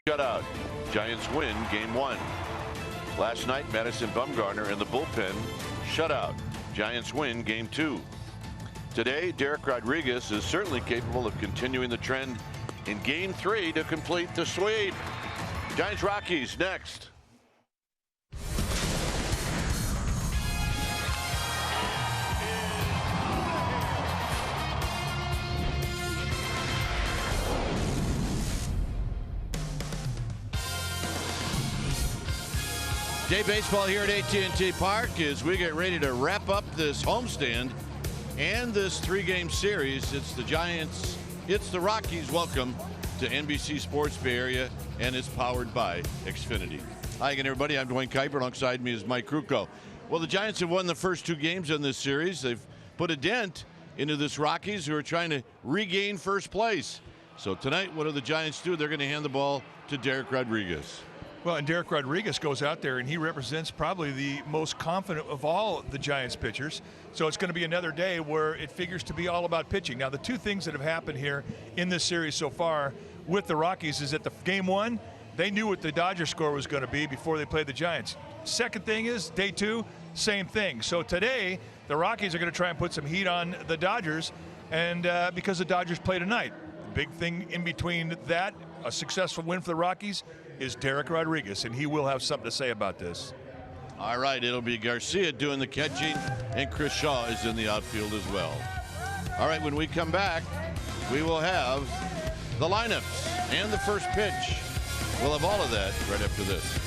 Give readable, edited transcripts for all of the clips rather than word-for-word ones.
shutout. Giants win game 1. Last night, Madison Bumgarner in the bullpen shutout. Giants win game 2. Today, Derek Rodriguez is certainly capable of continuing the trend in game 3 to complete the sweep. Giants Rockies next. Day baseball here at AT&T Park as we get ready to wrap up this homestand and this 3-game series. It's the Giants, it's the Rockies. Welcome to NBC Sports Bay Area, and it's powered by Xfinity. Hi again, everybody. I'm Dwayne Kuiper. Alongside me is Mike Krukow. Well, the Giants have won the first 2 games in this series. They've put a dent into this Rockies, who are trying to regain first place. So tonight, what do the Giants do? They're going to hand the ball to Derek Rodriguez. Well, and Derek Rodriguez goes out there and he represents probably the most confident of all the Giants pitchers. So it's going to be another day where it figures to be all about pitching. Now, the 2 things that have happened here in this series so far with the Rockies is that the game 1, they knew what the Dodgers score was going to be before they played the Giants. Second thing is day 2, same thing. So today, the Rockies are going to try and put some heat on the Dodgers, and because the Dodgers play tonight. The big thing in between that, a successful win for the Rockies, is Derek Rodriguez, and he will have something to say about this. All right, it'll be Garcia doing the catching, and Chris Shaw is in the outfield as well. All right, when we come back, we will have the lineups and the first pitch. We'll have all of that right after this.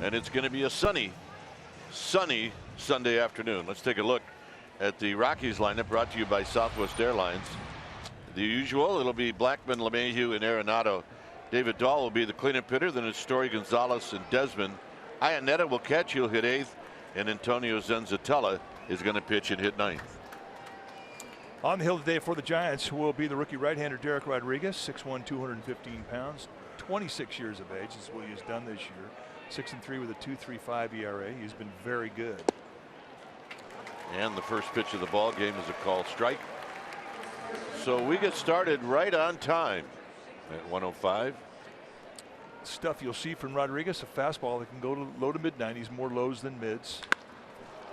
And it's going to be a sunny Sunday afternoon. Let's take a look at the Rockies lineup, brought to you by Southwest Airlines. The usual, it'll be Blackman, LeMahieu, and Arenado. David Dahl will be the cleanup hitter. Then it's Story, Gonzalez, and Desmond. Iannetta will catch. He'll hit 8th. And Antonio Zenzatella is going to pitch and hit 9th. On the hill today for the Giants will be the rookie right-hander Derek Rodriguez, 6'1", 215 pounds, 26 years of age. This is what he has done this year. 6-3 with a 2.35 ERA. He's been very good. And the first pitch of the ball game is a called strike. So we get started right on time at 1:05. Stuff you'll see from Rodriguez, a fastball that can go to low to mid-90s, more lows than mids.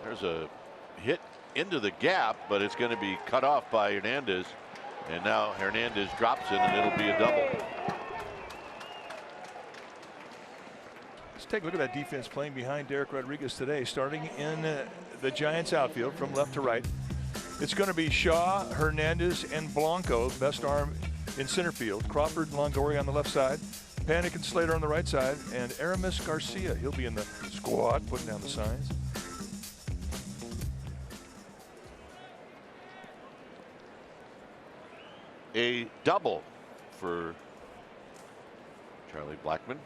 There's a hit into the gap, but it's going to be cut off by Hernandez. And now Hernandez drops it, and it'll be a double. Let's take a look at that defense playing behind Derek Rodriguez today, starting in the Giants outfield from left to right. It's going to be Shaw, Hernandez, and Blanco, best arm in center field. Crawford and Longoria on the left side. Panic and Slater on the right side. And Aramis Garcia, he'll be in the squad, putting down the signs. A double for Charlie Blackman.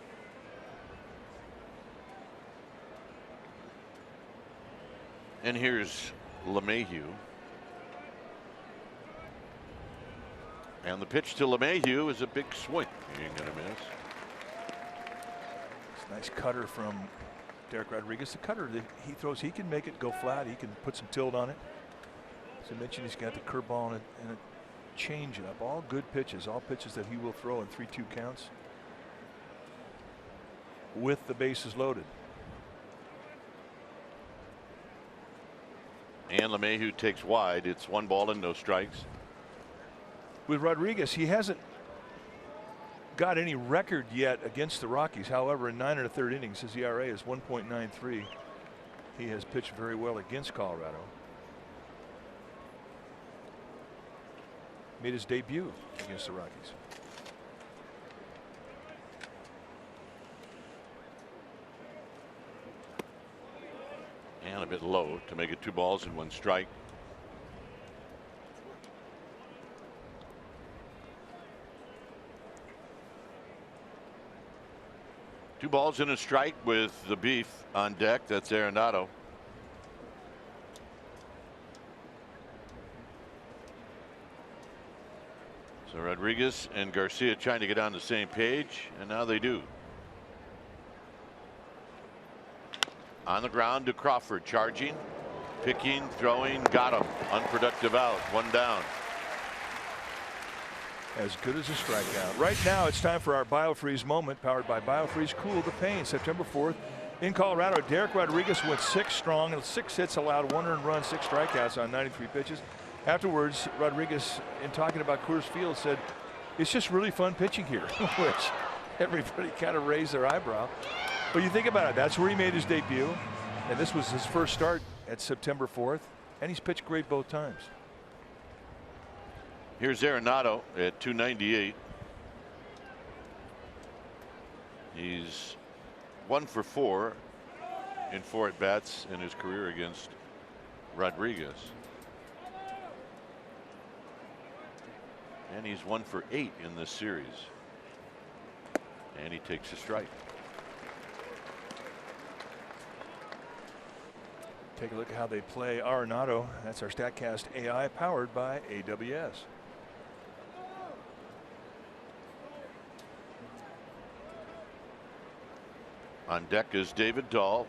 And here's LeMahieu. And the pitch to LeMahieu is a big swing. He ain't gonna miss. It's a nice cutter from Derek Rodriguez. The cutter that he throws, he can make it go flat. He can put some tilt on it. As I mentioned, he's got the curveball and a changeup. All good pitches. All pitches that he will throw in 3-2 counts with the bases loaded. And LeMahieu takes wide. It's 1 ball and no strikes. With Rodriguez, he hasn't got any record yet against the Rockies. However, in 9 1/3 innings, his ERA is 1.93. He has pitched very well against Colorado. Made his debut against the Rockies. And a bit low to make it 2 balls and 1 strike. Two balls and a strike with the beef on deck. That's Arenado. So Rodriguez and Garcia trying to get on the same page, and now they do. On the ground to Crawford, charging, picking, throwing, got him. Unproductive out, 1 down. As good as a strikeout. Right now, it's time for our BioFreeze moment, powered by BioFreeze. Cool the pain. September 4th in Colorado. Derek Rodriguez went 6 strong and 6 hits, allowed 1 earned run, 6 strikeouts on 93 pitches. Afterwards, Rodriguez, in talking about Coors Field, said, "It's just really fun pitching here," which everybody kind of raised their eyebrow. But you think about it, that's where he made his debut, and this was his first start at September 4th, and he's pitched great both times. Here's Arenado at 298. He's 1 for 4 in 4 at bats in his career against Rodriguez. And he's 1 for 8 in this series. And he takes a strike. Take a look at how they play Arenado. That's our StatCast AI powered by AWS. On deck is David Dahl.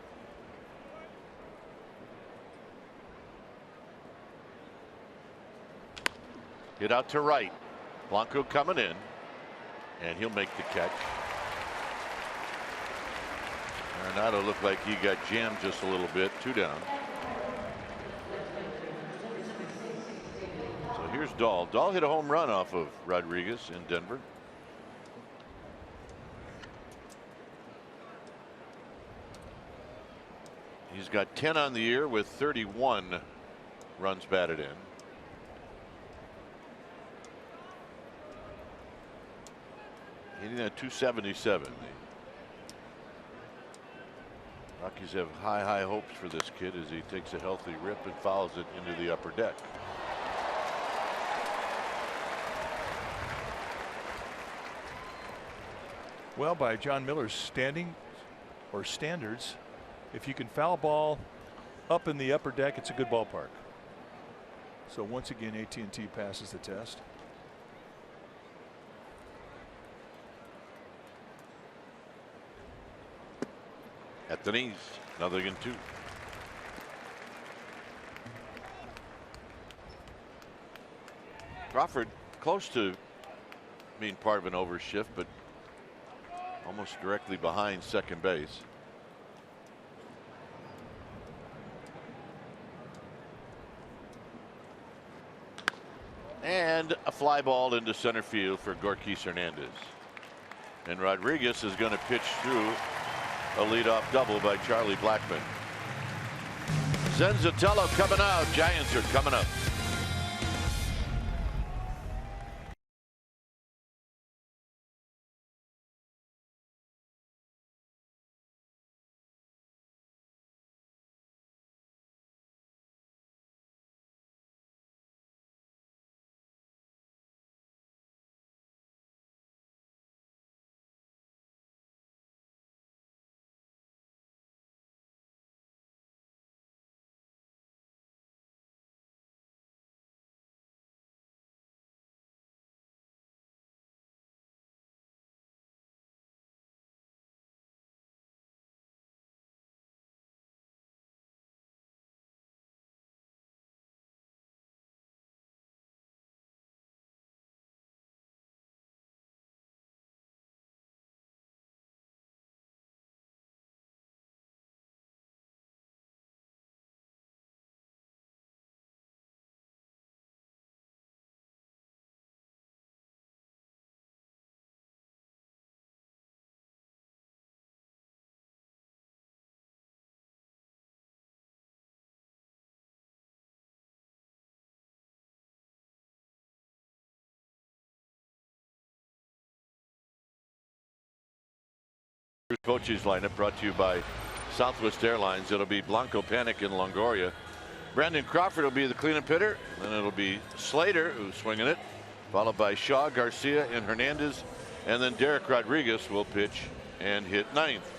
Hit out to right. Blanco coming in, and he'll make the catch. Arenado looked like he got jammed just a little bit. 2 down. So here's Dahl. Dahl hit a home run off of Rodriguez in Denver. He's got 10 on the year with 31 runs batted in. Hitting at 277. Rockies have high hopes for this kid as he takes a healthy rip and fouls it into the upper deck. Well, by John Miller's standing or standards, if you can foul ball up in the upper deck, it's a good ballpark. So once again, AT&T passes the test. At the knees, another again 2. Crawford close to being part of an overshift, but almost directly behind second base. And a fly ball into center field for Gorkis Hernandez. And Rodriguez is going to pitch through a leadoff double by Charlie Blackmon. Senzatello coming out. Giants are coming up. Coaches lineup brought to you by Southwest Airlines. It'll be Blanco, Panic, and Longoria. Brandon Crawford will be the cleanup hitter. Then it'll be Slater who's swinging it, followed by Shaw, Garcia, and Hernandez. And then Derek Rodriguez will pitch and hit ninth.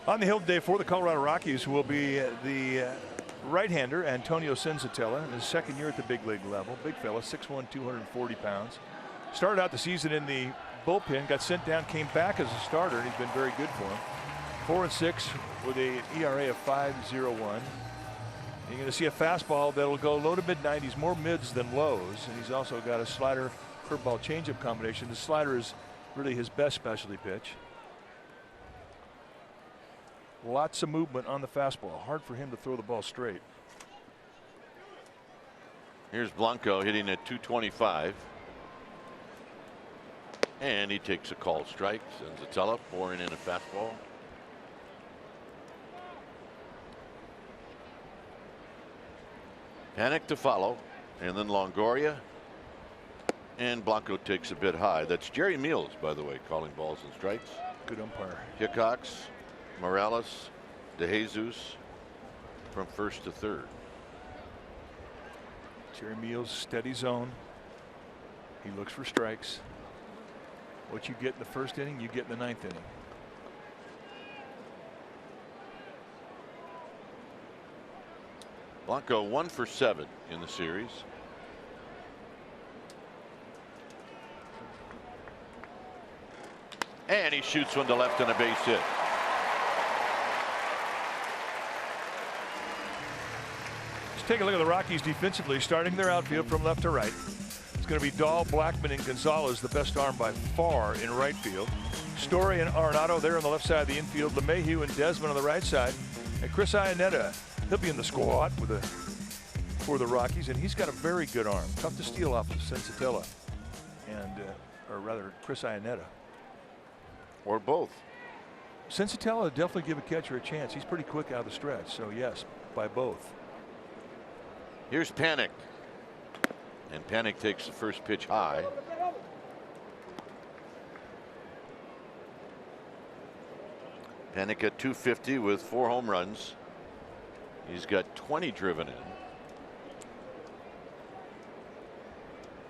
On the hill today for the Colorado Rockies will be the right-hander Antonio Senzatella, in his second year at the big league level. Big fella, 6'1", 240 pounds. Started out the season in the bullpen, got sent down, came back as a starter, and he's been very good for him. 4-6 with an ERA of 5.01. You're going to see a fastball that'll go low to mid-90s, more mids than lows, and he's also got a slider, curveball, changeup combination. The slider is really his best specialty pitch. Lots of movement on the fastball. Hard for him to throw the ball straight. Here's Blanco hitting at 225. And he takes a called strike. Senzatella pouring in a fastball. Panic to follow. And then Longoria. And Blanco takes a bit high. That's Jerry Meals, by the way, calling balls and strikes. Good umpire. Hickox, Morales, DeJesus from first to third. Jerry Meals, steady zone. He looks for strikes. What you get in the first inning, you get in the ninth inning. Blanco 1 for 7 in the series. And he shoots one to left and a base hit. Let's take a look at the Rockies defensively, starting their outfield from left to right. It's going to be Dahl, Blackmon, and Gonzalez, the best arm by far in right field. Story and Arenado there on the left side of the infield. LeMahieu and Desmond on the right side. And Chris Iannetta, he'll be in the squad for the Rockies, and he's got a very good arm. Tough to steal off of Senzatella, and or rather Chris Iannetta. Or both. Senzatella would definitely give a catcher a chance. He's pretty quick out of the stretch, so yes, by both. Here's Panic. And Panic takes the first pitch high. Panik at 250 with 4 home runs. He's got 20 driven in.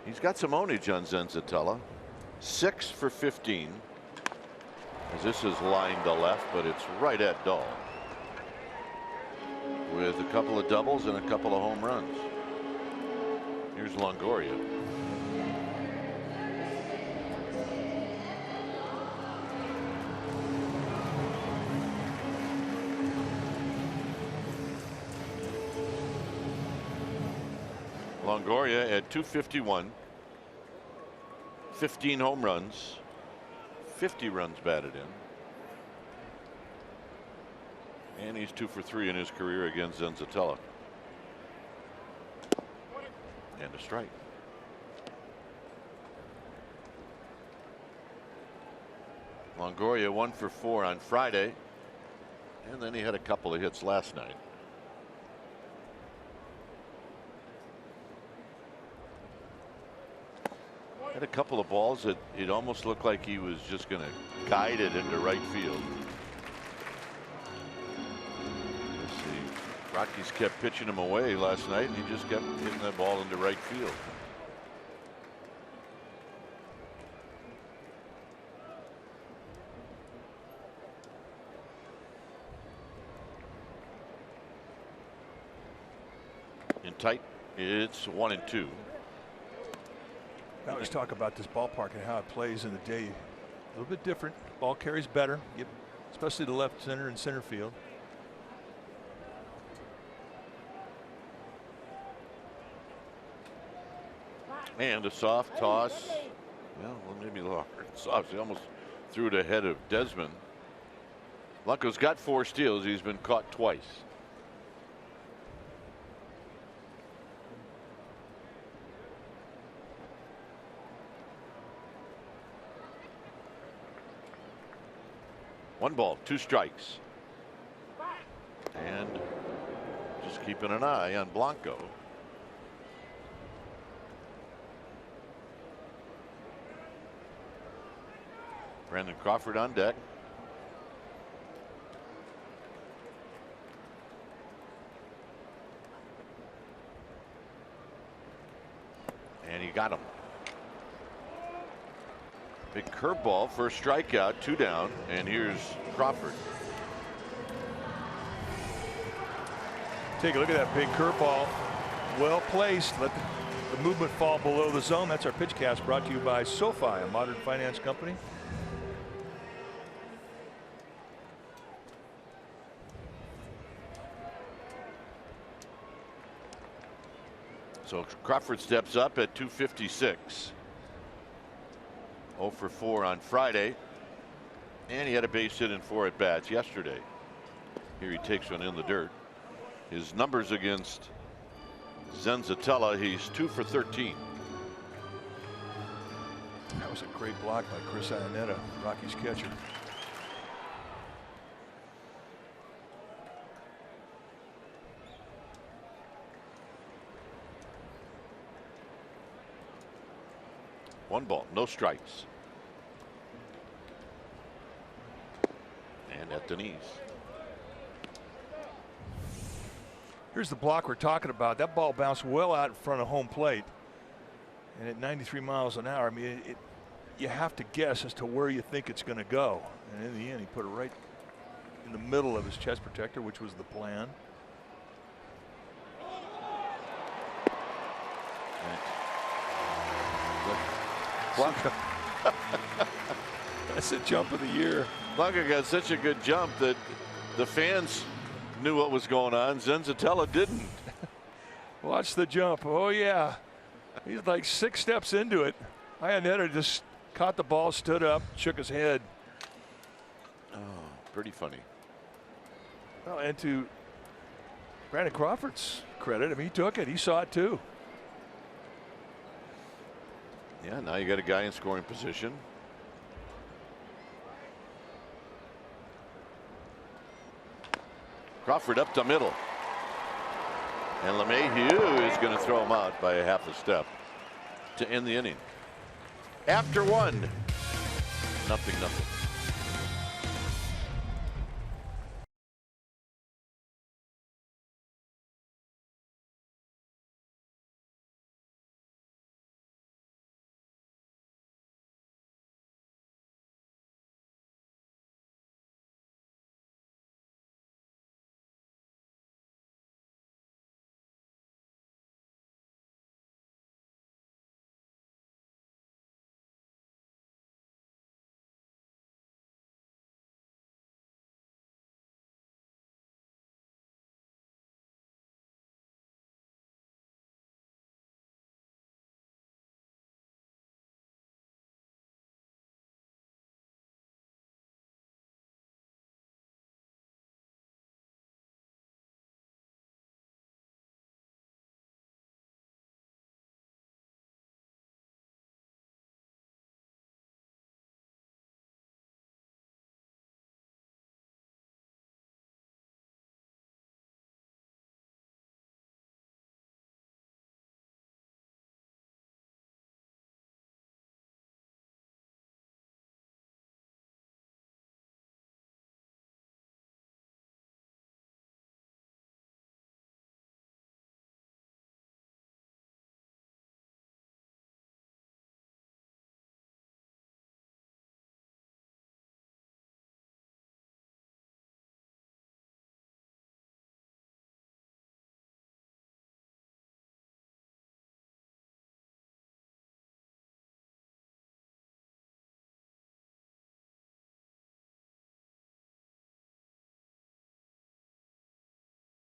He's got some ownage on Zenzatella. 6 for 15. As this is lined to left, but it's right at Dahl. With a couple of doubles and a couple of home runs. Here's Longoria. Longoria at 251. 15 home runs. 50 runs batted in. And he's 2 for 3 in his career against Zenzatella. And a strike. Longoria 1 for 4 on Friday. And then he had a couple of hits last night. Had a couple of balls that it almost looked like he was just going to guide it into right field. Let's see. Rockies kept pitching him away last night, and he just kept hitting that ball into right field. In tight, it's 1-2. Now let's talk about this ballpark and how it plays in the day. A little bit different. Ball carries better, especially the left center and center field. And a soft toss. Yeah, well, maybe soft. He almost threw it ahead of Desmond. Blanco's got 4 steals. He's been caught twice. One ball, 2 strikes. And just keeping an eye on Blanco. Brandon Crawford on deck. And he got him. Big curveball for a strikeout, 2 down, and here's Crawford. Take a look at that big curveball. Well placed. Let the movement fall below the zone. That's our pitch cast, brought to you by SoFi, a modern finance company. So Crawford steps up at 256. 0 for 4 on Friday. And he had a base hit in 4 at bats yesterday. Here he takes one in the dirt. His numbers against Zenzatella, he's 2 for 13. That was a great block by Chris Iannetta, Rockies catcher. One ball, no strikes. And at the knees. Here's the block we're talking about. That ball bounced well out in front of home plate. And at 93 miles an hour, I mean, you have to guess as to where you think it's going to go. And in the end, he put it right in the middle of his chest protector, which was the plan. That's the jump of the year. Blanco got such a good jump that the fans knew what was going on. Zenzatella didn't. Watch the jump. Oh, yeah. He's like 6 steps into it. Iannetta just caught the ball, stood up, shook his head. Oh, pretty funny. Well, and to Brandon Crawford's credit, I mean, he took it. He saw it, too. Yeah, now you got a guy in scoring position. Crawford up the middle. And LeMahieu is going to throw him out by a half a step to end the inning. After 1, 0-0.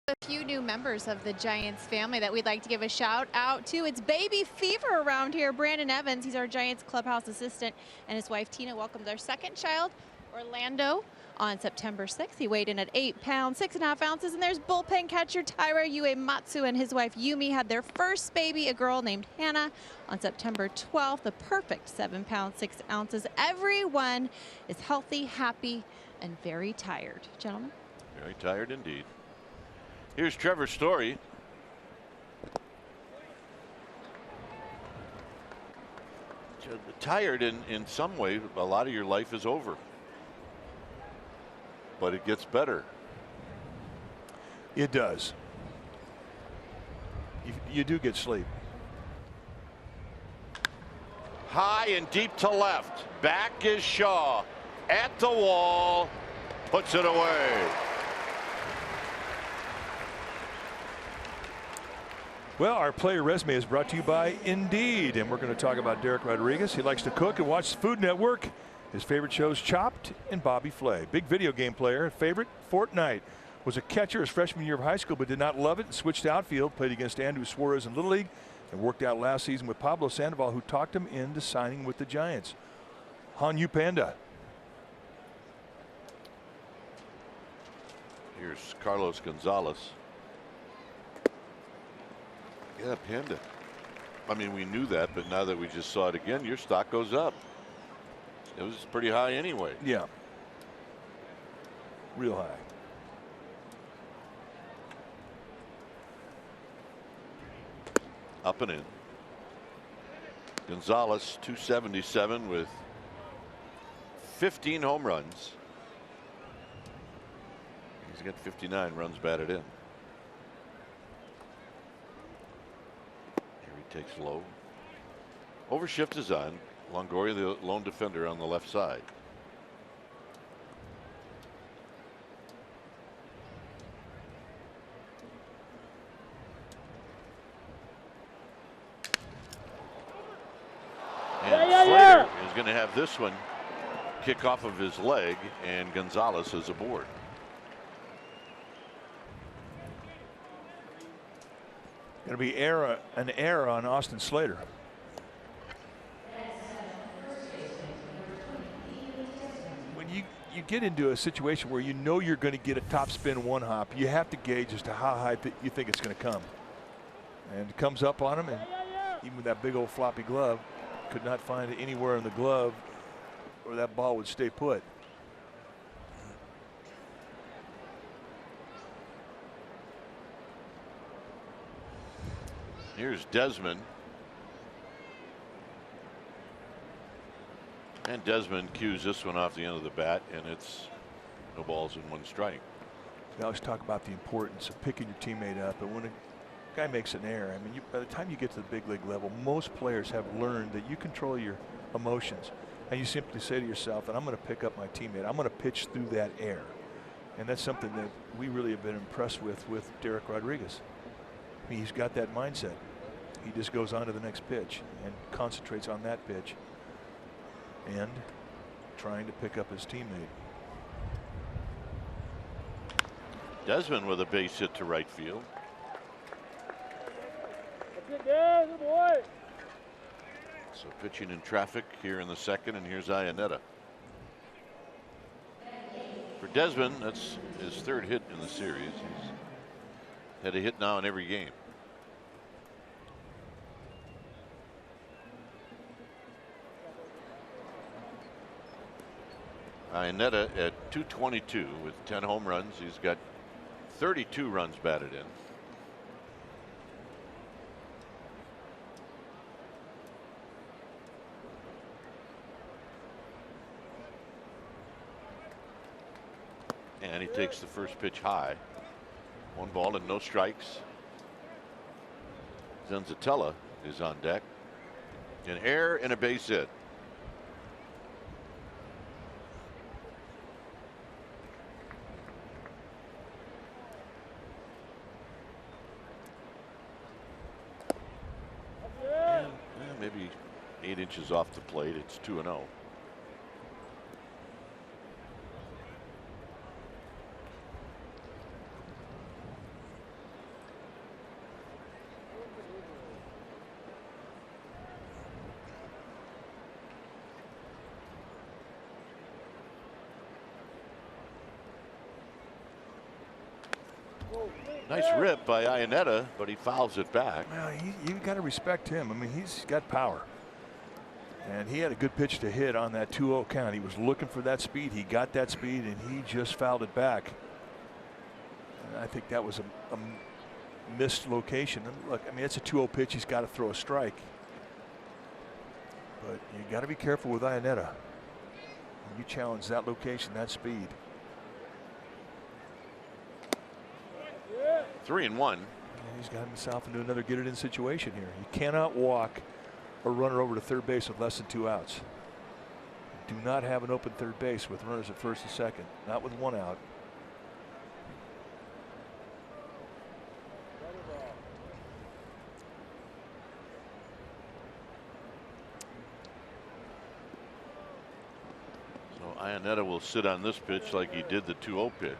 A few new members of the Giants family that we'd like to give a shout out to. It's baby fever around here. Brandon Evans, he's our Giants clubhouse assistant, and his wife Tina welcomed their second child, Orlando, on September 6th. He weighed in at 8 pounds, 6.5 ounces. And there's bullpen catcher Taira Uematsu and his wife Yumi had their first baby, a girl named Hannah, on September 12th. The perfect 7 pounds, 6 ounces. Everyone is healthy, happy, and very tired. Gentlemen. Very tired indeed. Here's Trevor Story. Tired in some way. A lot of your life is over, but it gets better. It does. You do get sleep. High and deep to left. Back is Shaw. At the wall. Puts it away. Well, our player resume is brought to you by Indeed, and we're going to talk about Derek Rodriguez. He likes to cook and watch the Food Network. His favorite shows, Chopped and Bobby Flay. Big video game player. Favorite, Fortnite. Was a catcher his freshman year of high school, but did not love it and switched to outfield. Played against Andrew Suarez in Little League and worked out last season with Pablo Sandoval, who talked him into signing with the Giants. Hanyu Panda. Here's Carlos Gonzalez. Yeah, Panda. I mean, we knew that, but now that we just saw it again, your stock goes up. It was pretty high anyway. Yeah. Real high. Up and in. Gonzalez, 277 with 15 home runs. He's got 59 runs batted in. Takes low. Overshift is on. Longoria, the lone defender, on the left side. And Slater is going to have this one kick off of his leg, and Gonzalez is aboard. Going to be an error on Austin Slater. When you get into a situation where you know you're going to get a top spin one hop, you have to gauge as to how high you think it's going to come. And it comes up on him, and even with that big old floppy glove, could not find it anywhere in the glove where that ball would stay put. Here's Desmond. And Desmond cues this one off the end of the bat, and it's no balls and 1 strike. We always talk about the importance of picking your teammate up, and when a guy makes an error, I mean, by the time you get to the big league level, most players have learned that you control your emotions, and you simply say to yourself, and I'm going to pick up my teammate. I'm going to pitch through that error. And that's something that we really have been impressed with Derek Rodriguez. I mean, he's got that mindset. He just goes on to the next pitch and concentrates on that pitch and trying to pick up his teammate. Desmond with a base hit to right field. Good boy. So pitching in traffic here in the second, and here's Iannetta. For Desmond, that's his 3rd hit in the series. He's had a hit now in every game. Iannetta at 222 with 10 home runs. He's got 32 runs batted in. And he takes the first pitch high. 1 ball and no strikes. Zenzatella is on deck. An error and a base hit. Maybe 8 inches off the plate. It's 2-0. Nice rip by Iannetta, but he fouls it back. Well, you got to respect him. I mean, he's got power. And he had a good pitch to hit on that 2-0 count. He was looking for that speed. He got that speed, and he just fouled it back. And I think that was a missed location. And look, I mean, it's a 2-0 pitch. He's got to throw a strike. But you got to be careful with Iannetta. You challenge that location, that speed. 3-1. And he's got himself into another get it in situation here. You cannot walk a runner over to third base with less than 2 outs. Do not have an open third base with runners at first and second, not with 1 out. So Iannetta will sit on this pitch like he did the 2-0 pitch.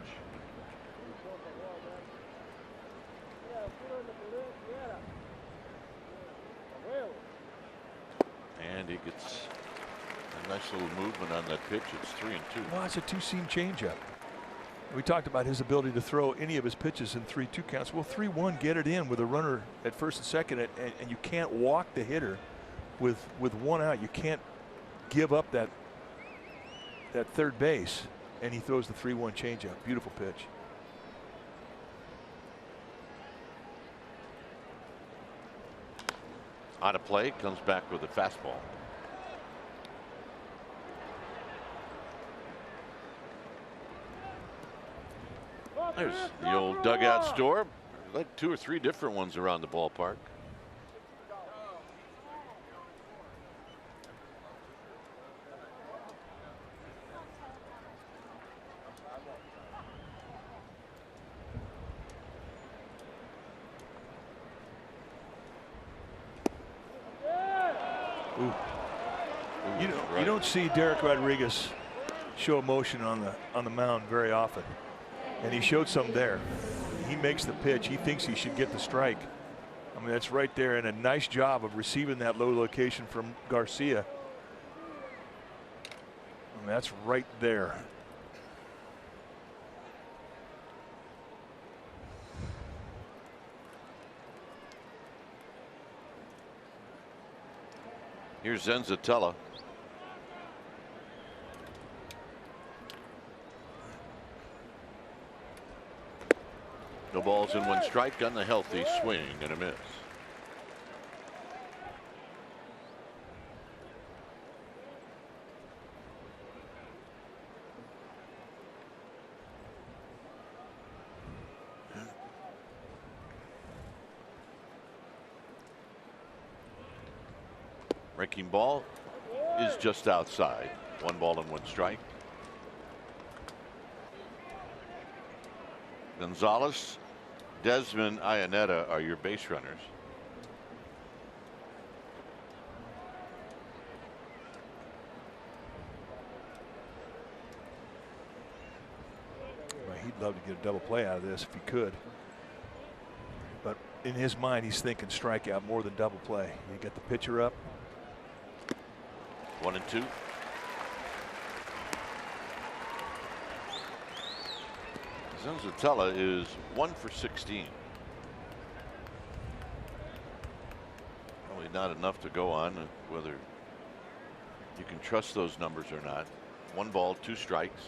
And he gets a nice little movement on that pitch. It's 3-2. Well, it's a 2-seam changeup. We talked about his ability to throw any of his pitches in 3-2 counts. Well, 3-1, get it in with a runner at first and second, and you can't walk the hitter with 1 out. You can't give up that third base, and he throws the 3-1 changeup. Beautiful pitch. Out of play, comes back with a fastball. There's the old dugout store. Like 2 or 3 different ones around the ballpark. You don't see Derek Rodriguez show emotion on the mound very often, and he showed some there. He makes the pitch. He thinks he should get the strike. I mean, that's right there, and a nice job of receiving that low location from Garcia. And that's right there. Here's Zenzatella. No balls and 1 strike on the healthy swing and a miss. Breaking ball is just outside. 1 ball and 1 strike. Gonzalez, Desmond, Iannetta are your base runners. Well, he'd love to get a double play out of this if he could. But in his mind, he's thinking strikeout more than double play. You get the pitcher up. 1-2. Zenzatella is 1 for 16. Probably not enough to go on, whether you can trust those numbers or not. 1 ball, 2 strikes.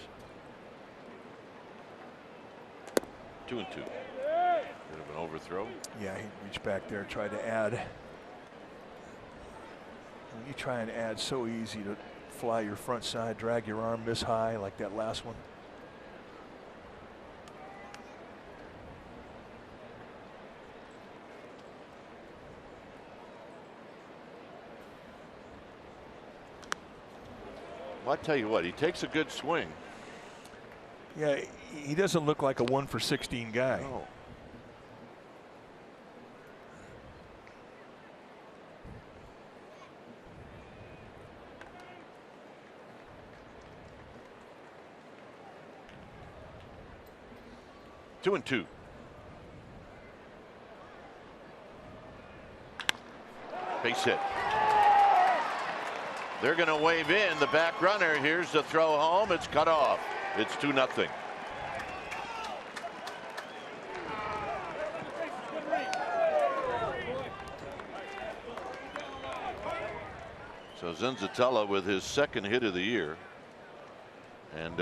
2-2. Bit of an overthrow. Yeah, he reached back there, tried to add. When you try and add, so easy to fly your front side, drag your arm, miss high like that last one. Well, I tell you what, he takes a good swing. Yeah, he doesn't look like a 1 for 16 guy. No. Two and 2. Base hit. They're going to wave in the back runner. Here's the throw home. It's cut off. It's 2-0. So Zenzatella with his second hit of the year. And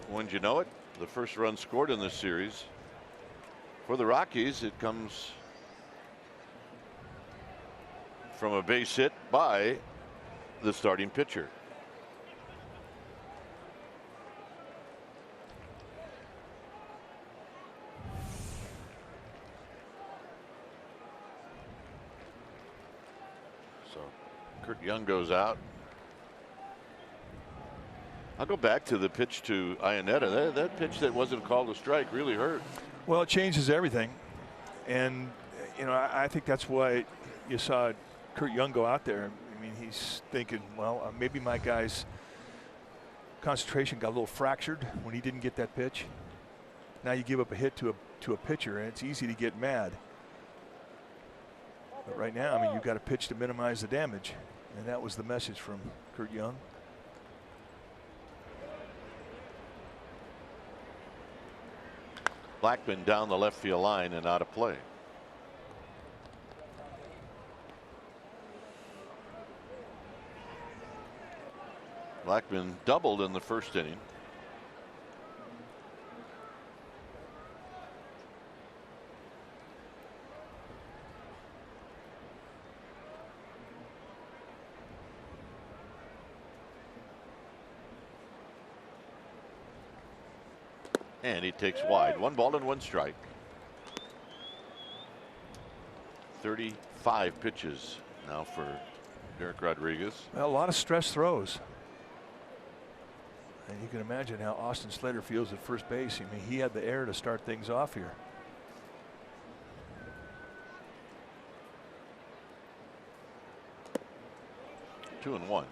wouldn't you know it, the first run scored in this series for the Rockies, it comes from a base hit by the starting pitcher. So Kurt Young goes out. I'll go back to the pitch to Iannetta. That pitch that wasn't called a strike really hurt. Well, it changes everything. And, you know, I think that's why you saw Kurt Young go out there. I mean, he's thinking, well, maybe my guy's concentration got a little fractured when he didn't get that pitch. Now you give up a hit to a pitcher, and it's easy to get mad. But right now, I mean, you've got a pitch to minimize the damage. And that was the message from Kurt Young. Blackman down the left field line and out of play. Blackman doubled in the first inning. And he takes wide. 1 ball and 1 strike. 35 pitches now for Derek Rodriguez. Well, a lot of stress throws. And you can imagine how Austin Slater feels at first base. I mean, he had the air to start things off here. Two and one.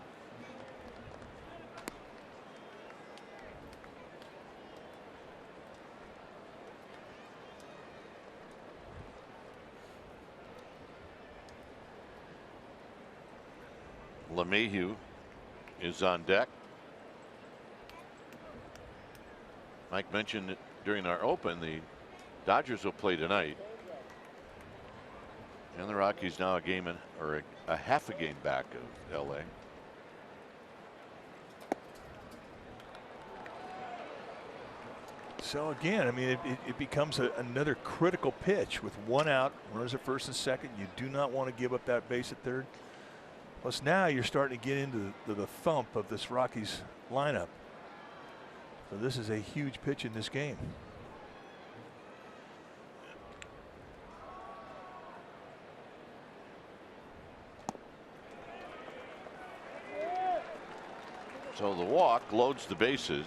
LeMahieu is on deck. Mike mentioned it during our open, the Dodgers will play tonight. And the Rockies now a half a game back of LA. So again, I mean, it becomes another critical pitch with 1 out, runners at first and second. You do not want to give up that base at third. Plus now you're starting to get into the thump of this Rockies lineup. So this is a huge pitch in this game. So the walk loads the bases.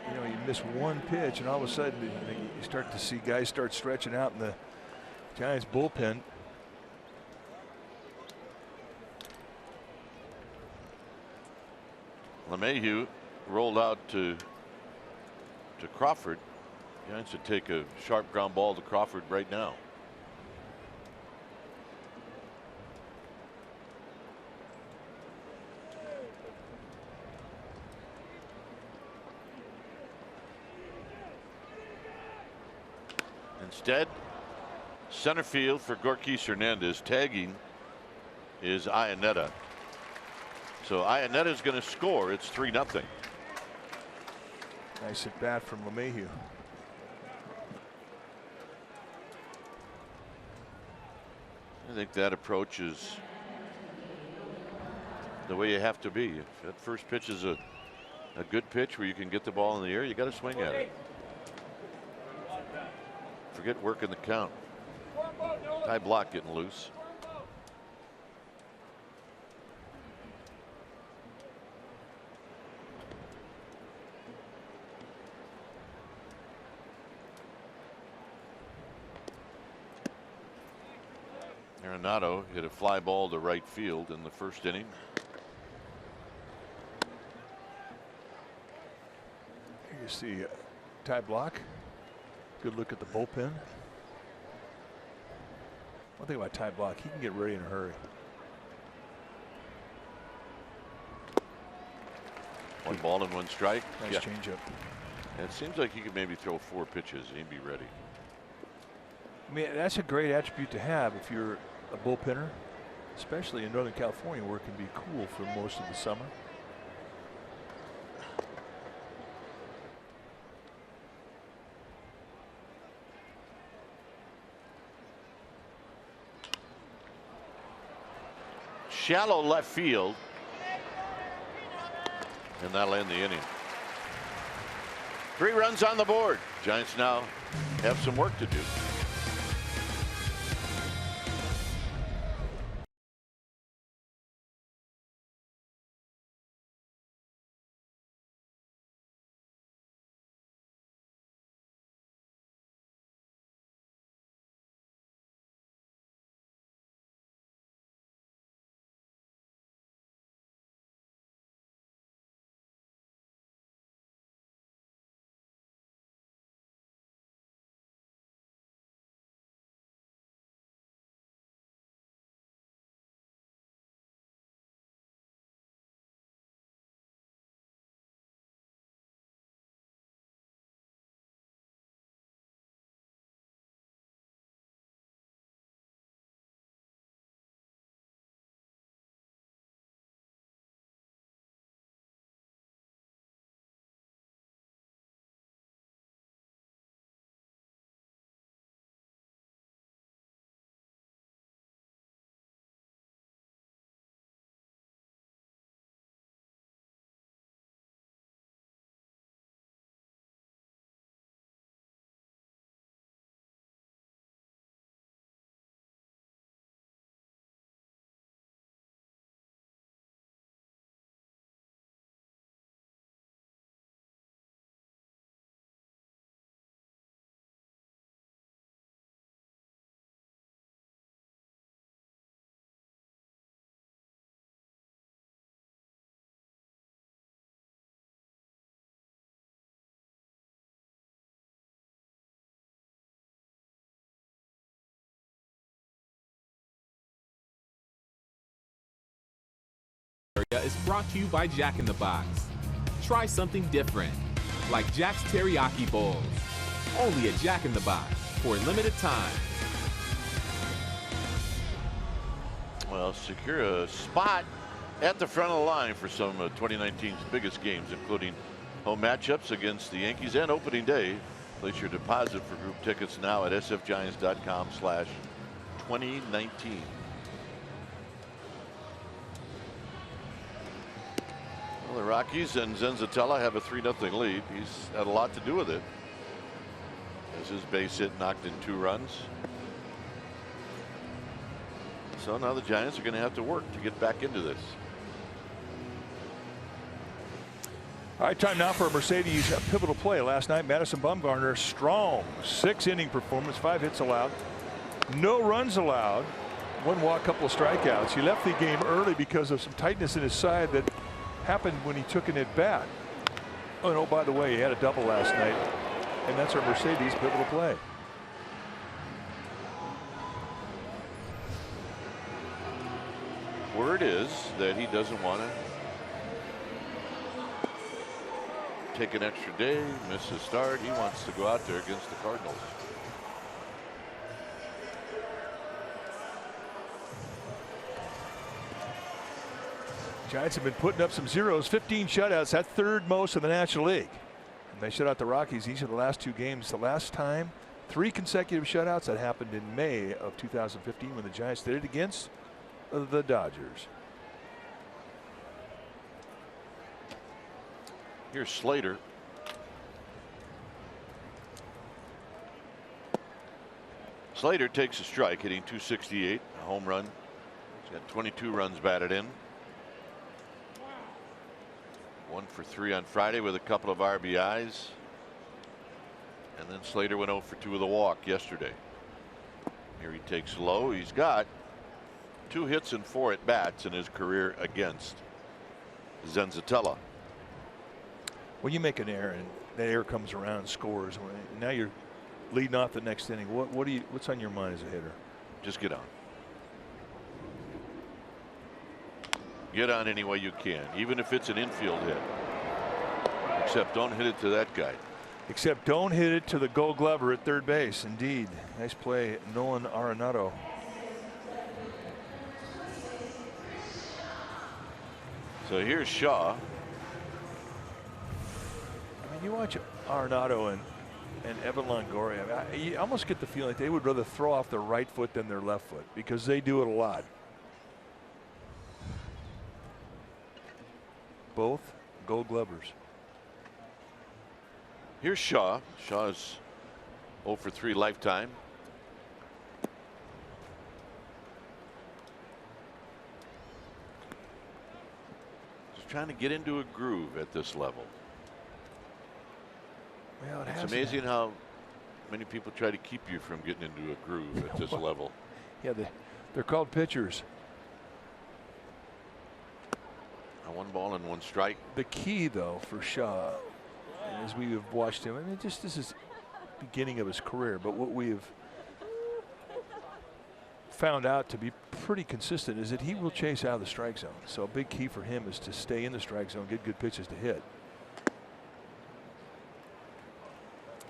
You know, you miss one pitch and all of a sudden you start to see guys start stretching out in the Giants bullpen. LeMahieu rolled out to Crawford. Giants would take a sharp ground ball to Crawford right now. Instead, center field for Gorkis Hernandez. Tagging is Iannetta. So Iannetta is going to score. It's 3-0. Nice at bat from LeMahieu. I think that approach is the way you have to be. If that first pitch is a good pitch where you can get the ball in the air, you got to swing at it. Forget working the count. Ty Block getting loose. Arenado hit a fly ball to right field in the first inning. Here you see Ty Block. Good look at the bullpen. One thing about Ty Block, he can get ready in a hurry. 1 ball and 1 strike. Nice changeup. And it seems like he could maybe throw 4 pitches and he'd be ready. I mean, that's a great attribute to have if you're a bullpenner. especially in Northern California where it can be cool for most of the summer. Shallow left field. And that'll end the inning. 3 runs on the board. Giants now have some work to do. Is brought to you by Jack in the Box. Try something different, like Jack's Teriyaki Bowls. Only at Jack in the Box for a limited time. Well, secure a spot at the front of the line for some of 2019's biggest games, including home matchups against the Yankees and opening day. Place your deposit for group tickets now at sfgiants.com/2019. Well, the Rockies and Zenzatella have a 3-0 lead. He's had a lot to do with it, as his base hit knocked in 2 runs. So now the Giants are going to have to work to get back into this. All right, time now for a Mercedes pivotal play. Last night, Madison Bumgarner, strong 6-inning performance, 5 hits allowed, no runs allowed, 1 walk, couple of strikeouts. He left the game early because of some tightness in his side that happened when he took an at bat. Oh, and oh, by the way, he had a double last night, and that's our Mercedes pivotal play. Word is that he doesn't want to take an extra day, miss his start. He wants to go out there against the Cardinals. Giants have been putting up some zeros, 15 shutouts, that's 3rd most in the National League. And they shut out the Rockies each of the last 2 games. The last time 3 consecutive shutouts that happened in May of 2015 when the Giants did it against the Dodgers. Here's Slater. Slater takes a strike, hitting .268, a home run. He's got 22 runs batted in. 1 for 3 on Friday with a couple of RBIs. And then Slater went 0 for 2 with a walk yesterday. Here he takes low. He's got 2 hits and 4 at bats in his career against Zenzatella. When you make an error and that error comes around and scores, now you're leading off the next inning. What's on your mind as a hitter? Just get on. Get on any way you can, even if it's an infield hit. Except don't hit it to that guy. Except don't hit it to the Gold Glover at 3rd base. Indeed. Nice play, Nolan Arenado. So here's Shaw. I mean, you watch Arenado and Evan Longoria. I mean, you almost get the feeling like they would rather throw off their right foot than their left foot because they do it a lot. Both Gold Glovers. Here's Shaw. Shaw's 0 for 3 lifetime. Just trying to get into a groove at this level. Well, it's amazing how many people try to keep you from getting into a groove at this level. Yeah, they're called pitchers. A 1 ball and 1 strike. The key, though, for Shaw, as we have watched him, I mean, this is beginning of his career, but what we've found out to be pretty consistent is that he will chase out of the strike zone. So a big key for him is to stay in the strike zone, get good pitches to hit.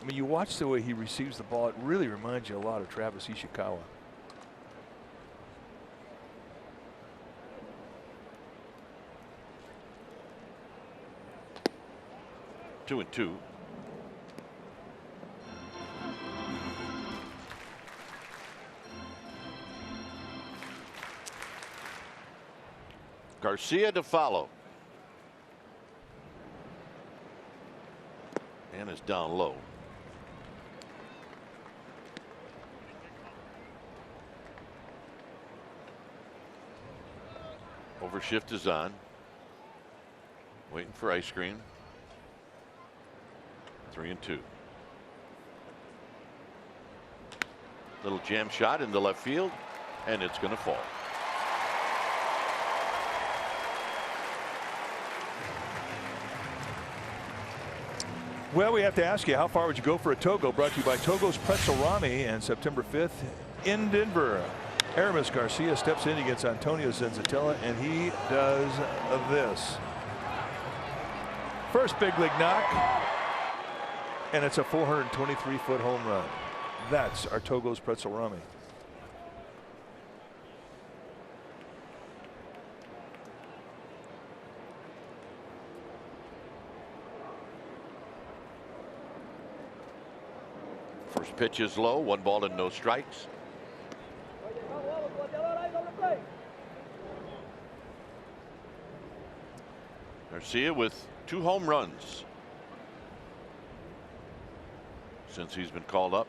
I mean, you watch the way he receives the ball, it really reminds you a lot of Travis Ishikawa. Two and 2. Garcia to follow. And is down low. Overshift is on. Waiting for ice cream. 3 and 2. Little jam shot into left field, and it's going to fall. Well, we have to ask you, how far would you go for a Togo? Brought to you by Togo's Pretzel Rami. And September 5th in Denver, Aramis Garcia steps in against Antonio Zenzatella, and he does this. First big league knock, and it's a 423-foot home run. That's our Togo's Pretzel Rami. First pitch is low, 1 ball and no strikes. Garcia with 2 home runs since he's been called up.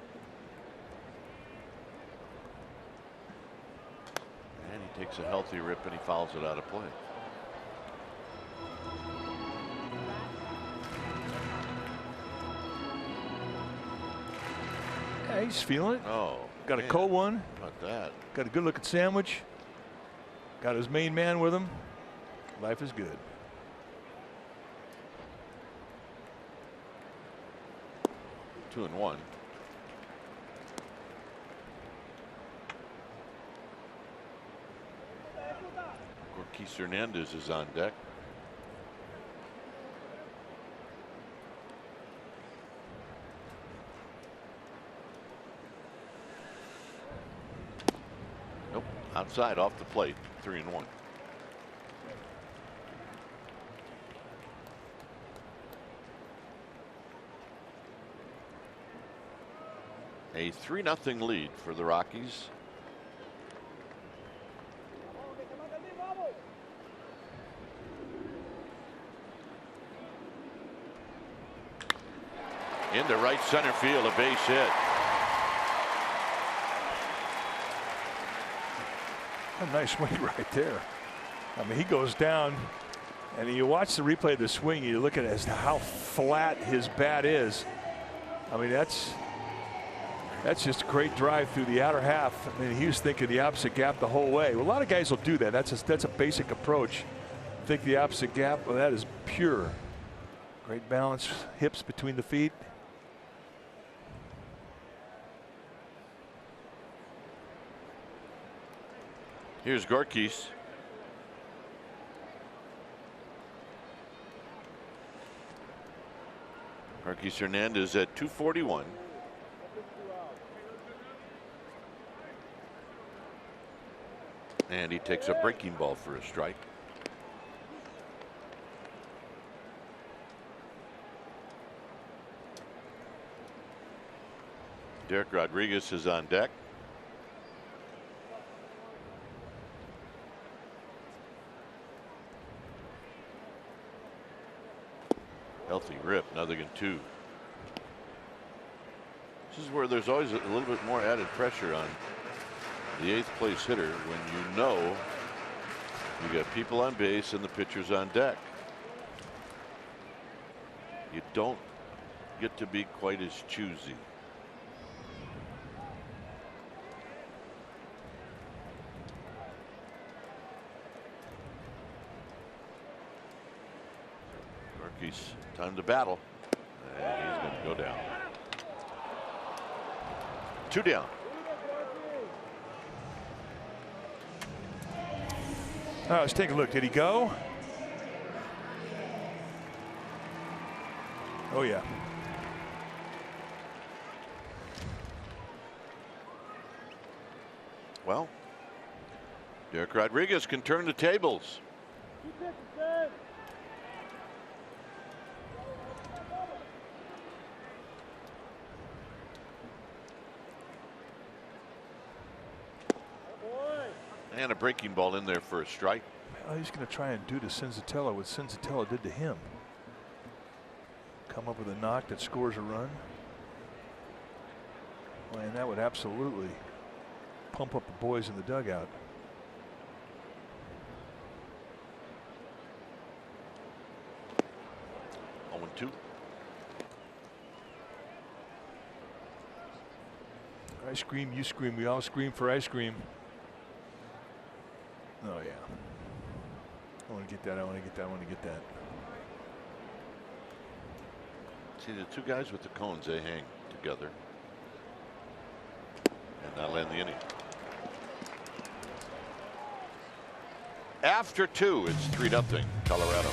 And he takes a healthy rip and he fouls it out of play. Yeah, he's feeling it. Oh, got man. a cold one. How about that? Got a good looking sandwich. Got his main man with him. Life is good. Two and 1. Gorkis Hernandez is on deck. Nope, outside off the plate. 3 and 1. A 3-0 lead for the Rockies. Into right center field, a base hit. A nice swing right there. I mean, he goes down, and you watch the replay of the swing, you look at it as to how flat his bat is. I mean, that's just a great drive through the outer half. I mean, he was thinking the opposite gap the whole way. Well, a lot of guys will do that. That's a basic approach. Think the opposite gap. Well, that is pure. Great balance, hips between the feet. Here's Gorkis. Gorkis Hernandez at 241. And he takes a breaking ball for a strike. Derek Rodriguez is on deck. Healthy rip, another than 2. This is where there's always a little bit more added pressure on the 8th place hitter when you know you got people on base and the pitcher's on deck. You don't get to be quite as choosy. Rookies, time to battle. And he's going to go down. 2 down. All right, let's take a look. Did he go? Oh, yeah. Well, Derek Rodriguez can turn the tables. And a breaking ball in there for a strike. Well, he's going to try and do to Senzatella what Senzatella did to him. Come up with a knock that scores a run. Well, and that would absolutely pump up the boys in the dugout. Oh, 2. Ice cream, you scream. We all scream for ice cream. Oh, yeah. I want to get that. I want to get that. I want to get that. See, the 2 guys with the cones, they hang together. And that'll end the inning. After 2, it's 3-0 Colorado.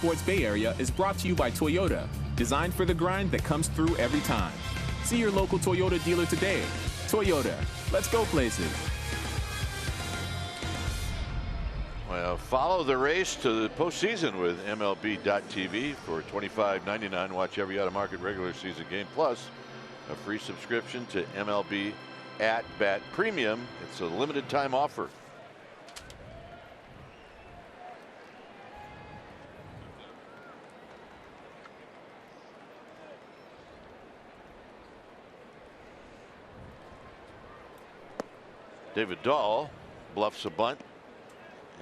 Sports Bay Area is brought to you by Toyota, designed for the grind that comes through every time. See your local Toyota dealer today. Toyota, let's go places. Well, follow the race to the postseason with MLB.tv for $25.99. Watch every out-of-market regular season game, plus a free subscription to MLB At Bat Premium. It's a limited time offer. David Dahl bluffs a bunt,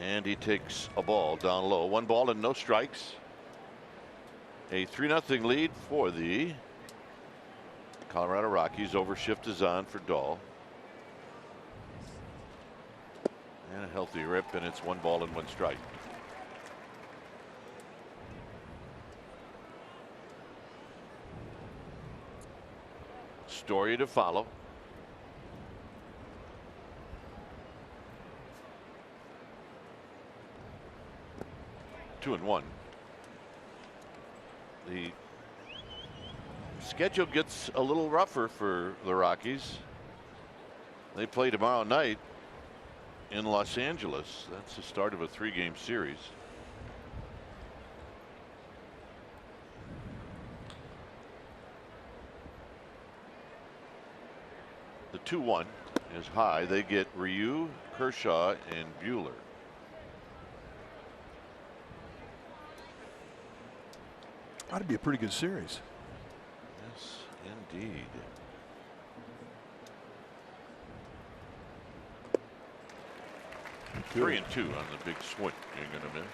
and he takes a ball down low. 1 ball and no strikes. A 3-0 lead for the Colorado Rockies. Overshift is on for Dahl. And a healthy rip, and it's 1 ball and 1 strike. Story to follow. Two and one. The schedule gets a little rougher for the Rockies. They play tomorrow night in Los Angeles. That's the start of a 3-game series. The 2-1 is high. They get Ryu, Kershaw, and Buehler. Ought to be a pretty good series. Yes, indeed. Good. 3-2 on the big swing. You're going to miss.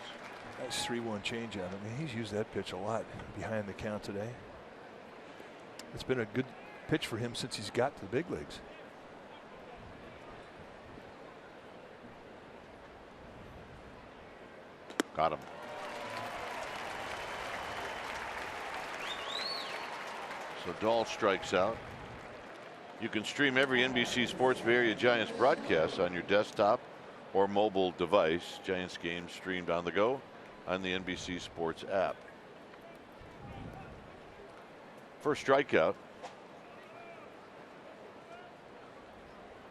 Nice 3-1 change out. I mean, he's used that pitch a lot behind the count today. It's been a good pitch for him since he's got to the big leagues. Got him. So Dahl strikes out. You can stream every NBC Sports Bay Area Giants broadcast on your desktop or mobile device. Giants games streamed on the go on the NBC Sports app. First strikeout.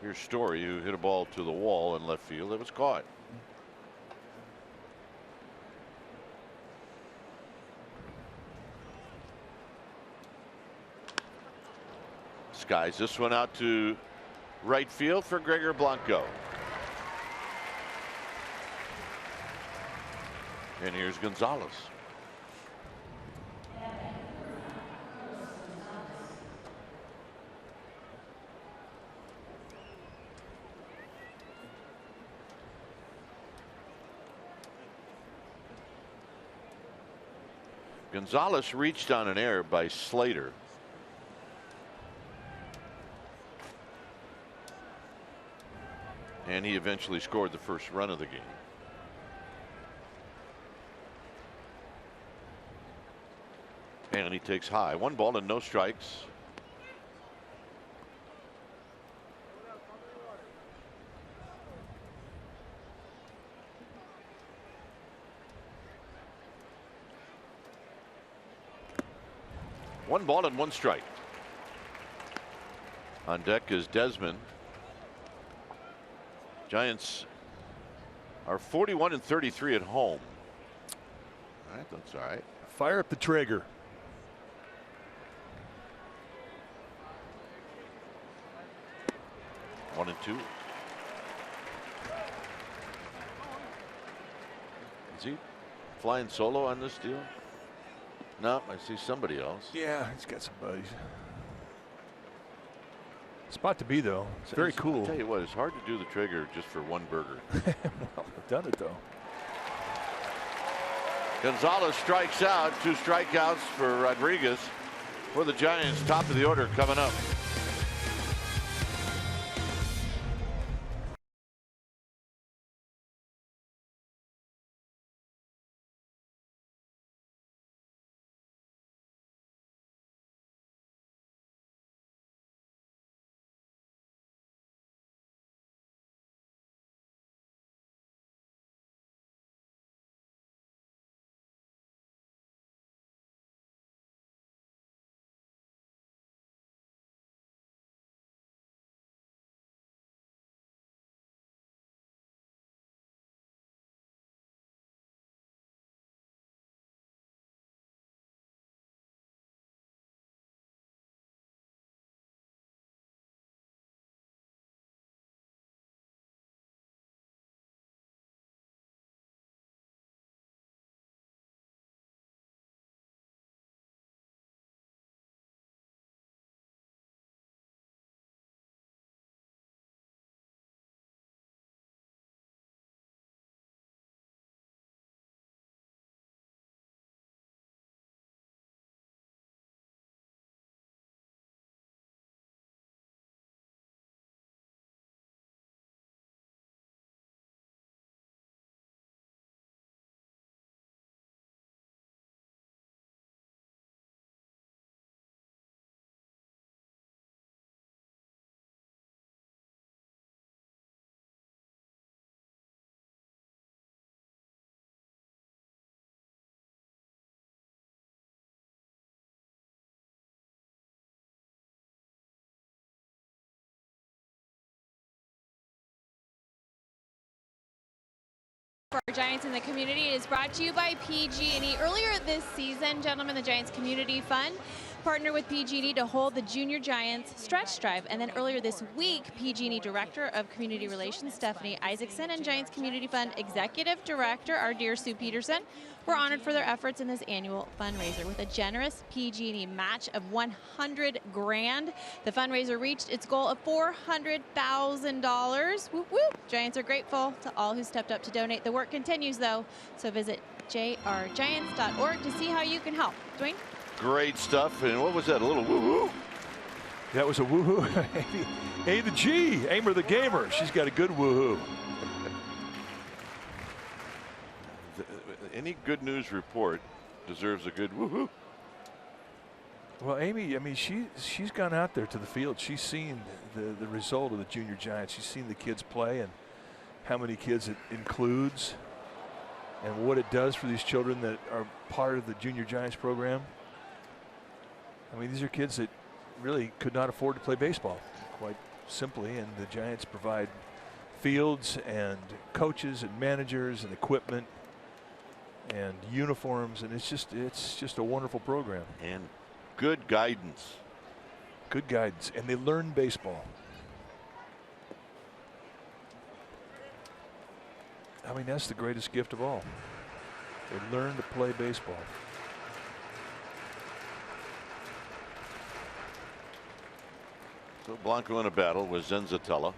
Here's Story, who hit a ball to the wall in left field. It was caught. Skies this one out to right field for Gregor Blanco. And here's Gonzalez. Gonzalez reached on an error by Slater. And he eventually scored the first run of the game. And he takes high. 1 ball and no strikes. One ball and 1 strike. On deck is Desmond. Giants are 41-33 at home. All right, that's all right. Fire up the trigger. One and 2. Is he flying solo on this deal? No, I see somebody else. Yeah, he's got some buddies. Spot to be, though. It's very cool. I'll tell you what, it's hard to do the trigger just for 1 burger. Well, I've done it, though. Gonzalez strikes out. 2 strikeouts for Rodriguez. For the Giants, top of the order coming up. Giants in the community is brought to you by PG&E. Earlier this season, gentlemen, the Giants Community Fund partnered with PG&E to hold the Junior Giants Stretch Drive. And then earlier this week, PG&E Director of Community Relations, Stephanie Isaacson, and Giants Community Fund Executive Director, our dear Sue Peterson, were honored for their efforts in this annual fundraiser with a generous PG&E match of $100 grand. The fundraiser reached its goal of $400,000. Whoop, whoop. Giants are grateful to all who stepped up to donate. The work continues, though, so visit jrgiants.org to see how you can help. Dwayne? Great stuff. And what was that? A little woo-hoo? That was a woohoo. A the G, Aimer the gamer. She's got a good woohoo. Any good news report deserves a good woohoo. Well, Amy, I mean, she's gone out there to the field. She's seen the result of the Junior Giants. She's seen the kids play and how many kids it includes and what it does for these children that are part of the Junior Giants program. I mean, these are kids that really could not afford to play baseball, quite simply, and the Giants provide fields and coaches and managers and equipment and uniforms, and it's just a wonderful program. And good guidance. Good guidance, and they learn baseball. I mean, that's the greatest gift of all. They learn to play baseball. So Blanco in a battle with Zenzatella.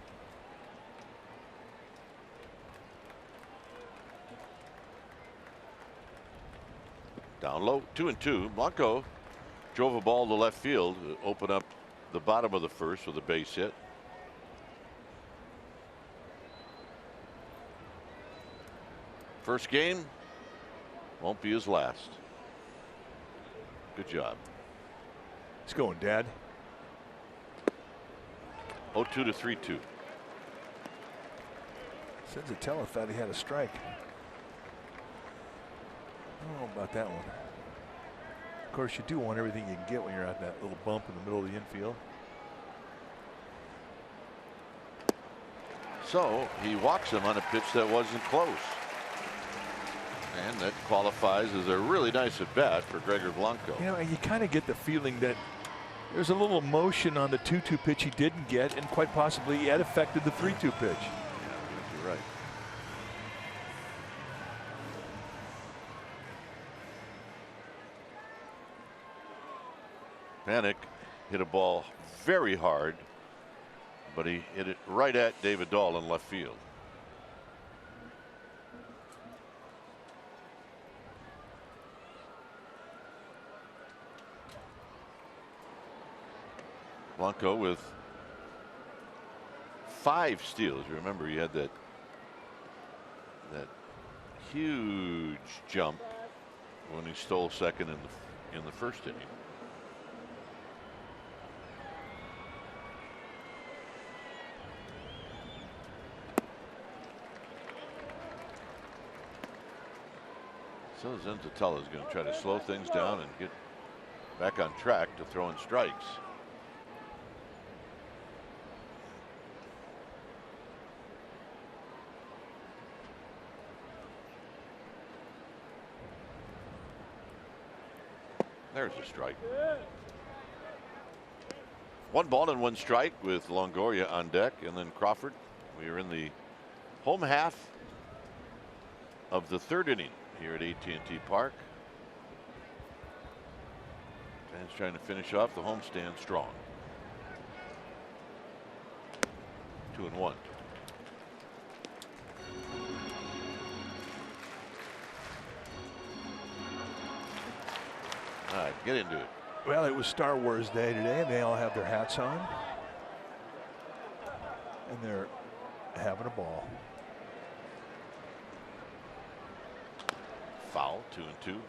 Down low, 2-2. Blanco drove a ball to left field to open up the bottom of the first with a base hit. First game won't be his last. Good job. It's going, Dad. 0-2 to 3-2. Zenzatella thought he had a strike. I don't know about that one. Of course, you do want everything you can get when you're at that little bump in the middle of the infield. So he walks him on a pitch that wasn't close. And that qualifies as a really nice at bat for Gregor Blanco. You know, and you kind of get the feeling that there's a little motion on the 2-2 pitch he didn't get, and quite possibly it affected the 3-2 pitch. Yeah, you're right. Panik hit a ball very hard, but he hit it right at David Dahl in left field. Blanco with 5 steals. Remember, he had that huge jump when he stole second in the first inning. So Zenzatella is going to try to slow things down and get back on track to throwing strikes. There's a strike. 1 ball and 1 strike with Longoria on deck, and then Crawford. We are in the home half of the 3rd inning here at AT&T Park. Fans trying to finish off the homestand strong. 2-1. All right, get into it. Well, it was Star Wars Day today, and they all have their hats on. And they're having a ball. Foul, 2-2. All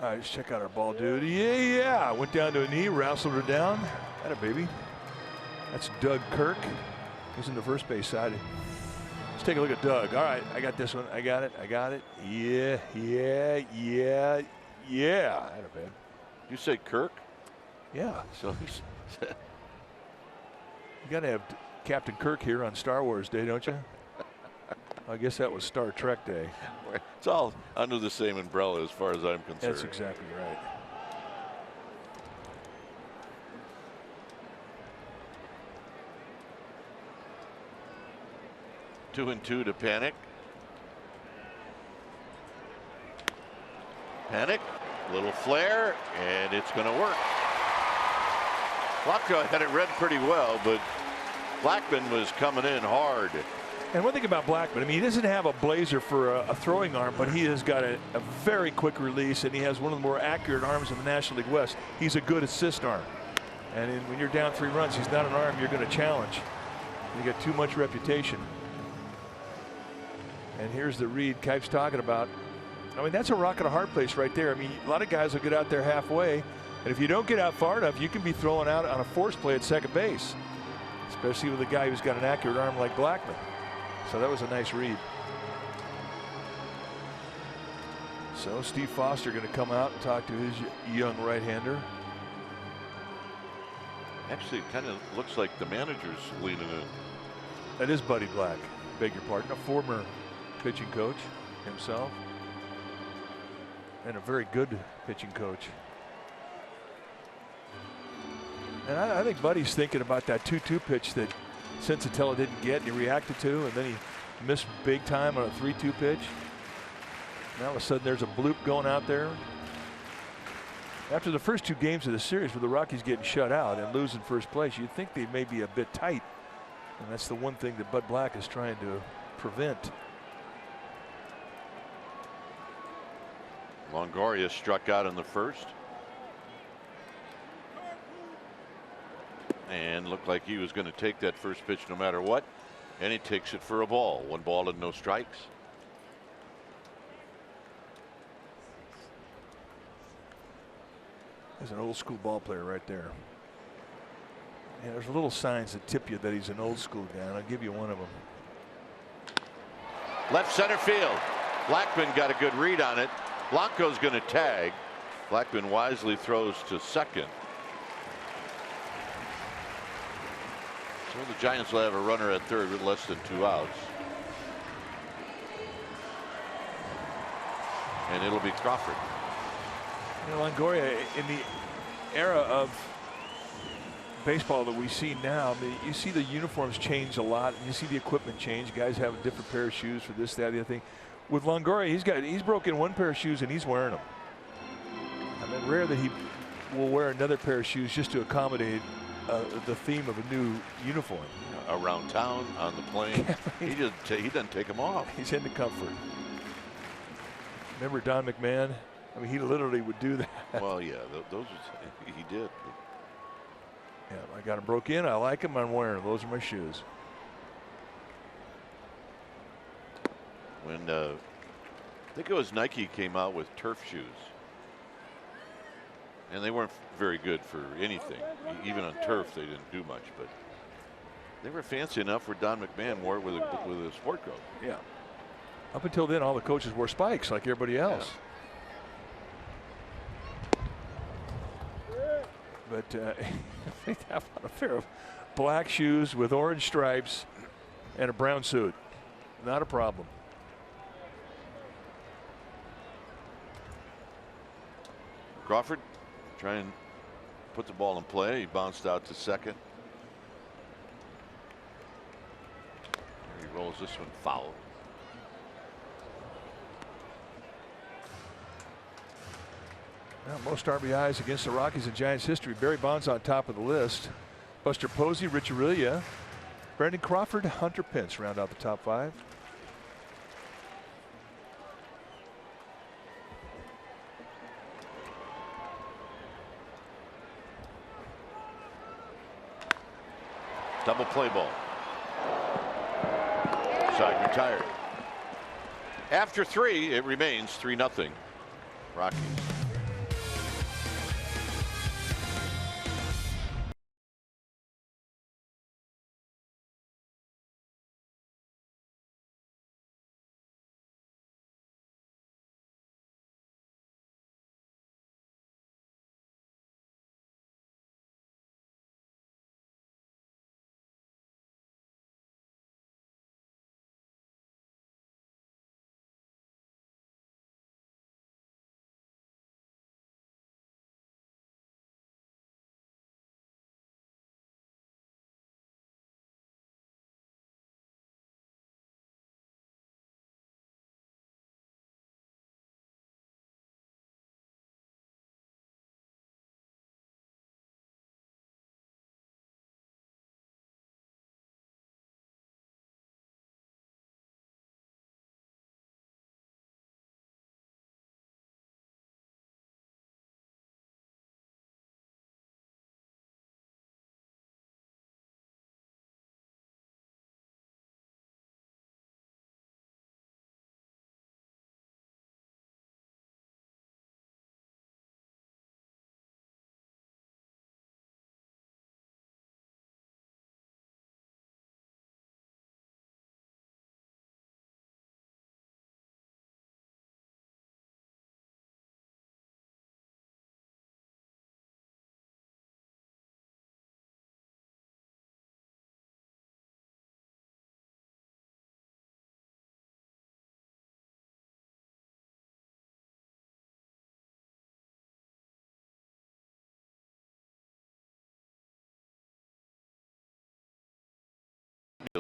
right, let's check out our ball dude. Yeah. Went down to a knee, wrestled her down. Atta baby. That's Doug Kirk. He's in the first base side. Let's take a look at Doug. All right, I got this one. I got it. Yeah. Atta babe. You say Kirk? Yeah. So he's You got to have Captain Kirk here on Star Wars Day, don't you? I guess that was Star Trek Day. It's all under the same umbrella as far as I'm concerned. That's exactly right. Two and two to Panic. Panic, little flare, and it's going to work. Blanco had it read pretty well, but Blackman was coming in hard. And one thing about Blackman, I mean, he doesn't have a blazer for a throwing arm, but he has got a very quick release, and he has one of the more accurate arms in the National League West. He's a good assist arm. And when you're down 3 runs, he's not an arm you're going to challenge. You got too much reputation. And here's the read Kipe's talking about. I mean, that's a rock and a hard place right there. I mean, a lot of guys will get out there halfway, and if you don't get out far enough, you can be thrown out on a force play at second base, especially with a guy who's got an accurate arm like Blackman. So that was a nice read. So Steve Foster going to come out and talk to his young right-hander. Actually, it kind of looks like the manager's leaning in. That is Buddy Black, beg your pardon, a former pitching coach himself, and a very good pitching coach. And I think Buddy's thinking about that 2-2 pitch that Sensatella didn't get, and he reacted to, and then he missed big time on a 3-2 pitch. Now all of a sudden there's a bloop going out there. After the first 2 games of the series with the Rockies getting shut out and losing first place, you'd think they may be a bit tight. And that's the one thing that Bud Black is trying to prevent. Longoria struck out in the first. And looked like he was going to take that first pitch no matter what. And he takes it for a ball. 1 ball and no strikes. There's an old school ball player right there. Yeah, there's little signs that tip you that he's an old school guy, and I'll give you one of them. Left center field. Blackman got a good read on it. Blanco's going to tag. Blackman wisely throws to second. So the Giants will have a runner at third with less than 2 outs. And it'll be Crawford. You know, Longoria, in the era of baseball that we see now, I mean, you see the uniforms change a lot, and you see the equipment change. Guys have a different pair of shoes for this, that, the other thing. With Longoria, he's broken 1 pair of shoes and he's wearing them. I mean, rare that he will wear another pair of shoes just to accommodate the theme of a new uniform. Around town, on the plane, he doesn't take them off. He's into comfort. Remember Don McMahon? I mean, he literally would do that. Well, yeah, those he did. Yeah, I got them broke in. I like them. I'm wearing them. Those are my shoes. When I think it was Nike came out with turf shoes, and they weren't very good for anything. Even on turf, they didn't do much, but they were fancy enough where Don McMahon wore it with a sport coat. Yeah. Up until then, all the coaches wore spikes like everybody else. Yeah. But they have on a pair of black shoes with orange stripes and a brown suit. Not a problem. Crawford trying to put the ball in play. He bounced out to second. He rolls this one foul. Well, most RBIs against the Rockies in Giants history. Barry Bonds on top of the list. Buster Posey, Rich Aurilia, Brandon Crawford, Hunter Pence round out the top 5. Double play ball. Side retired. After 3, it remains 3-0 Rockies.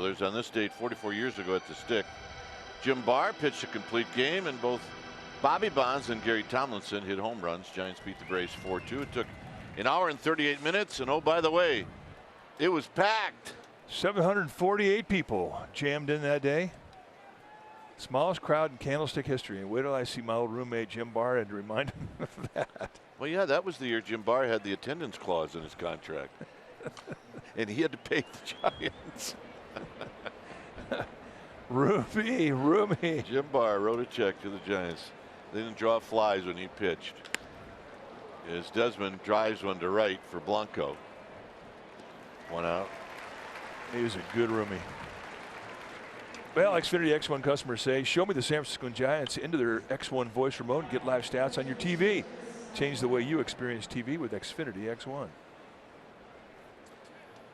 On this date 44 years ago at the Stick, Jim Barr pitched a complete game, and both Bobby Bonds and Gary Tomlinson hit home runs. Giants beat the Braves 4-2. It took an hour and 38 minutes, and oh, by the way, it was packed. 748 people jammed in that day. Smallest crowd in Candlestick history. And wait till I see my old roommate Jim Barr and remind him of that. Well, yeah, that was the year Jim Barr had the attendance clause in his contract. And he had to pay the Giants. Roomy. Jim Barr wrote a check to the Giants. They didn't draw flies when he pitched. As Desmond drives one to right for Blanco. One out. He was a good roomie. Well, Xfinity X1 customers say, show me the San Francisco Giants into their X1 voice remote and get live stats on your TV. Change the way you experience TV with Xfinity X1.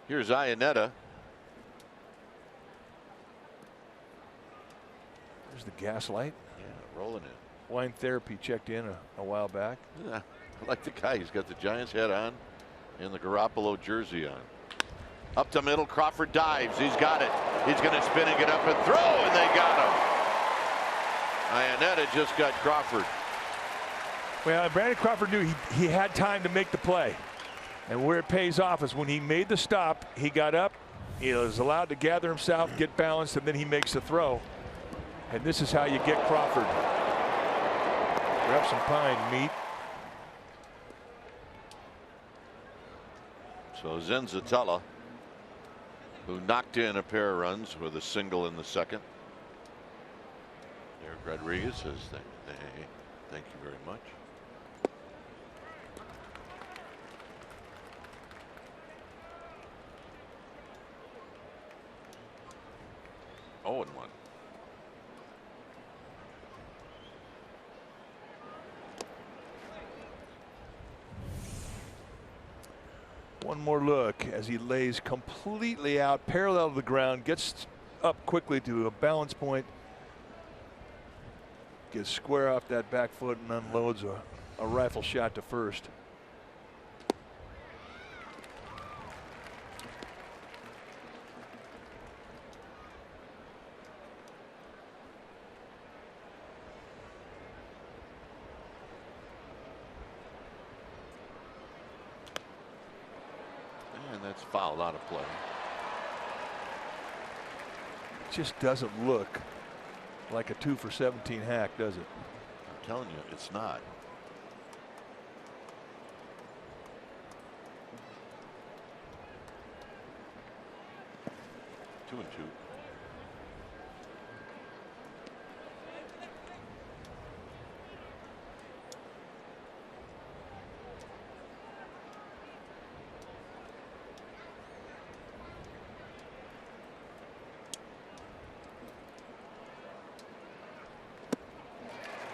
Here's Iannetta. There's the gaslight. Yeah, rolling it. Wine therapy checked in a while back. Yeah, I like the guy. He's got the Giants hat on and the Garoppolo jersey on. Up the middle, Crawford dives. He's got it. He's going to spin and get up and throw, and they got him. Iannetta just got Crawford. Well, Brandon Crawford knew he had time to make the play. And where it pays off is when he made the stop, he got up, he was allowed to gather himself, get balanced, and then he makes the throw. And this is how you get Crawford. Grab some pine, meat. So Zenzatella, who knocked in a pair of runs with a single in the second. Derek Rodriguez says thank you very much. Oh, and 1. One more look as he lays completely out, parallel to the ground, gets up quickly to a balance point, gets square off that back foot and unloads a rifle shot to first. And that's fouled out of play. Just doesn't look like a 2 for 17 hack, does it? I'm telling you, it's not. 2-2.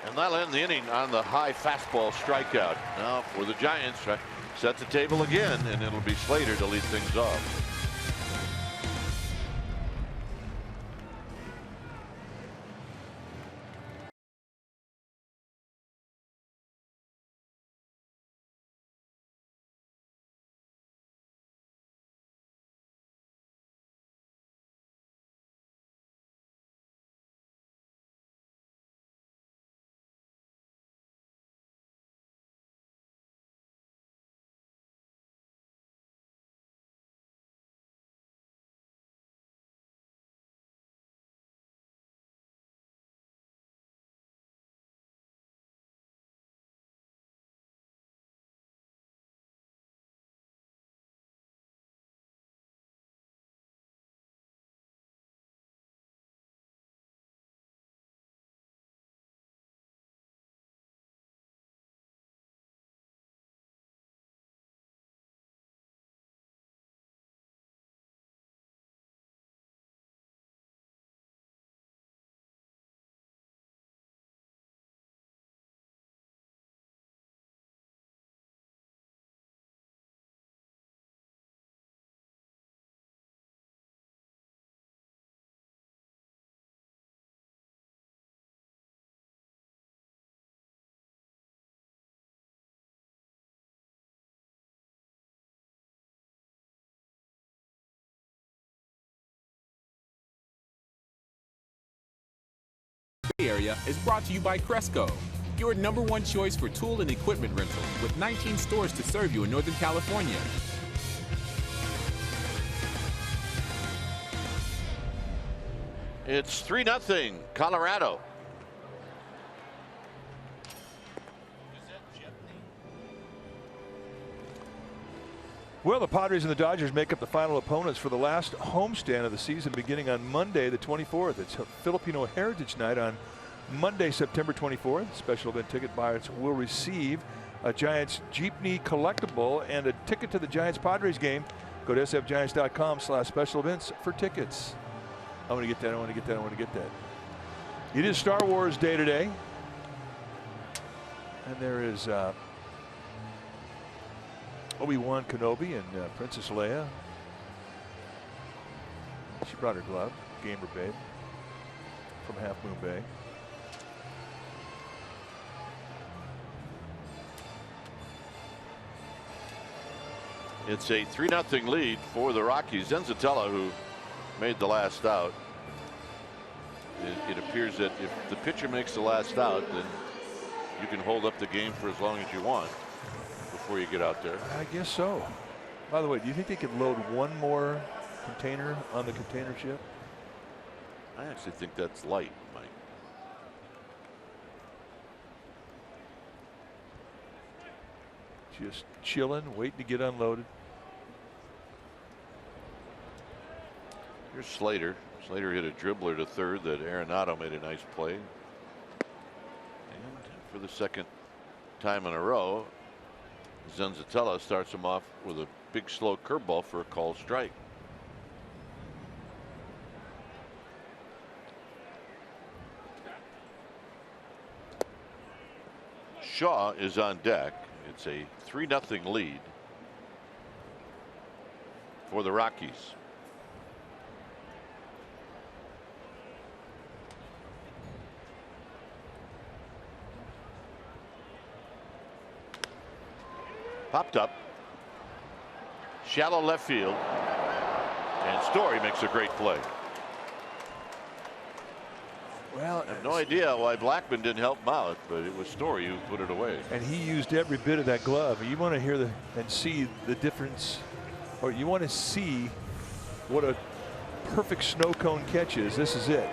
And that'll end the inning on the high fastball strikeout. Now for the Giants, set the table again, and it'll be Slater to lead things off. Bay Area is brought to you by Cresco, your #1 choice for tool and equipment rental, with 19 stores to serve you in Northern California. It's 3-0 Colorado. Well, the Padres and the Dodgers make up the final opponents for the last homestand of the season, beginning on Monday, the 24th. It's Filipino Heritage Night on Monday, September 24th. Special event ticket buyers will receive a Giants Jeepney collectible and a ticket to the Giants-Padres game. Go to sfgiants.com/special events for tickets. I want to get that, I want to get that, I want to get that. It is Star Wars Day today. And there is Obi-Wan Kenobi and Princess Leia. She brought her glove, Gamer Babe, from Half Moon Bay. It's a 3-0 lead for the Rockies. Zenzatella, who made the last out. It appears that if the pitcher makes the last out, then you can hold up the game for as long as you want before you get out there. I guess so. By the way, do you think they could load one more container on the container ship? I actually think that's light, Mike. Just chilling, waiting to get unloaded. Here's Slater. Slater hit a dribbler to third that Arenado made a nice play. And for the second time in a row, Zenzatella starts him off with a big slow curveball for a called strike. Shaw is on deck. It's a 3-0 lead for the Rockies. Popped up. Shallow left field. And Story makes a great play. Well, I have no idea why Blackman didn't help him out, but it was Story who put it away. And he used every bit of that glove. You want to hear and see the difference, or you want to see what a perfect snow cone catch is. This is it. I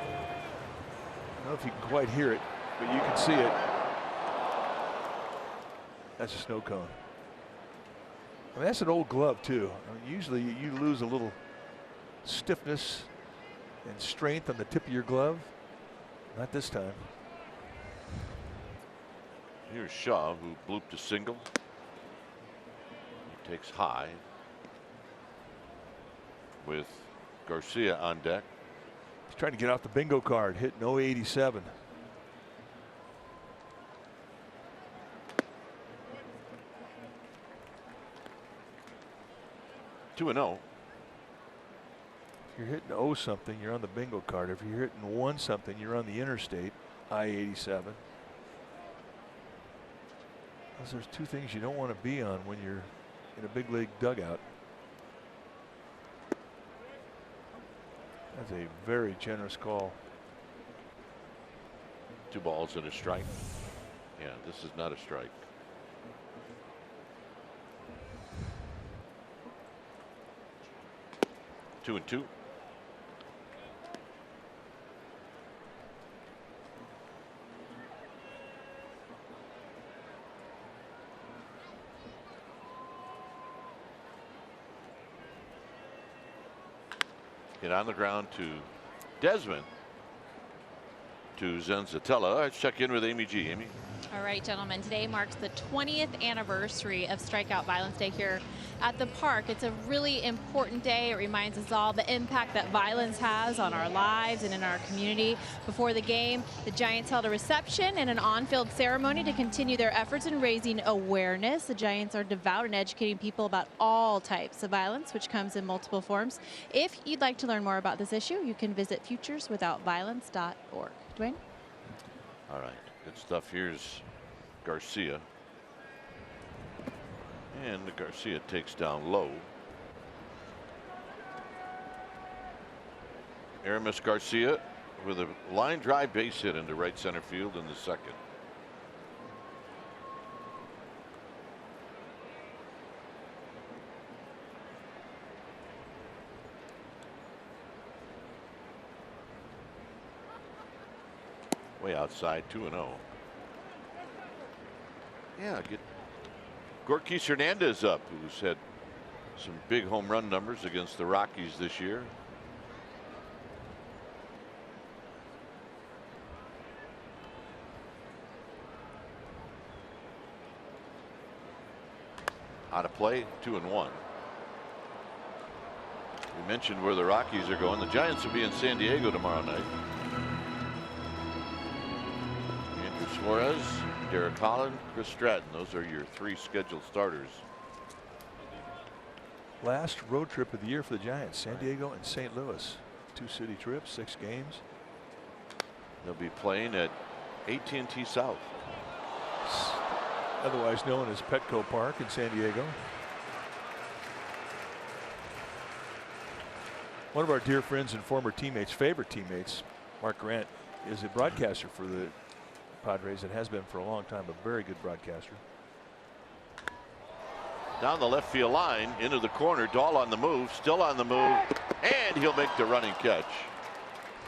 don't know if you can quite hear it, but you can see it. That's a snow cone. I mean, that's an old glove too. I mean, usually you lose a little stiffness and strength on the tip of your glove. Not this time. Here's Shaw, who blooped a single. He takes high with Garcia on deck. He's trying to get off the bingo card, hitting 087. Two and 0. If you're hitting 0 something, you're on the bingo card. If you're hitting 1 something, you're on the interstate, I-87. There's two things you don't want to be on when you're in a big league dugout. That's a very generous call. 2 balls and a strike. Yeah, this is not a strike. Two and 2. Hit on the ground to Desmond. To Zenzatella. Let's check in with Amy G. Amy. All right, gentlemen, today marks the 20th anniversary of Strikeout Violence Day here at the park. It's a really important day. It reminds us all the impact that violence has on our lives and in our community. Before the game, the Giants held a reception and an on-field ceremony to continue their efforts in raising awareness. The Giants are devout in educating people about all types of violence, which comes in multiple forms. If you'd like to learn more about this issue, you can visit futureswithoutviolence.org. Dwayne? All right, good stuff. Here's Garcia. And Garcia takes down low. Aramis Garcia with a line drive base hit into right center field in the second. Way outside, 2-0. Yeah, get Gorkis Hernandez up, who's had some big home run numbers against the Rockies this year. Out of play, 2-1. We mentioned where the Rockies are going. The Giants will be in San Diego tomorrow night. Andrew Suarez, Derek Holland, Chris Stratton. Those are your 3 scheduled starters. Last road trip of the year for the Giants, San Diego and St. Louis. 2 city trips, 6 games. They'll be playing at AT&T South, otherwise known as Petco Park in San Diego. One of our dear friends and former teammates, favorite teammates, Mark Grant, is a broadcaster for the Padres and has been for a long time, a very good broadcaster. down the left field line into the corner. Dahl on the move, still on the move, and he'll make the running catch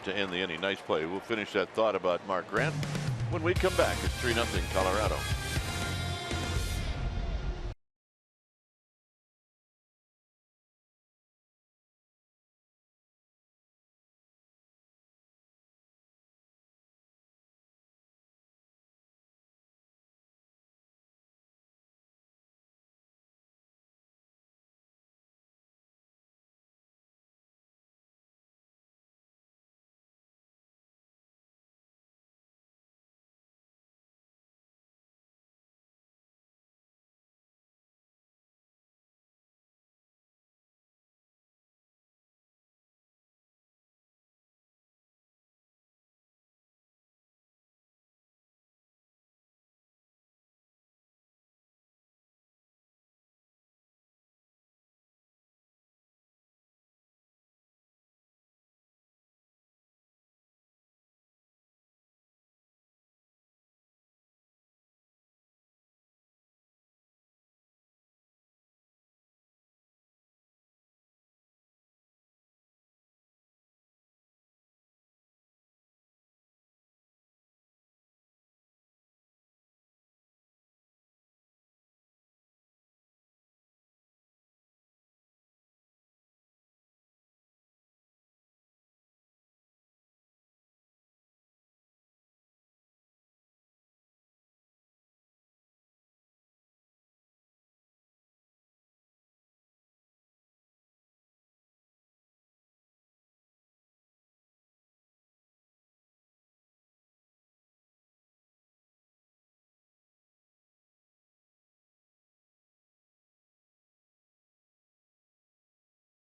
to end the inning. Nice play. We'll finish that thought about Mark Grant when we come back. It's 3-0 Colorado.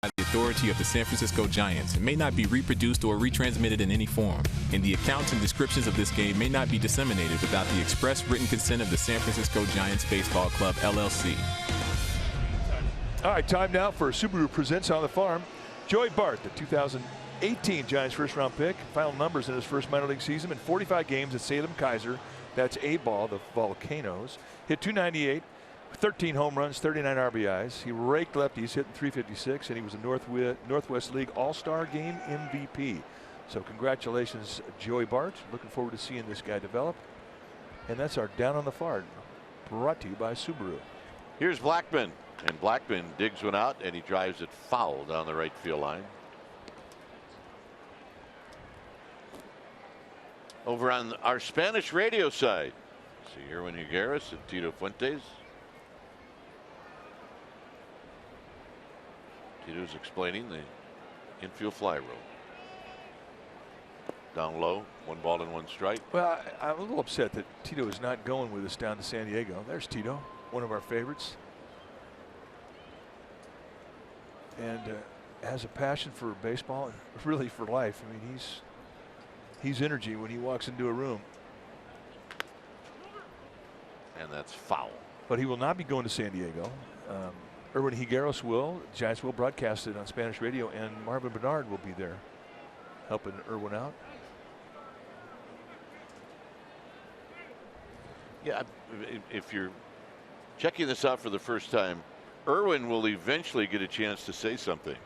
The authority of the San Francisco Giants may not be reproduced or retransmitted in any form, and the accounts and descriptions of this game may not be disseminated without the express written consent of the San Francisco Giants Baseball Club, LLC. All right, time now for Subaru Presents On the Farm. Joey Bart, the 2018 Giants first-round pick, final numbers in his first minor league season in 45 games at Salem Kaiser. That's A-ball, the Volcanoes. Hit .298. 13 home runs, 39 RBIs. He raked lefties, hitting .356, and he was a Northwest League All-Star Game MVP. So congratulations, Joey Bart. Looking forward to seeing this guy develop. And that's our Down on the Farm, brought to you by Subaru. Here's Blackman, and Blackman digs one out, and he drives it foul down the right field line. Over on our Spanish radio side, see Erwin Higueras and Tito Fuentes. Tito's explaining the infield fly rule. Down low, 1 ball and 1 strike. Well, I'm a little upset that Tito is not going with us down to San Diego. There's Tito, one of our favorites. And has a passion for baseball and really for life. I mean, he's energy when he walks into a room. And that's foul. But he will not be going to San Diego. Erwin Higueras will. Giants will broadcast it on Spanish radio, and Marvin Bernard will be there helping Erwin out. Yeah, if you're checking this out for the first time, Irwin will eventually get a chance to say something.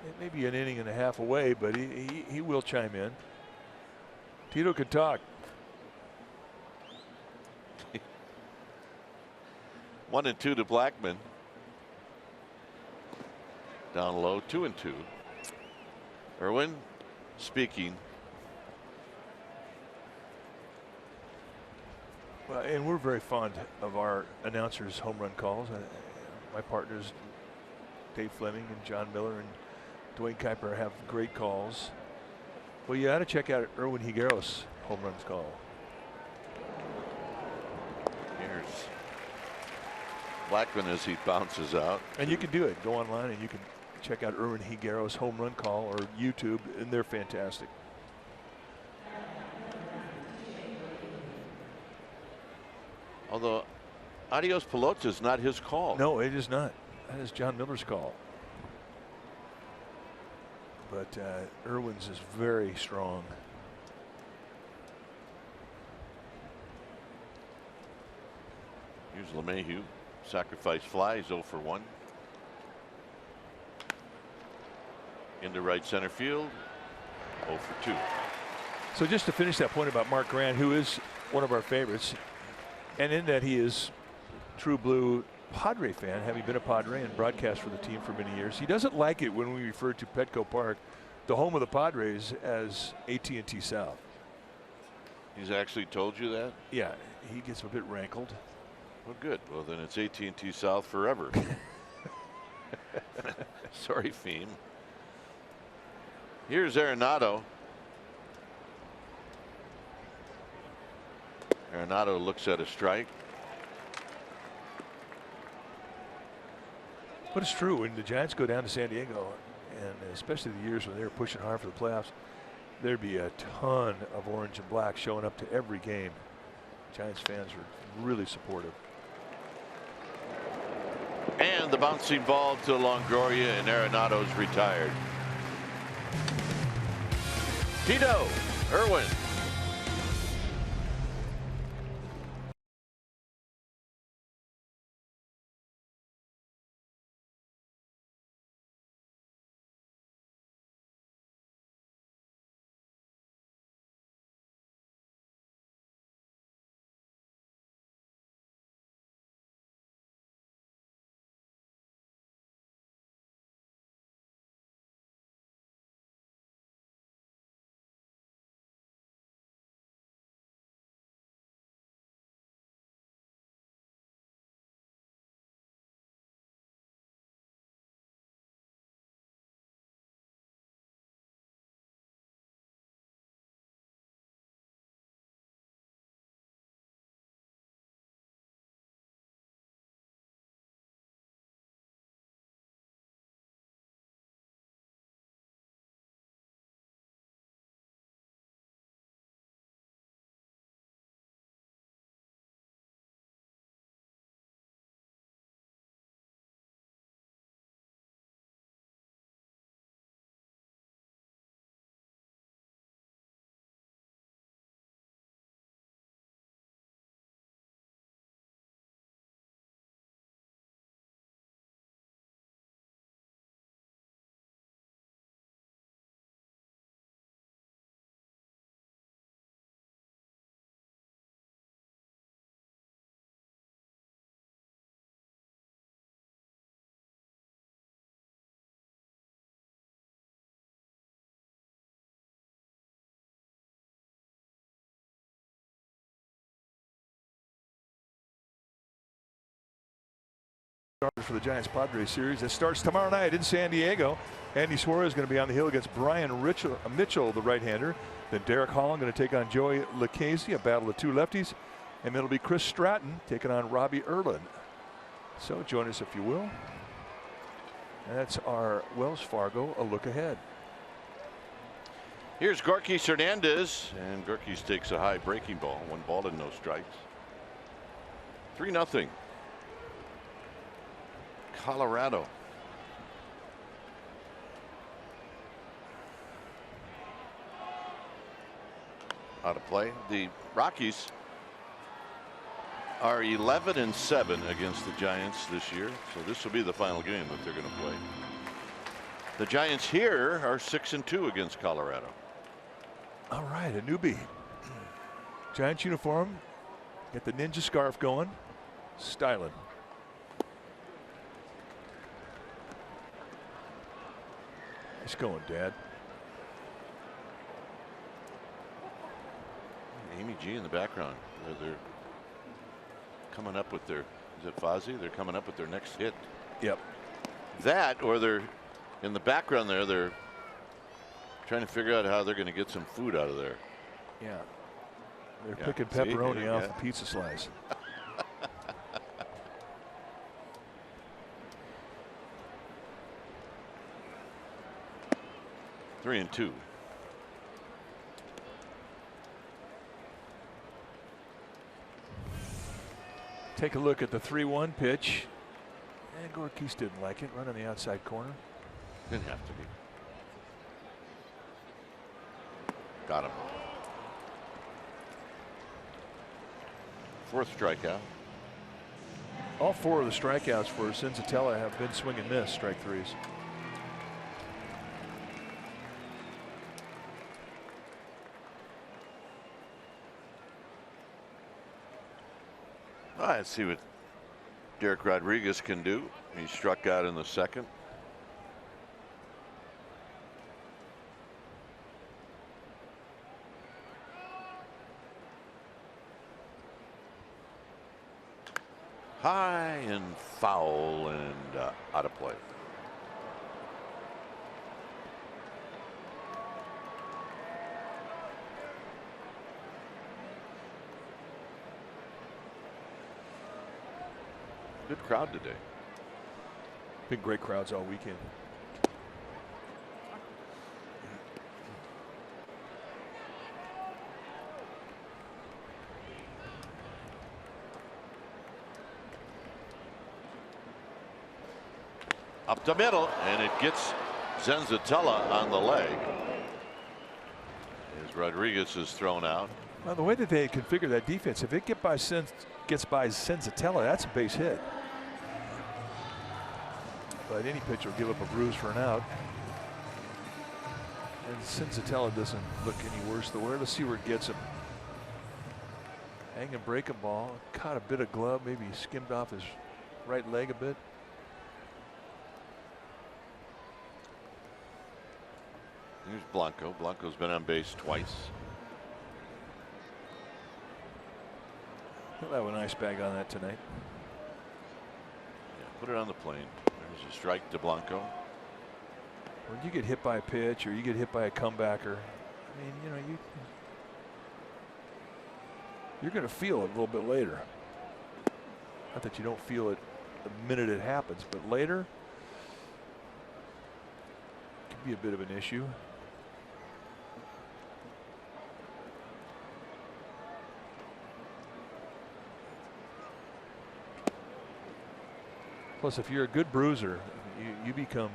It may be an inning and a half away, but he will chime in. Tito could talk. 1-2 to Blackman. Down low, 2-2. Irwin speaking. Well, and we're very fond of our announcers' home run calls. My partners, Dave Fleming and John Miller and Dwayne Kuiper, have great calls. Well, you ought to check out Erwin Higueros' home runs call. Here's Blackman as he bounces out. And you can do it. Go online and you can check out Erwin Higueros' home run call or YouTube, and they're fantastic. Although Adios Pelota is not his call. No, it is not. That is John Miller's call. But Irwin's is very strong. Here's LeMahieu. Sacrifice flies 0 for 1. Into right center field. 0 for 2. So just to finish that point about Mark Grant, who is one of our favorites, and in that he is true blue Padre fan, having been a Padre and broadcast for the team for many years. He doesn't like it when we refer to Petco Park, the home of the Padres, as AT&T South. He's actually told you that? Yeah, he gets a bit rankled. Well, good. Well, then it's AT&T South forever. Sorry, Feem. Here's Arenado. Arenado looks at a strike. But it's true, when the Giants go down to San Diego, and especially the years when they were pushing hard for the playoffs, there'd be a ton of orange and black showing up to every game. Giants fans are really supportive. And the bouncing ball to Longoria, and Arenado's retired. Tito, Irwin. For the Giants Padres series that starts tomorrow night in San Diego. Andy Suarez is going to be on the hill against Brian Mitchell, the right-hander. Then Derek Holland going to take on Joey Lucchesi, a battle of two lefties. And it'll be Chris Stratton taking on Robbie Erlin. So join us if you will. And that's our Wells Fargo a look ahead. Here's Gorky Hernandez, and Gorky takes a high breaking ball. 1 ball and no strikes. 3-0. Colorado. Out of play. The Rockies are 11-7 against the Giants this year, so this will be the final game that they're going to play. The Giants here are 6-2 against Colorado. All right, a newbie. Giants uniform. Get the ninja scarf going. Styling. Nice going, Dad. Amy G in the background. They're coming up with their, is it Fozzie? They're coming up with their next hit. Yep. That, or they're in the background there, they're trying to figure out how they're going to get some food out of there. Yeah. They're picking pepperoni off the pizza slice. 3-2. Take a look at the 3-1 pitch. And Gorkis didn't like it. Run on the outside corner. Didn't have to be. Got him. 4th strikeout. All 4 of the strikeouts for Senzatella have been swing and miss, strike 3s. Let's see what Derek Rodriguez can do. He struck out in the 2nd. High and foul and out of play. Good crowd today. Been great crowds all weekend. Up the middle, and it gets Senzatella on the leg. As Rodriguez is thrown out. Well, the way that they configure that defense, if it gets by Senzatella, that's a base hit. But any pitcher will give up a bruise for an out. And Senzatella doesn't look any worse the way. Let's see where it gets him. Hanging breaking ball. Caught a bit of glove. Maybe he skimmed off his right leg a bit. Here's Blanco. Blanco's been on base twice. He'll have a nice bag on that tonight. Yeah, put it on the plane. There's a strike to Blanco. When you get hit by a pitch or you get hit by a comebacker, I mean, you know, you're going to feel it a little bit later. Not that you don't feel it the minute it happens, but later it can be a bit of an issue. Plus, if you're a good bruiser, you become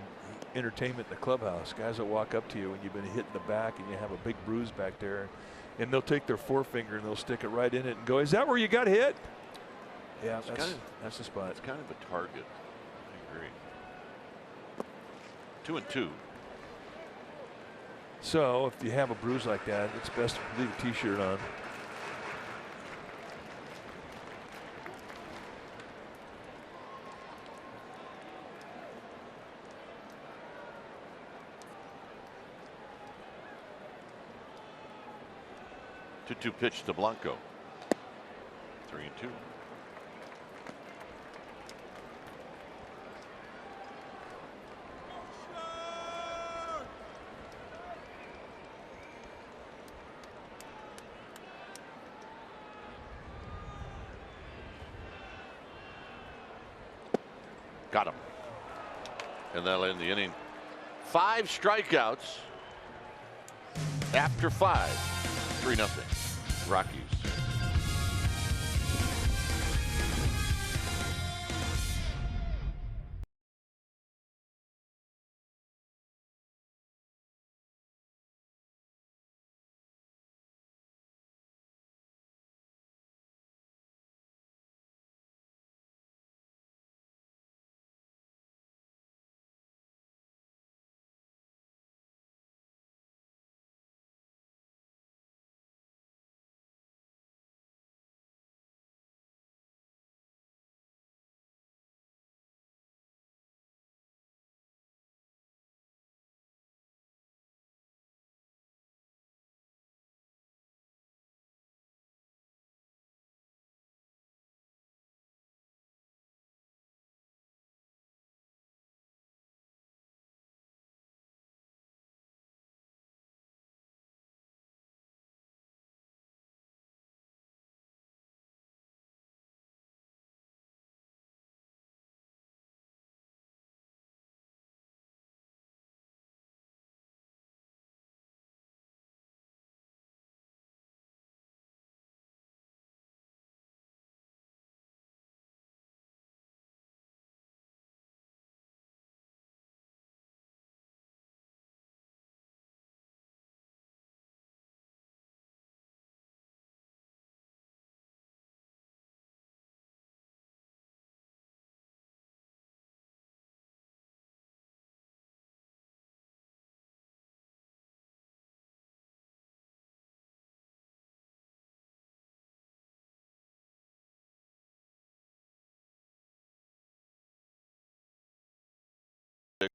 entertainment in the clubhouse. Guys that walk up to you when you've been hit in the back and you have a big bruise back there, and they'll take their forefinger and they'll stick it right in it and go, "Is that where you got hit?" Yeah, that's the spot. It's kind of a target. I agree. 2-2. So if you have a bruise like that, it's best to leave a t-shirt on. Two pitch to Blanco. 3-2. Got him. And that'll end the inning. 5 strikeouts after 5. 3-0. Rockies.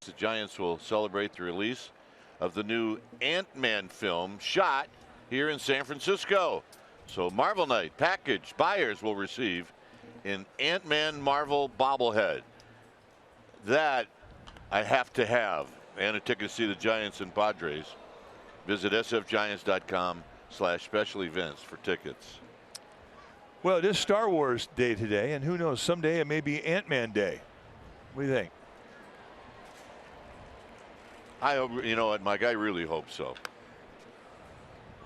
The Giants will celebrate the release of the new Ant-Man film shot here in San Francisco. So Marvel Night package buyers will receive an Ant-Man Marvel bobblehead. That I have to have, and a ticket to see the Giants and Padres. Visit sfgiants.com/special events for tickets. Well, it is Star Wars Day today, and who knows, someday it may be Ant-Man Day. What do you think? I hope, you know what, Mike, I really hope so.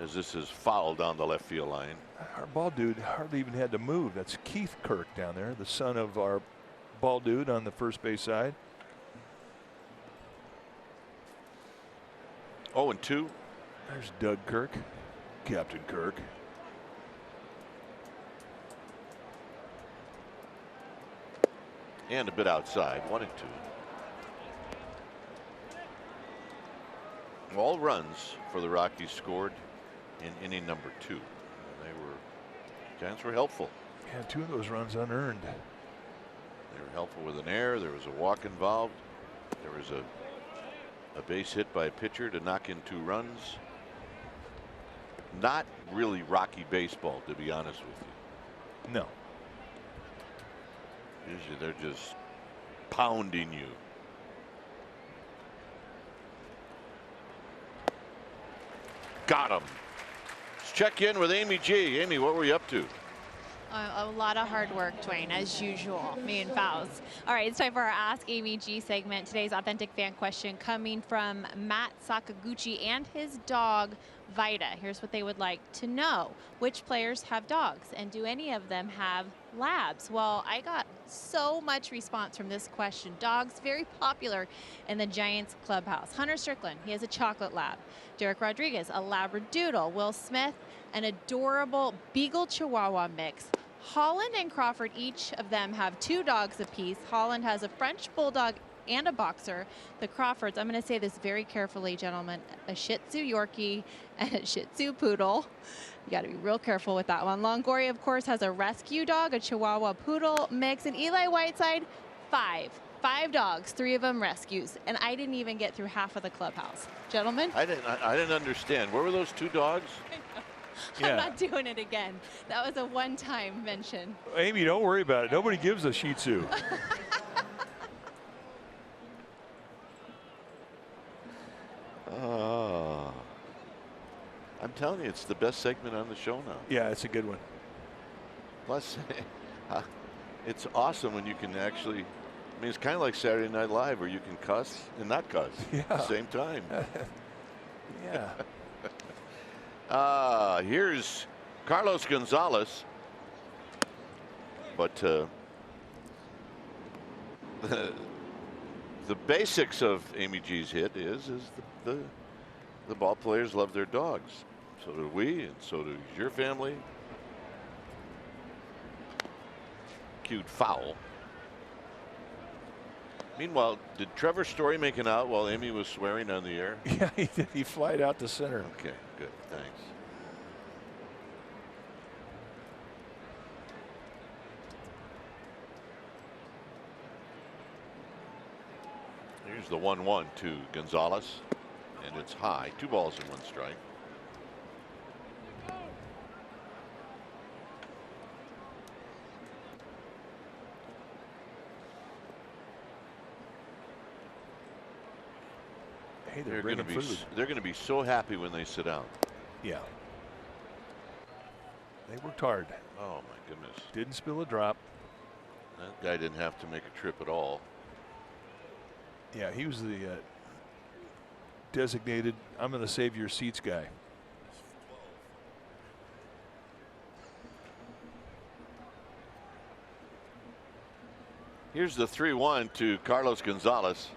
As this is foul down the left field line. Our ball dude hardly even had to move. That's Keith Kirk down there, the son of our ball dude on the first base side. 0-2. There's Doug Kirk, Captain Kirk. And a bit outside, 1-2. All runs for the Rockies scored in inning number 2. Giants were helpful. Yeah, 2 of those runs unearned. They were helpful with an error. There was a walk involved. There was a base hit by a pitcher to knock in 2 runs. Not really Rocky baseball, to be honest with you. No. Usually they're just pounding you. Got him. Let's check in with Amy G. Amy, what were you up to? A lot of hard work, Dwayne, as usual. Me and Fouls. All right, it's time for our Ask Amy G segment. Today's authentic fan question coming from Matt Sakaguchi and his dog, Vida. Here's what they would like to know. Which players have dogs, and do any of them have labs? Well, I got so much response from this question. Dogs, very popular in the Giants clubhouse. Hunter Strickland, he has a chocolate lab. Derek Rodriguez, a Labradoodle. Will Smith, an adorable Beagle Chihuahua mix. Holland and Crawford, each of them have 2 dogs apiece. Holland has a French Bulldog and a Boxer. The Crawfords, I'm going to say this very carefully, gentlemen, a Shih Tzu Yorkie and a Shih Tzu Poodle. You got to be real careful with that one. Longoria, of course, has a rescue dog, a Chihuahua Poodle mix, and Eli Whiteside, 5 dogs, 3 of them rescues, and I didn't even get through half of the clubhouse. Gentlemen, I didn't understand. Where were those 2 dogs? Yeah. I'm not doing it again. That was a one-time mention. Amy, don't worry about it. Nobody gives a Shih Tzu. I'm telling you, it's the best segment on the show now. Yeah, it's a good one. Plus, it's awesome when you can actually, I mean, it's kind of like Saturday Night Live where you can cuss and not cuss at the same time. Yeah. Here's Carlos Gonzalez. But the basics of Amy G's hit is the ball players love their dogs. So do we, and so does your family. Cute foul. Meanwhile, did Trevor Story make an out while Amy was swearing on the air? Yeah, he did. He flied out to center. Okay, good. Thanks. Here's the 1-1 to Gonzalez, and it's high. 2 balls and 1 strike. Hey, they're going to be so happy when they sit down. Yeah. They worked hard. Oh my goodness. Didn't spill a drop. That guy didn't have to make a trip at all. Yeah, he was the designated I'm going to save your seats guy. Here's the 3-1 to Carlos Gonzalez,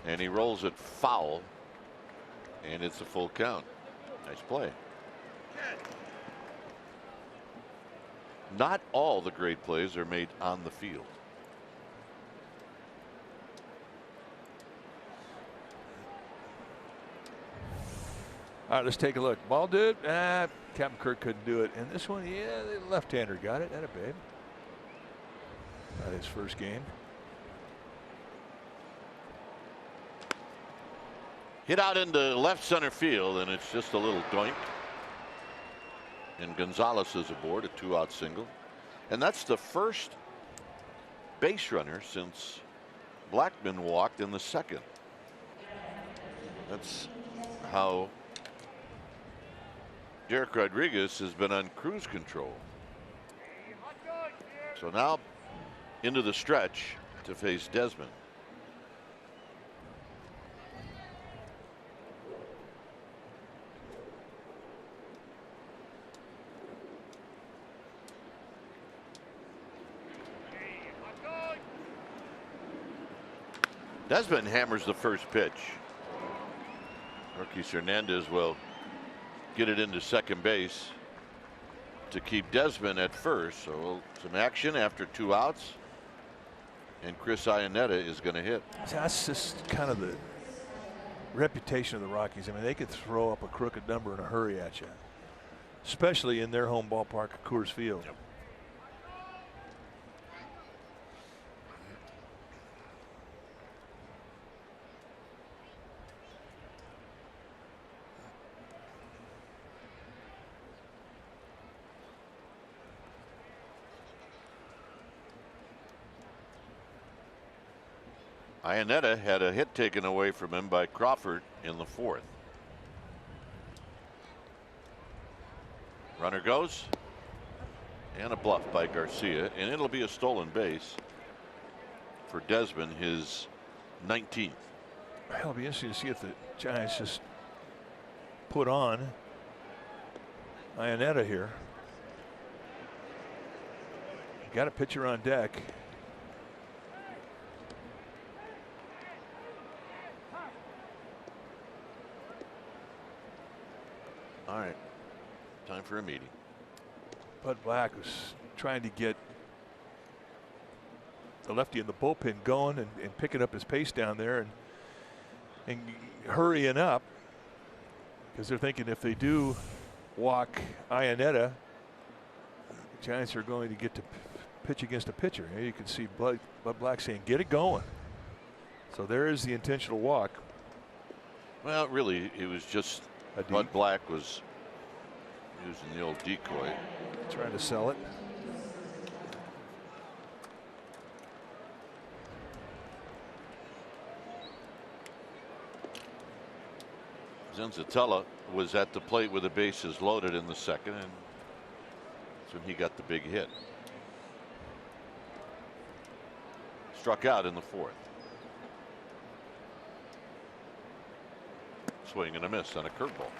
and he rolls it foul, and it's a full count. Nice play. Not all the great plays are made on the field. All right, let's take a look. Ball dude, Captain Kirk couldn't do it. And this one, yeah, the left-hander got it. Atta babe. Not his first game. Hit out into left center field, and it's just a little doink. And Gonzalez is aboard, a 2-out single. And that's the first base runner since Blackman walked in the second. That's how Derek Rodriguez has been on cruise control. So now into the stretch to face Desmond. Desmond hammers the first pitch. Marquis Hernandez will get it into second base to keep Desmond at first. So some action after 2 outs. And Chris Iannetta is going to hit. That's just kind of the reputation of the Rockies. I mean, they could throw up a crooked number in a hurry at you, especially in their home ballpark at Coors Field. Yep. Iannetta had a hit taken away from him by Crawford in the 4th. Runner goes, and a bluff by Garcia, and it'll be a stolen base for Desmond, his 19th. It'll be interesting to see if the Giants just put on Iannetta here. Got a pitcher on deck. All right, time for a meeting. Bud Black was trying to get the lefty in the bullpen going and picking up his pace down there and hurrying up, because they're thinking if they do walk Iannetta, the Giants are going to get to pitch against a pitcher. Here you can see Bud Black saying, "Get it going." So there is the intentional walk. Well, really, it was just Bud Black was using the old decoy. Trying to sell it. Zenzatella was at the plate with the bases loaded in the second, and that's when he got the big hit. Struck out in the 4th. Swing and a miss on a curveball.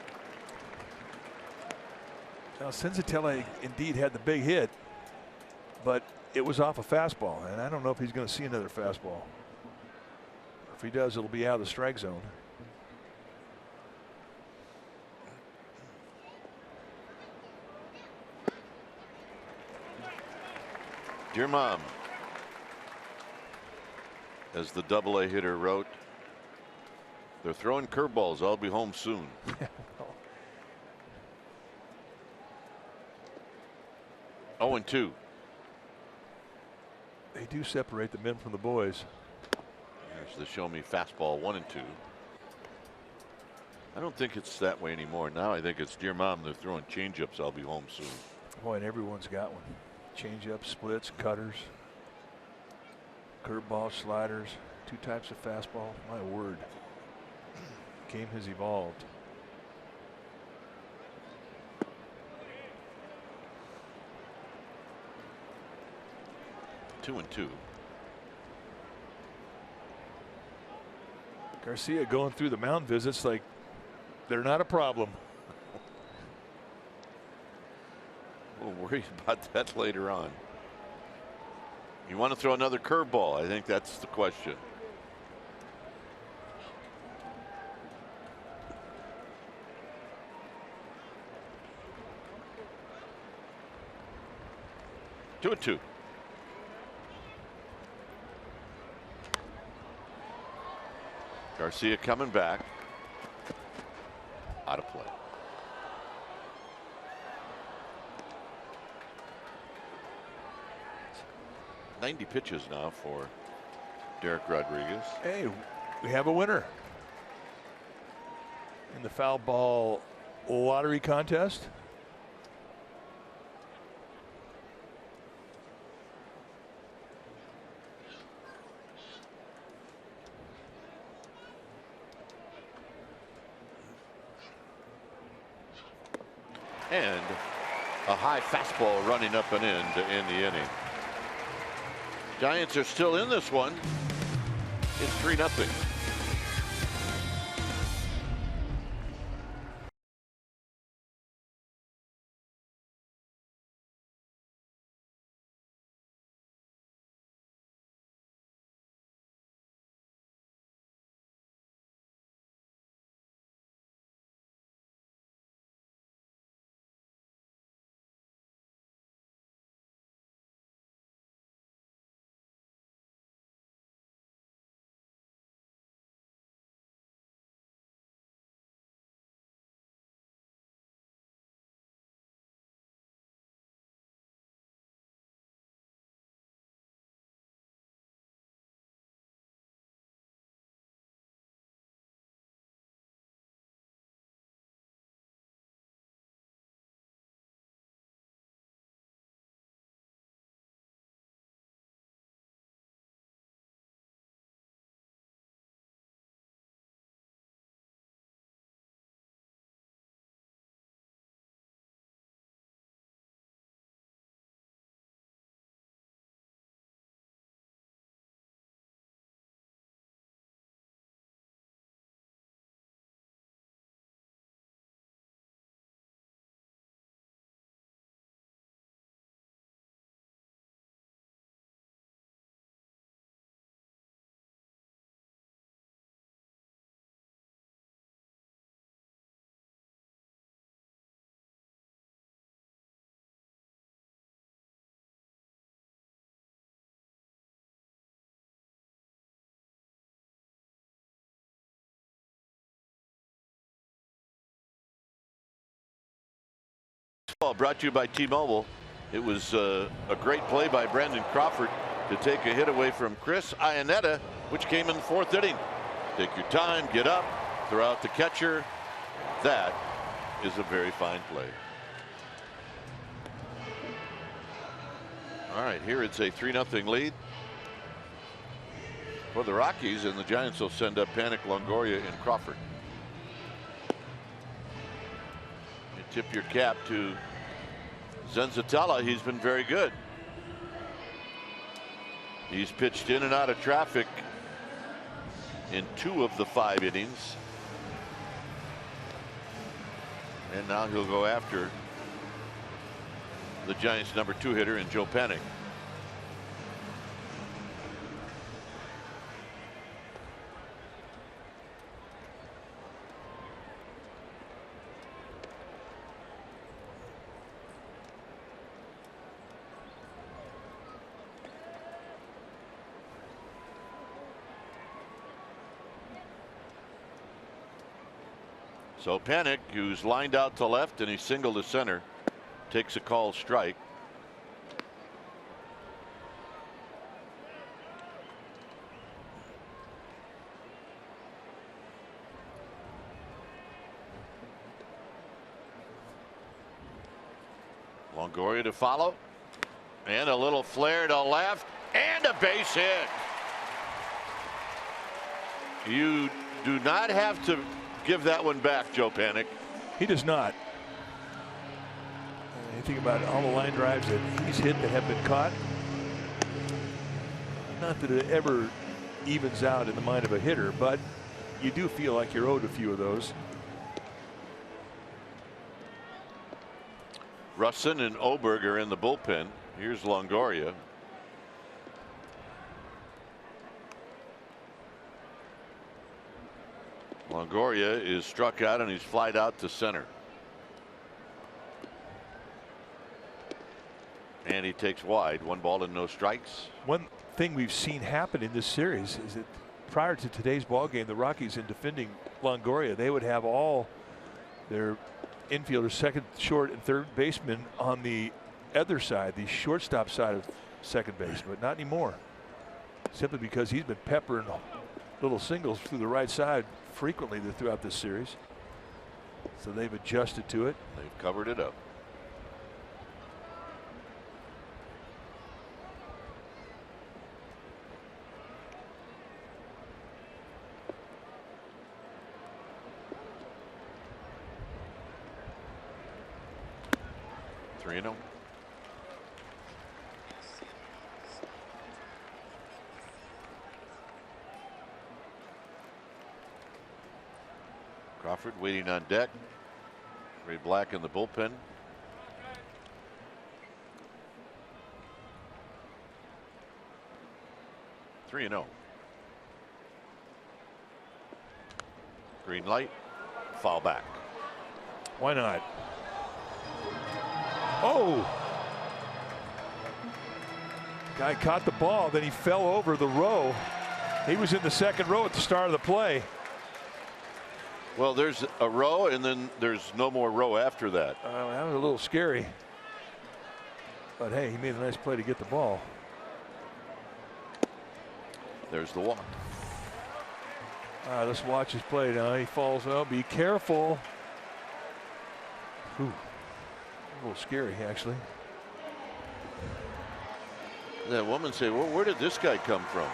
Now, Zenzatella indeed had the big hit, but it was off a fastball, and I don't know if he's going to see another fastball. If he does, it'll be out of the strike zone. Dear Mom, as the AA hitter wrote, they're throwing curveballs. I'll be home soon. 0-2. They do separate the men from the boys. Here's the show me fastball, 1-2. I don't think it's that way anymore. Now I think it's, dear Mom, they're throwing changeups. I'll be home soon. Boy, and everyone's got one. Changeup, splits, cutters, curveball, sliders, 2 types of fastball. My word. Game has evolved. 2-2. Garcia going through the mound visits like they're not a problem. We'll worry about that later on. You want to throw another curveball? I think that's the question. Two and two. Garcia coming back. Out of play. .90 pitches now for Derek Rodriguez. Hey, we have a winner. in the foul ball lottery contest. And a high fastball running up and in to end the inning. Giants are still in this one. It's 3-0. Brought to you by T-Mobile. It was a great play by Brandon Crawford to take a hit away from Chris Iannetta, which came in the 4th inning. Take your time, get up, throw out the catcher. That is a very fine play. All right, here it's a 3-0 lead for the Rockies, and the Giants will send up Panik, Longoria, and Crawford. You tip your cap to Zenzatella. He's been very good. He's pitched in and out of traffic in 2 of the 5 innings. And now he'll go after the Giants' number 2 hitter in Joe Panik. So Panik, who's lined out to left and he singled to center, takes a called strike. Longoria to follow, and a little flare to left, and a base hit. You do not have to give that one back, Joe Panik. He does not. You think about all the line drives that he's hit that have been caught. Not that it ever evens out in the mind of a hitter, but you do feel like you're owed a few of those. Russin and Oberg are in the bullpen. Here's Longoria. Longoria is struck out and he's flied out to center. And he takes wide. 1 ball and no strikes. One thing we've seen happen in this series is that prior to today's ball game, the Rockies, in defending Longoria, they would have all their infielders, second, short, and third baseman on the other side, the shortstop side of second base, but not anymore. Simply because he's been peppering little singles through the right side frequently throughout this series. So they've adjusted to it. They've covered it up. Three and oh. Crawford waiting on deck. Ray Black in the bullpen. Three and oh. Green light. Foul back. Why not? Oh! Guy caught the ball, then he fell over the row. He was in the second row at the start of the play. Well, there's a row, and then there's no more row after that. That was a little scary. But hey, he made a nice play to get the ball. There's the walk. Let's watch his play now. He falls out. Be careful. Whew. A little scary, actually. That woman said, well, where did this guy come from?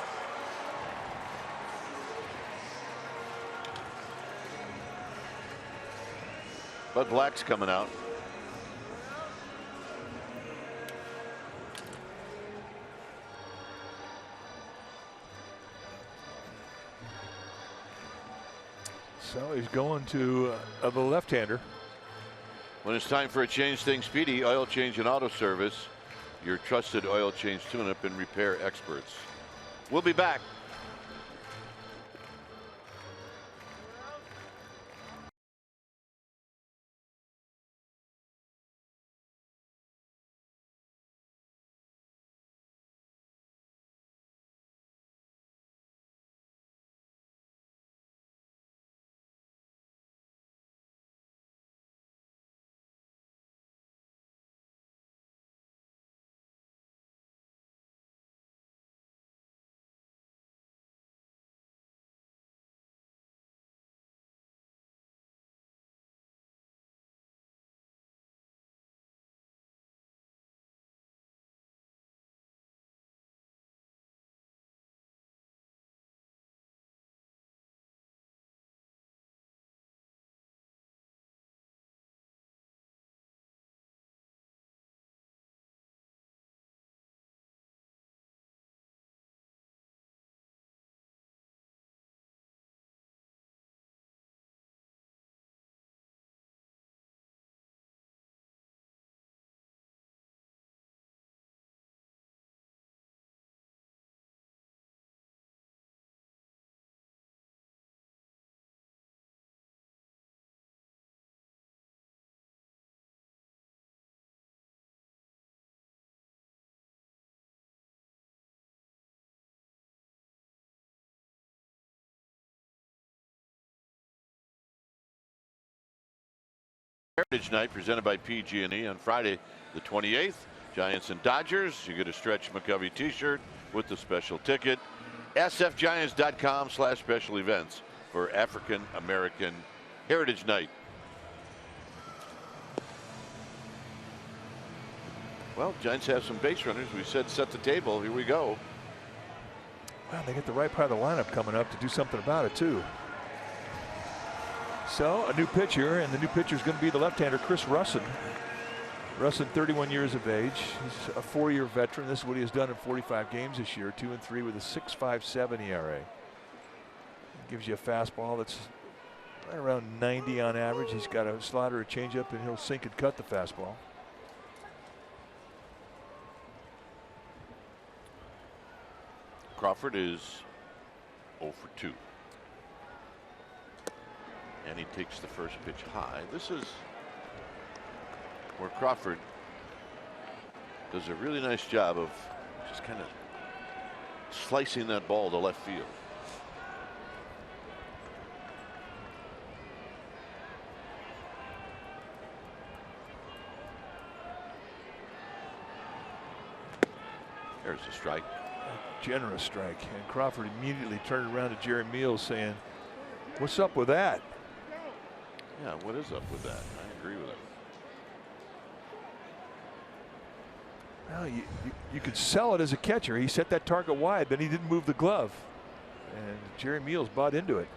But Black's coming out. So he's going to the left-hander. When it's time for a change, thing speedy. Oil change and auto service. Your trusted oil change tune-up and repair experts. We'll be back. Heritage Night presented by PG&E on Friday the 28th. Giants and Dodgers. You get a Stretch McCovey t-shirt with the special ticket. sfgiants.com/special events for African American Heritage Night. Well, Giants have some base runners. We said set the table. Here we go. Well, they get the right part of the lineup coming up to do something about it too. So a new pitcher, and the new pitcher is going to be the left-hander Chris Russin. Russin, 31 years of age. He's a 4-year veteran. This is what he has done in 45 games this year. 2-3 with a 6.57 ERA. Gives you a fastball that's right around 90 on average. He's got a slider, a changeup, and he'll sink and cut the fastball. Crawford is 0 for 2. And he takes the first pitch high. This is where Crawford does a really nice job of just kind of slicing that ball to left field. There's a strike. A generous strike. And Crawford immediately turned around to Jerry Meals saying, "What's up with that?" Yeah, what is up with that? I agree with it. Well, you could sell it as a catcher. He set that target wide, then he didn't move the glove. And Jerry Meals bought into it.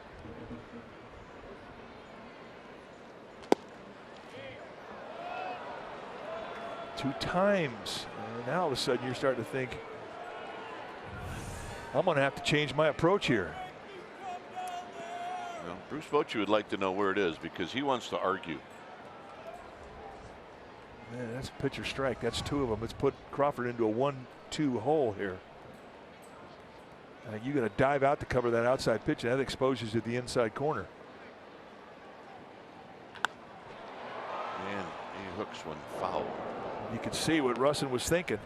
Two times. And now all of a sudden you're starting to think, I'm going to have to change my approach here. Well, Bruce Bochy would like to know where it is because he wants to argue. Man, that's a pitcher strike. That's two of them. Let's put Crawford into a 1-2 hole here. You got to dive out to cover that outside pitch, and that exposes you to the inside corner. And he hooks one foul. You can see what Russin was thinking.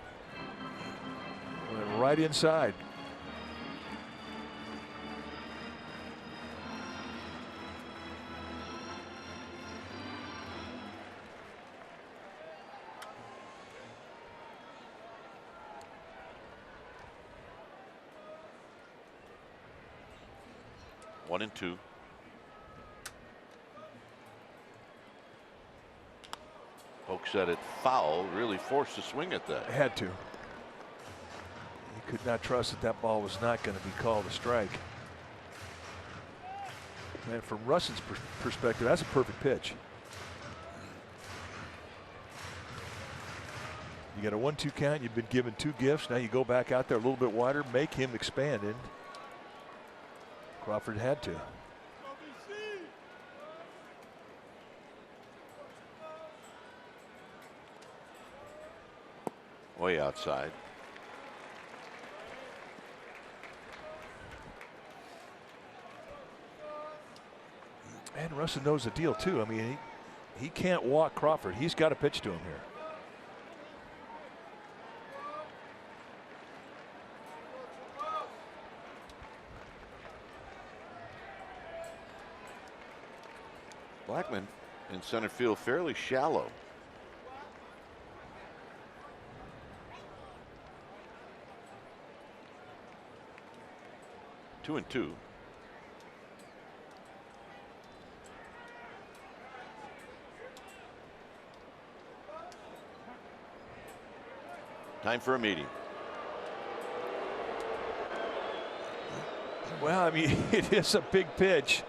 Went right inside. One and two. Oak said it foul, really forced a swing at that. Had to. He could not trust that that ball was not going to be called a strike. And from Russin's perspective, that's a perfect pitch. You got a 1-2 count. You've been given two gifts. Now you go back out there a little bit wider, make him expand. And Crawford had to. Way outside. And Russin knows the deal too. I mean, he can't walk Crawford. He's got to pitch to him here. Blackman in center field fairly shallow. Two and two. Time for a meeting. Well, I mean, it is a big pitch.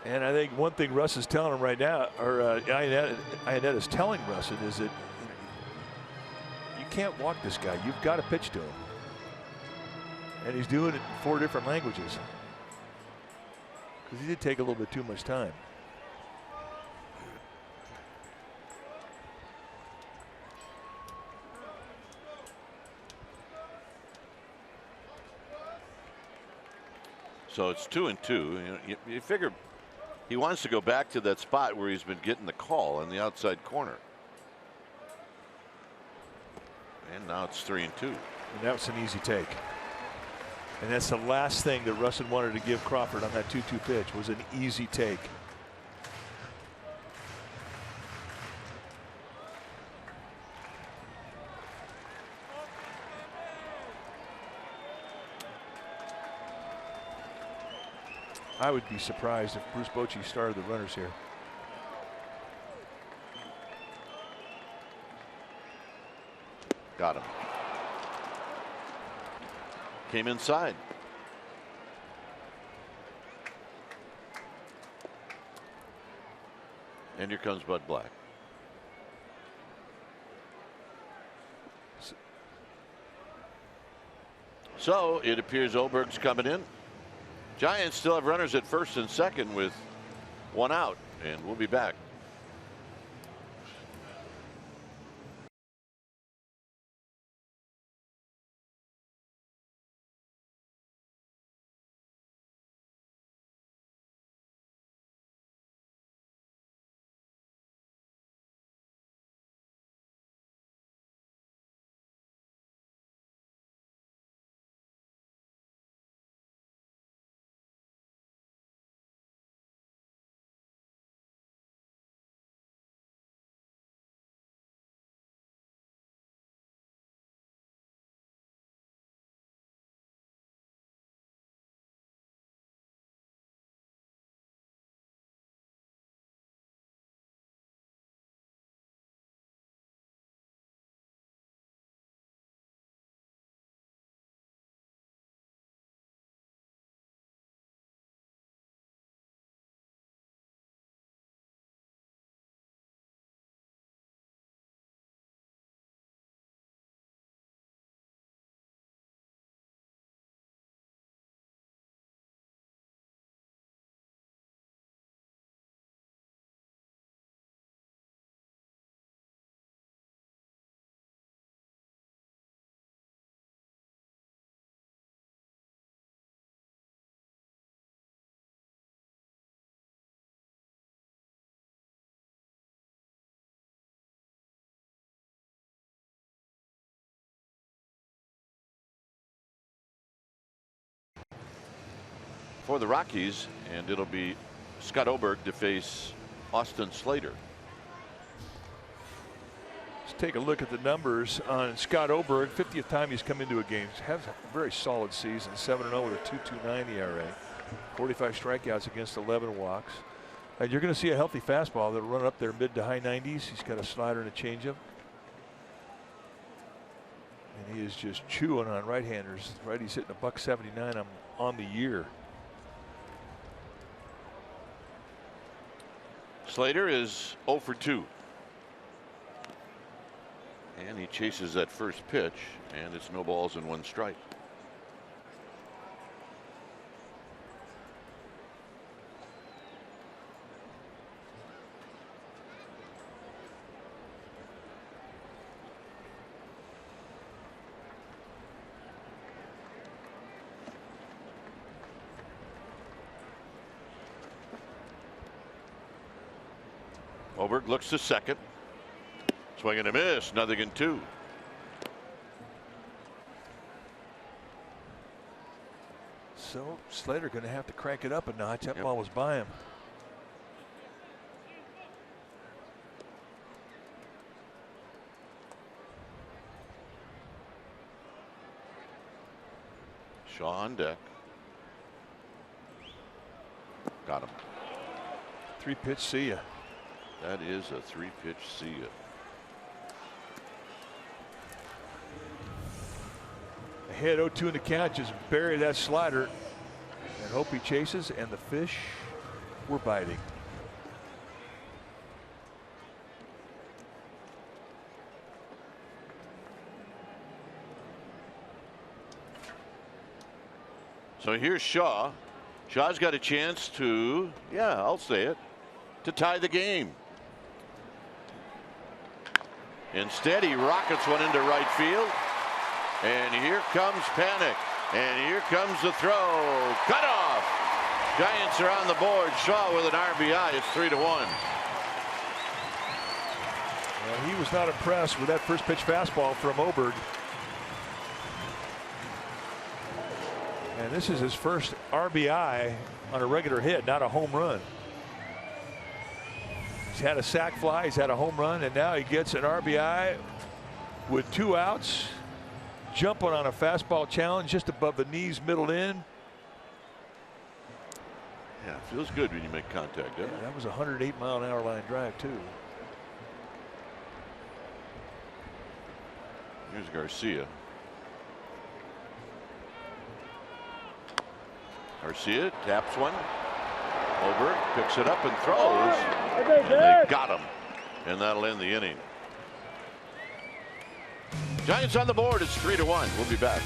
And I think one thing Russ is telling him right now, or Ionetta is telling Russin, is that you can't walk this guy. You've got to pitch to him. And he's doing it in 4 different languages. Because he did take a little bit too much time. So it's 2 and 2. You know, you figure he wants to go back to that spot where he's been getting the call in the outside corner. And now it's 3 and 2. And that was an easy take. And that's the last thing that Russin wanted to give Crawford on that 2-2 pitch, was an easy take. I would be surprised if Bruce Bochy started the runners here. Got him. Came inside. And here comes Bud Black. So it appears Oberg's coming in. Giants still have runners at first and second with 1 out, and we'll be back. for the Rockies, and it'll be Scott Oberg to face Austin Slater. Let's take a look at the numbers on Scott Oberg. 50th time he's come into a game. Has a very solid season. 7-0 with a 2.29 ERA. 45 strikeouts against 11 walks. And you're going to see a healthy fastball that'll run up there mid to high 90s. He's got a slider and a changeup. And he is just chewing on right-handers. Righty's hitting a $179 on the year. Slater is 0 for 2. And he chases that first pitch, and it's no balls and 1 strike. Oberg looks to second. Swing and a miss, 0-2. So Slater going to have to crank it up a notch. That ball was by him. Shaw on deck. Got him. 3-pitch see ya. That is a 3-pitch see ya. Ahead 0-2 in the count. Just bury that slider and hope he chases, and the fish were biting. So here's Shaw. Shaw's got a chance to, I'll say it, to tie the game. Instead, he rockets one into right field. And here comes panic. And here comes the throw. Cut off. Giants are on the board. Shaw with an RBI. It's 3-1. Well, he was not impressed with that first pitch fastball from Oberg. And this is his first RBI on a regular hit, not a home run. He's had a sac fly, he's had a home run, and now he gets an RBI with 2 outs. Jumping on a fastball challenge just above the knees, middle in. Yeah, it feels good when you make contact, doesn't it? That was a 108-mile-an-hour line drive, too. Here's Garcia. Garcia taps one. Oberg picks it up and throws. And they got him. And that'll end the inning. Giants on the board. It's 3-1. We'll be back.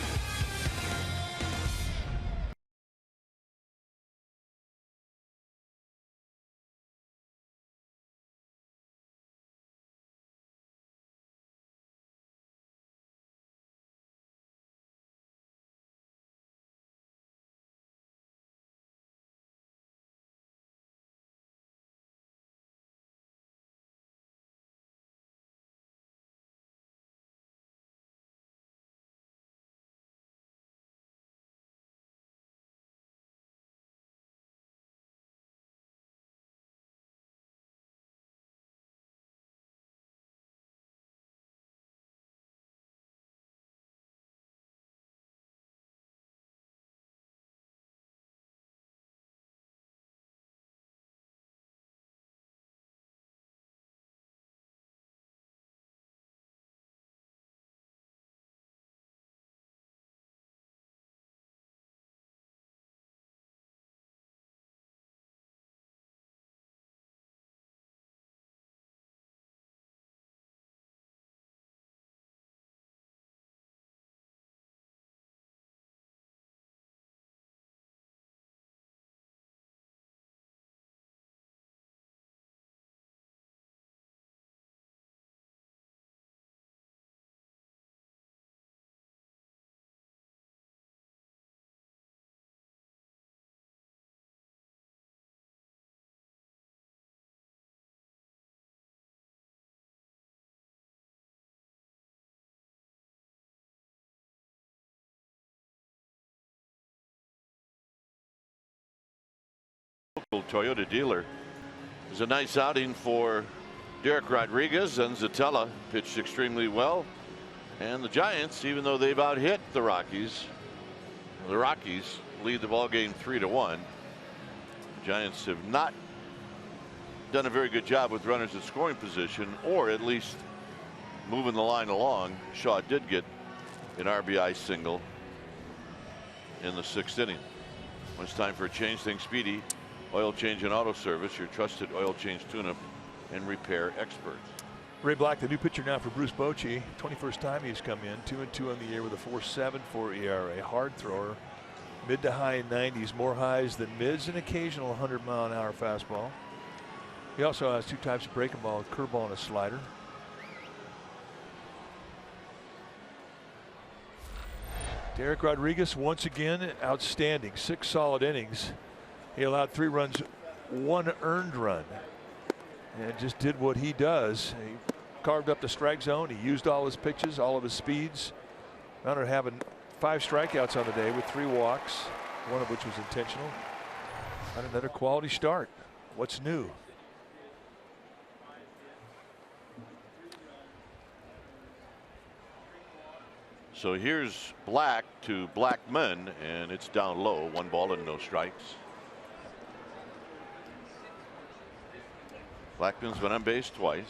Toyota dealer. It was a nice outing for Derek Rodriguez, and Zatella pitched extremely well. And the Giants, even though they've out-hit the Rockies lead the ball game 3-1. The Giants have not done a very good job with runners in scoring position, or at least moving the line along. Shaw did get an RBI single in the 6th inning. When it's time for a change, think Speedy Oil Change and Auto Service, your trusted oil change, tune-up, and repair experts. Ray Black, the new pitcher now for Bruce Bochy. 21st time he's come in. 2-2 on the year with a 4.74 ERA. Hard thrower, mid to high 90s, more highs than mids, and occasional 100-mile-an-hour fastball. He also has 2 types of breaking ball, a curveball and a slider. Derek Rodriguez once again outstanding. 6 solid innings. He allowed 3 runs, 1 earned run, and just did what he does. He carved up the strike zone. He used all his pitches, all of his speeds. Runner having 5 strikeouts on the day with 3 walks, one of which was intentional. And another quality start. What's new? So here's Black to Blackman, and it's down low. 1 ball and no strikes. Blackman's been on base twice.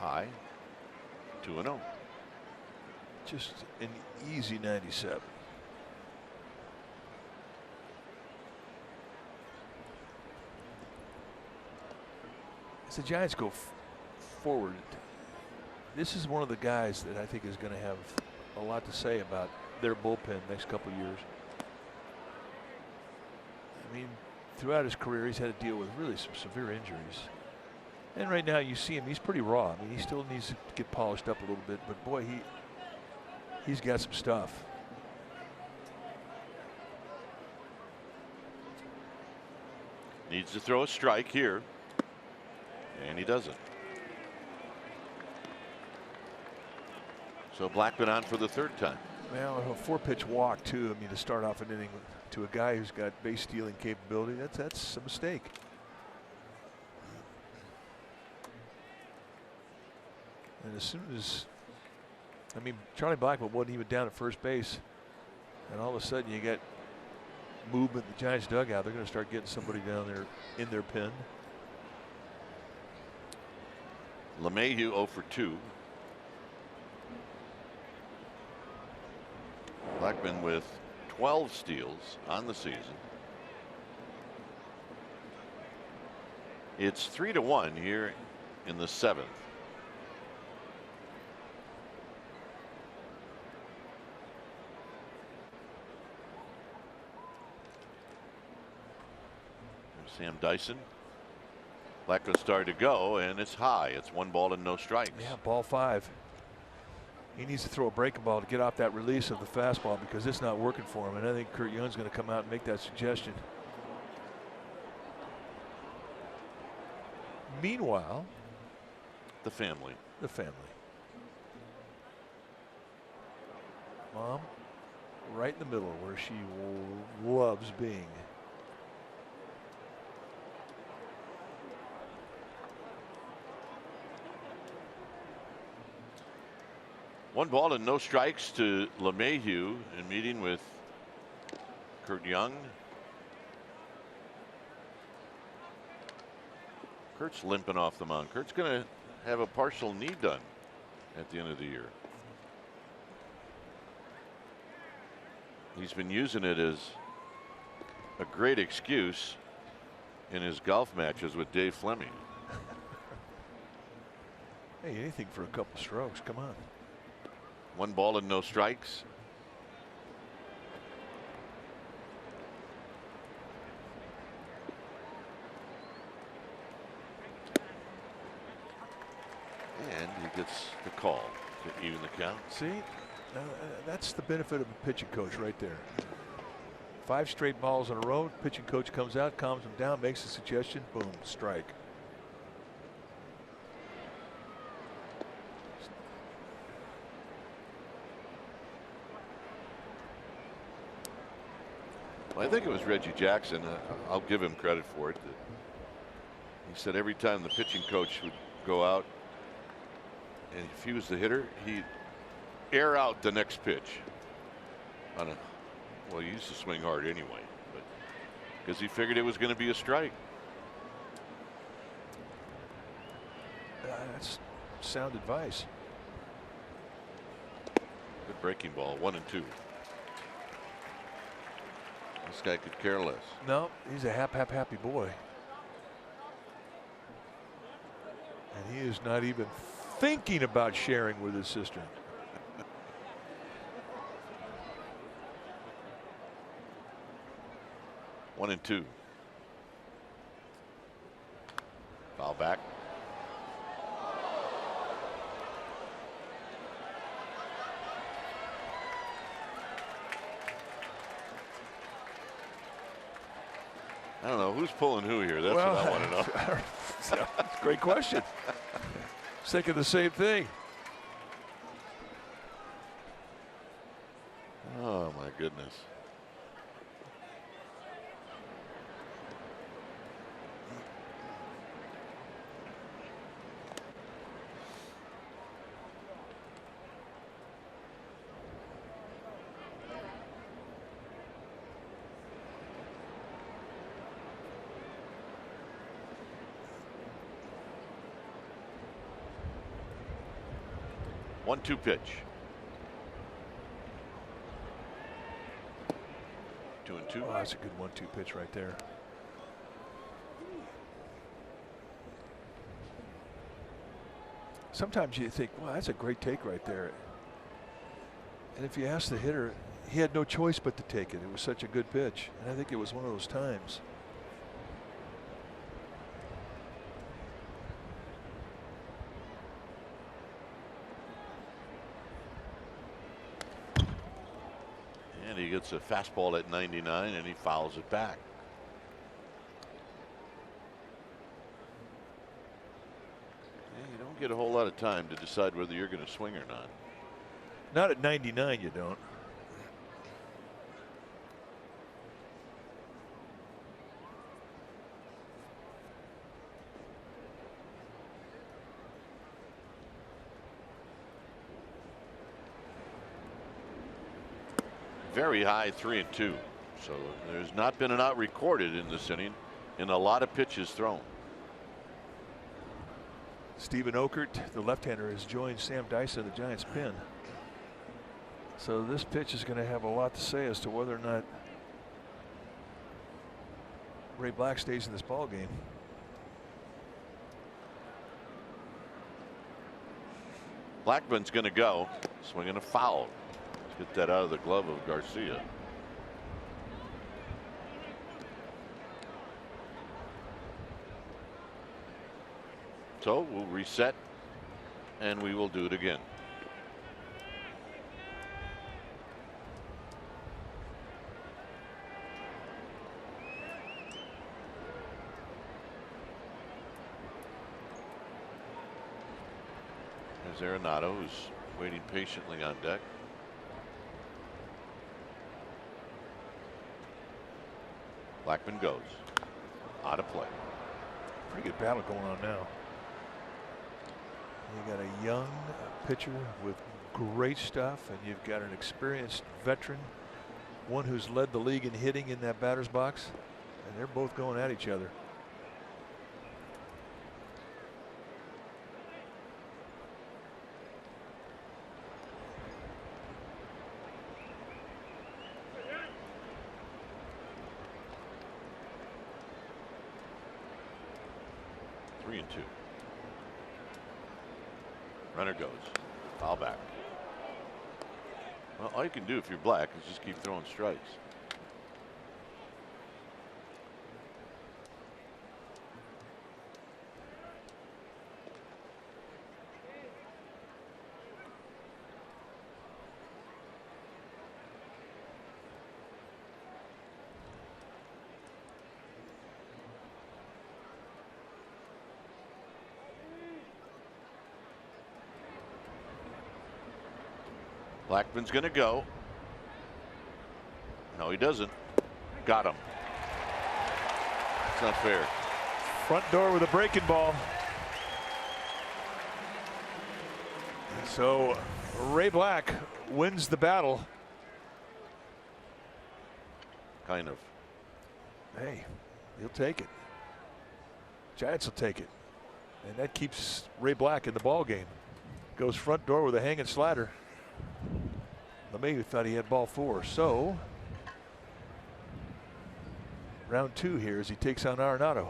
High. 2-0. Just an easy 97. As the Giants go forward, this is one of the guys that I think is going to have a lot to say about their bullpen next couple of years. I mean, throughout his career, he's had to deal with really some severe injuries. And right now you see him, he's pretty raw. I mean, he still needs to get polished up a little bit, but boy, he's got some stuff. Needs to throw a strike here, and he doesn't. So Blackman on for the 3rd time. Well, a 4-pitch walk too. I mean, to start off an inning to a guy who's got base stealing capability, that's a mistake. And as soon as, I mean, Charlie Blackman wasn't even down at first base, and all of a sudden you get movement in the Giants dugout. They're going to start getting somebody down there in their pen. LeMahieu 0 for 2. Blackman with 12 steals on the season. It's 3-1 here in the 7th. Sam Dyson. Blackman started to go, and it's high. It's 1 ball and no strikes. Yeah, ball 5. He needs to throw a breaking ball to get off that release of the fastball because it's not working for him. And I think Kurt Young's going to come out and make that suggestion. Meanwhile, the family. Mom, right in the middle where she loves being. One ball and no strikes to LeMahieu in meeting with Kurt Young. Kurt's limping off the mound. Kurt's going to have a partial knee done at the end of the year. He's been using it as a great excuse in his golf matches with Dave Fleming. Hey, anything for a couple strokes. Come on. 1 ball and no strikes. And he gets the call to even the count. See, that's the benefit of a pitching coach right there. 5 straight balls in a row. Pitching coach comes out, calms him down, makes a suggestion. Boom, strike. I think it was Reggie Jackson. I'll give him credit for it. He said every time the pitching coach would go out, and if he was the hitter, he'd air out the next pitch. Well, he used to swing hard anyway, but because he figured it was going to be a strike. That's sound advice. Good breaking ball, 1-2. This guy could care less. No, he's a happy boy. And he is not even thinking about sharing with his sister. One and two. Foul back. I don't know who's pulling who here. That's what I want to know. That's a great question. I was thinking the same thing. Oh my goodness. One-two pitch. 2-2. Oh, that's a good 1-2 pitch right there. Sometimes you think, well, that's a great take right there. And if you ask the hitter, he had no choice but to take it. It was such a good pitch. And I think it was one of those times. And he gets a fastball at 99 and he fouls it back. Yeah, you don't get a whole lot of time to decide whether you're going to swing or not. Not at 99, you don't. Very high 3-2. So there's not been an out recorded in this inning in a lot of pitches thrown. Stephen Okert, the left-hander, has joined Sam Dyson, the Giants' pen. So this pitch is going to have a lot to say as to whether or not Ray Black stays in this ball game. Blackman's going to go swinging a foul. Get that out of the glove of Garcia. So we'll reset and we will do it again. There's Arenado, who's waiting patiently on deck. Blackman goes out of play. Pretty good battle going on now. You got a young pitcher with great stuff, and you've got an experienced veteran, one who's led the league in hitting in that batter's box, and they're both going at each other. Runner goes. Foul back. Well, all you can do if you're Black is just keep throwing strikes. Blackman's going to go. No, he doesn't. Got him. It's not fair. Front door with a breaking ball. So Ray Black wins the battle. Kind of. Hey, he'll take it. Giants will take it. And that keeps Ray Black in the ball game. Goes front door with a hanging slider. LeMahieu thought he had ball 4. So round 2 here as he takes on Arenado.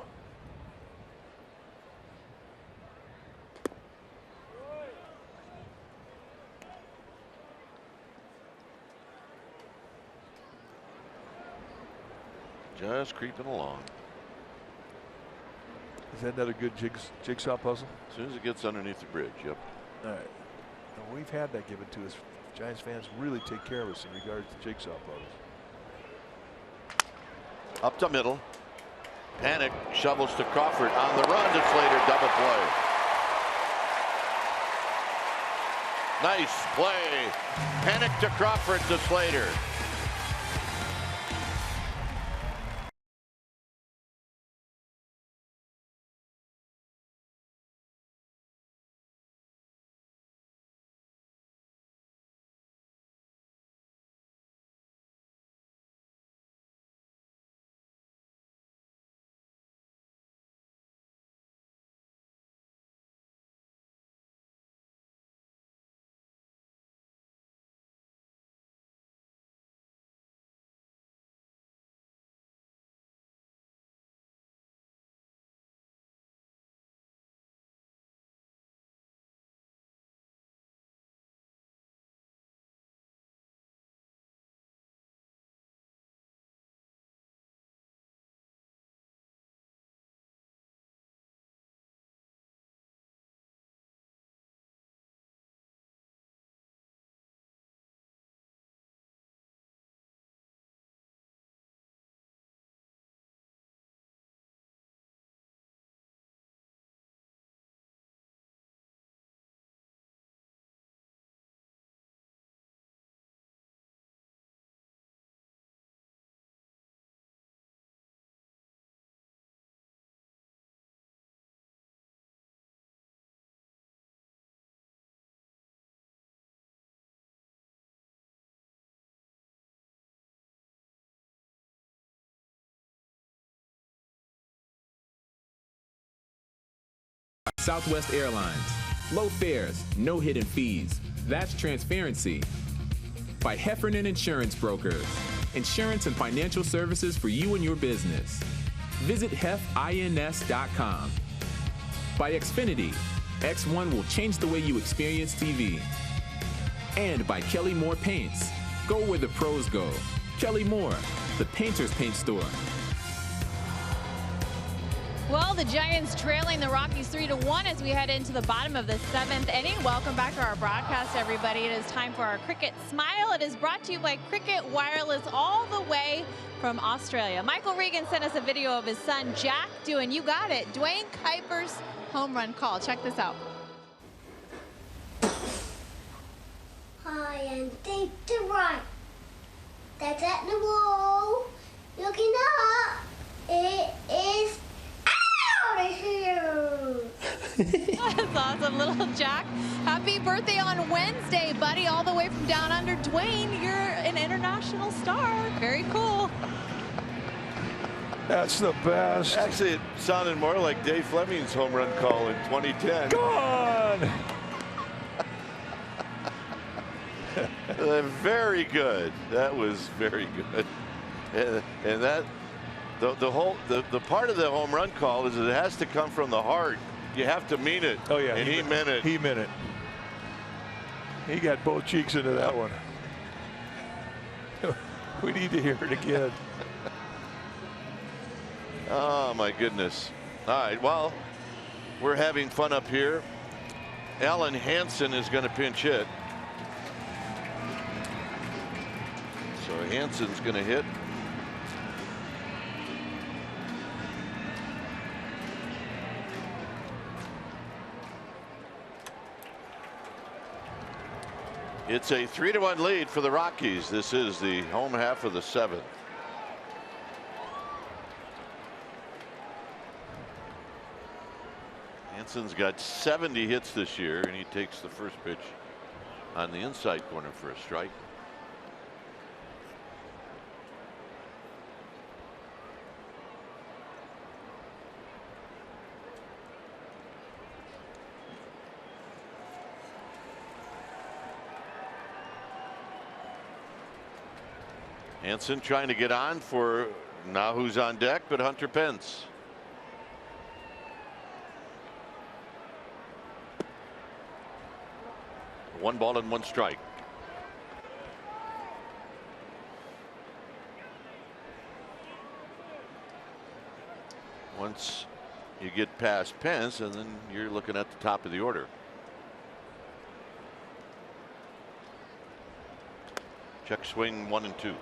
Just creeping along. Is that another good jigsaw puzzle? As soon as it gets underneath the bridge, yep. All right. Now, we've had that given to us. Giants fans really take care of us in regards to jigsaw puzzles. Up to middle. Panic shovels to Crawford on the run to Slater. Double play. Nice play. Panic to Crawford to Slater. Southwest Airlines. Low fares, no hidden fees. That's transparency. By Heffernan Insurance Brokers. Insurance and financial services for you and your business. Visit hefins.com. By Xfinity. X1 will change the way you experience TV. And by Kelly Moore Paints. Go where the pros go. Kelly Moore, the painter's paint store. Well, the Giants trailing the Rockies 3-1 as we head into the bottom of the 7th inning. Welcome back to our broadcast, everybody. It is time for our Cricket Smile. It is brought to you by Cricket Wireless all the way from Australia. Michael Regan sent us a video of his son, Jack, doing, you got it, Dwayne Kuiper's home run call. Check this out. High and deep to right. That's at the wall. Looking up. It is out of here. That's awesome, little Jack. Happy birthday on Wednesday, buddy, all the way from down under. Dwayne, you're an international star. Very cool. That's the best. Actually, it sounded more like Dave Fleming's home run call in 2010. Gone. Very good. That was very good. And that the part of the home run call is that it has to come from the heart. You have to mean it. Oh yeah, and he meant it. He meant it. He got both cheeks into that one. We need to hear it again. Oh my goodness. All right, well, we're having fun up here. Alan Hansen is going to pinch hit. So Hansen's going to hit. It's a 3-1 lead for the Rockies. This is the home half of the 7th. Hanson's got 70 hits this year, and he takes the first pitch on the inside corner for a strike. Hanson trying to get on for now who's on deck but Hunter Pence. One ball and one strike. Once you get past Pence, and then you're looking at the top of the order. Check swing 1 and 2.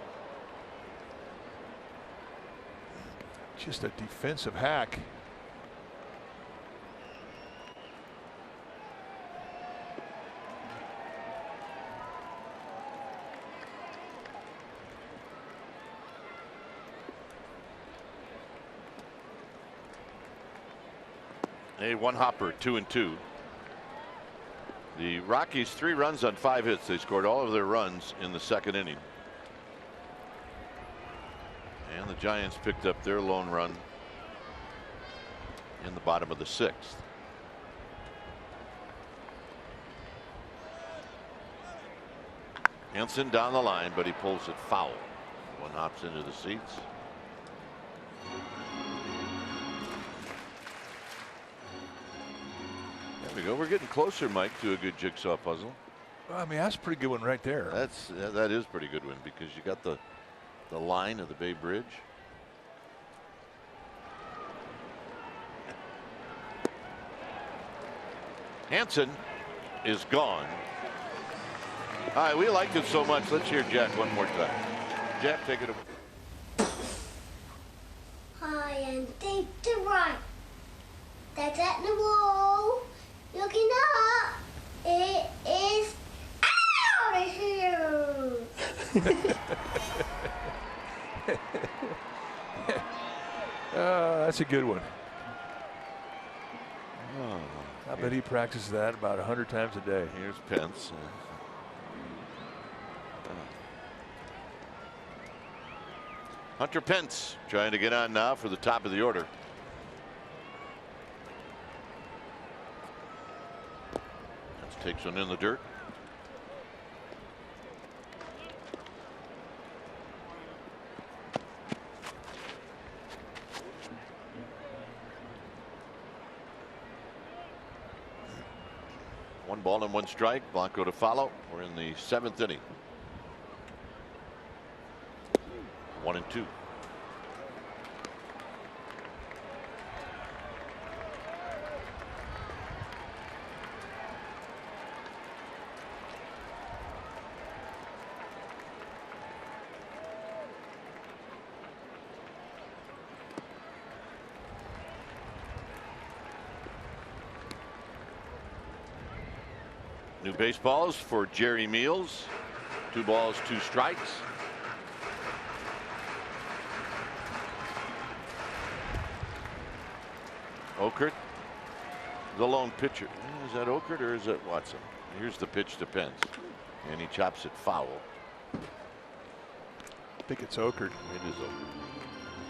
Just a defensive hack. A one hopper, 2 and 2. The Rockies 3 runs on 5 hits. They scored all of their runs in the second inning. And the Giants picked up their lone run in the bottom of the 6th. Hanson down the line, but he pulls it foul. One hops into the seats. There we go. We're getting closer, Mike, to a good jigsaw puzzle. Well, I mean, that's a pretty good one right there. That is a pretty good one because you got the line of the Bay Bridge. Hanson is gone. All right, we liked it so much. Let's hear Jack one more time. Jack, take it away. High and think to right. That's at the wall. Looking up. It is out of here. That's a good one. Oh, I bet he practices that about 100 times a day. here's Pence. Hunter Pence trying to get on now for the top of the order. Pence takes one in the dirt. One ball and one strike. Blanco to follow. We're in the 7th inning. 1 and 2. New baseballs for Jerry Meals. 2 balls, 2 strikes. Okert, the lone pitcher. Is that Okert or is it Watson? Here's the pitch to Pence, and he chops it foul. I think it's Okert. It is Okert.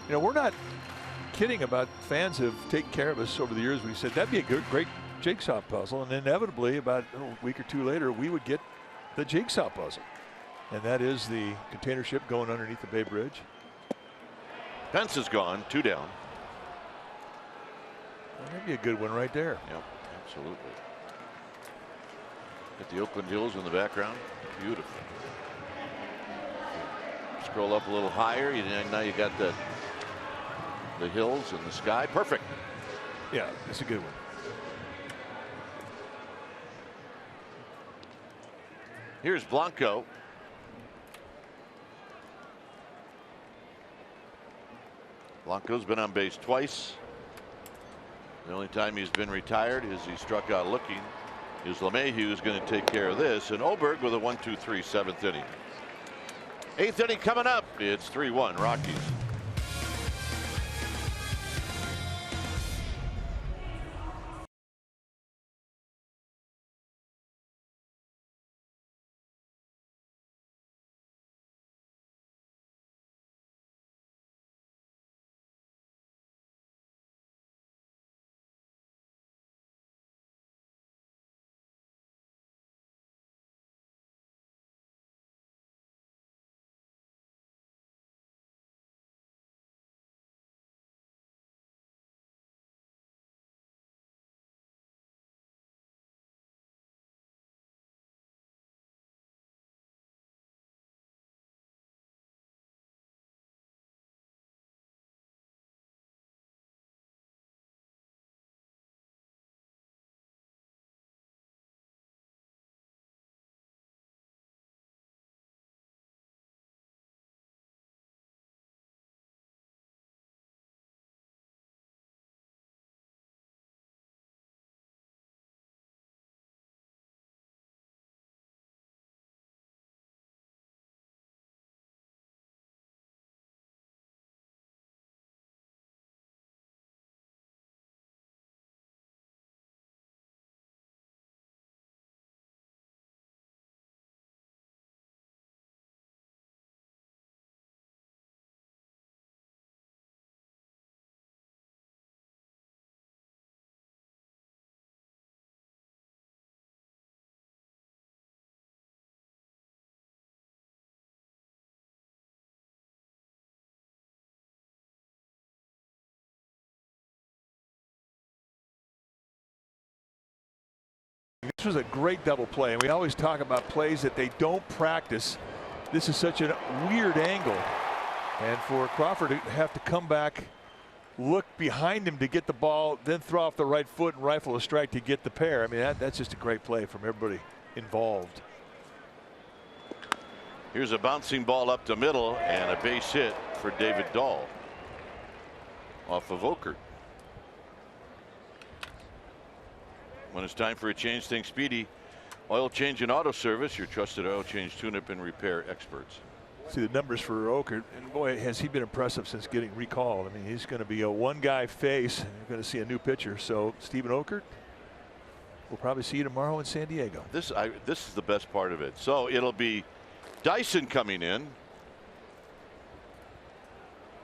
You know, we're not kidding about fans who have taken care of us over the years. We said that'd be a great jigsaw puzzle, and inevitably about a week or 2 later we would get the jigsaw puzzle, and that is the container ship going underneath the Bay Bridge. Pence is gone, 2 down. Well, that'd be a good one right there. Yep, absolutely. Get the Oakland Hills in the background. Beautiful. Scroll up a little higher. Now you got the hills and the sky. Perfect. Yeah, it's a good one. Here's Blanco. Blanco's been on base twice. The only time he's been retired is he struck out looking. Is LeMahieu is going to take care of this, and Oberg with a 1-2-3 7th inning. 8th inning coming up. It's 3-1 Rockies. This was a great double play, and we always talk about plays that they don't practice. This is such a weird angle, and for Crawford to have to come back, look behind him to get the ball, then throw off the right foot and rifle a strike to get the pair. I mean, that's just a great play from everybody involved. Here's a bouncing ball up the middle and a base hit for David Dahl off of Okert. When it's time for a change, think Speedy. Oil change and auto service, your trusted oil change, tune-up, and repair experts. See the numbers for Okert, and boy, has he been impressive since getting recalled. I mean, he's going to be a one-guy face. You're going to see a new pitcher. So Stephen Okert, we'll probably see you tomorrow in San Diego. This is the best part of it. So it'll be Dyson coming in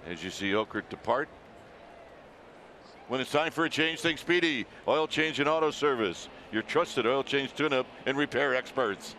as you see Okert depart. When it's time for a change, think Speedy. Oil change and auto service, your trusted oil change, tune-up, and repair experts.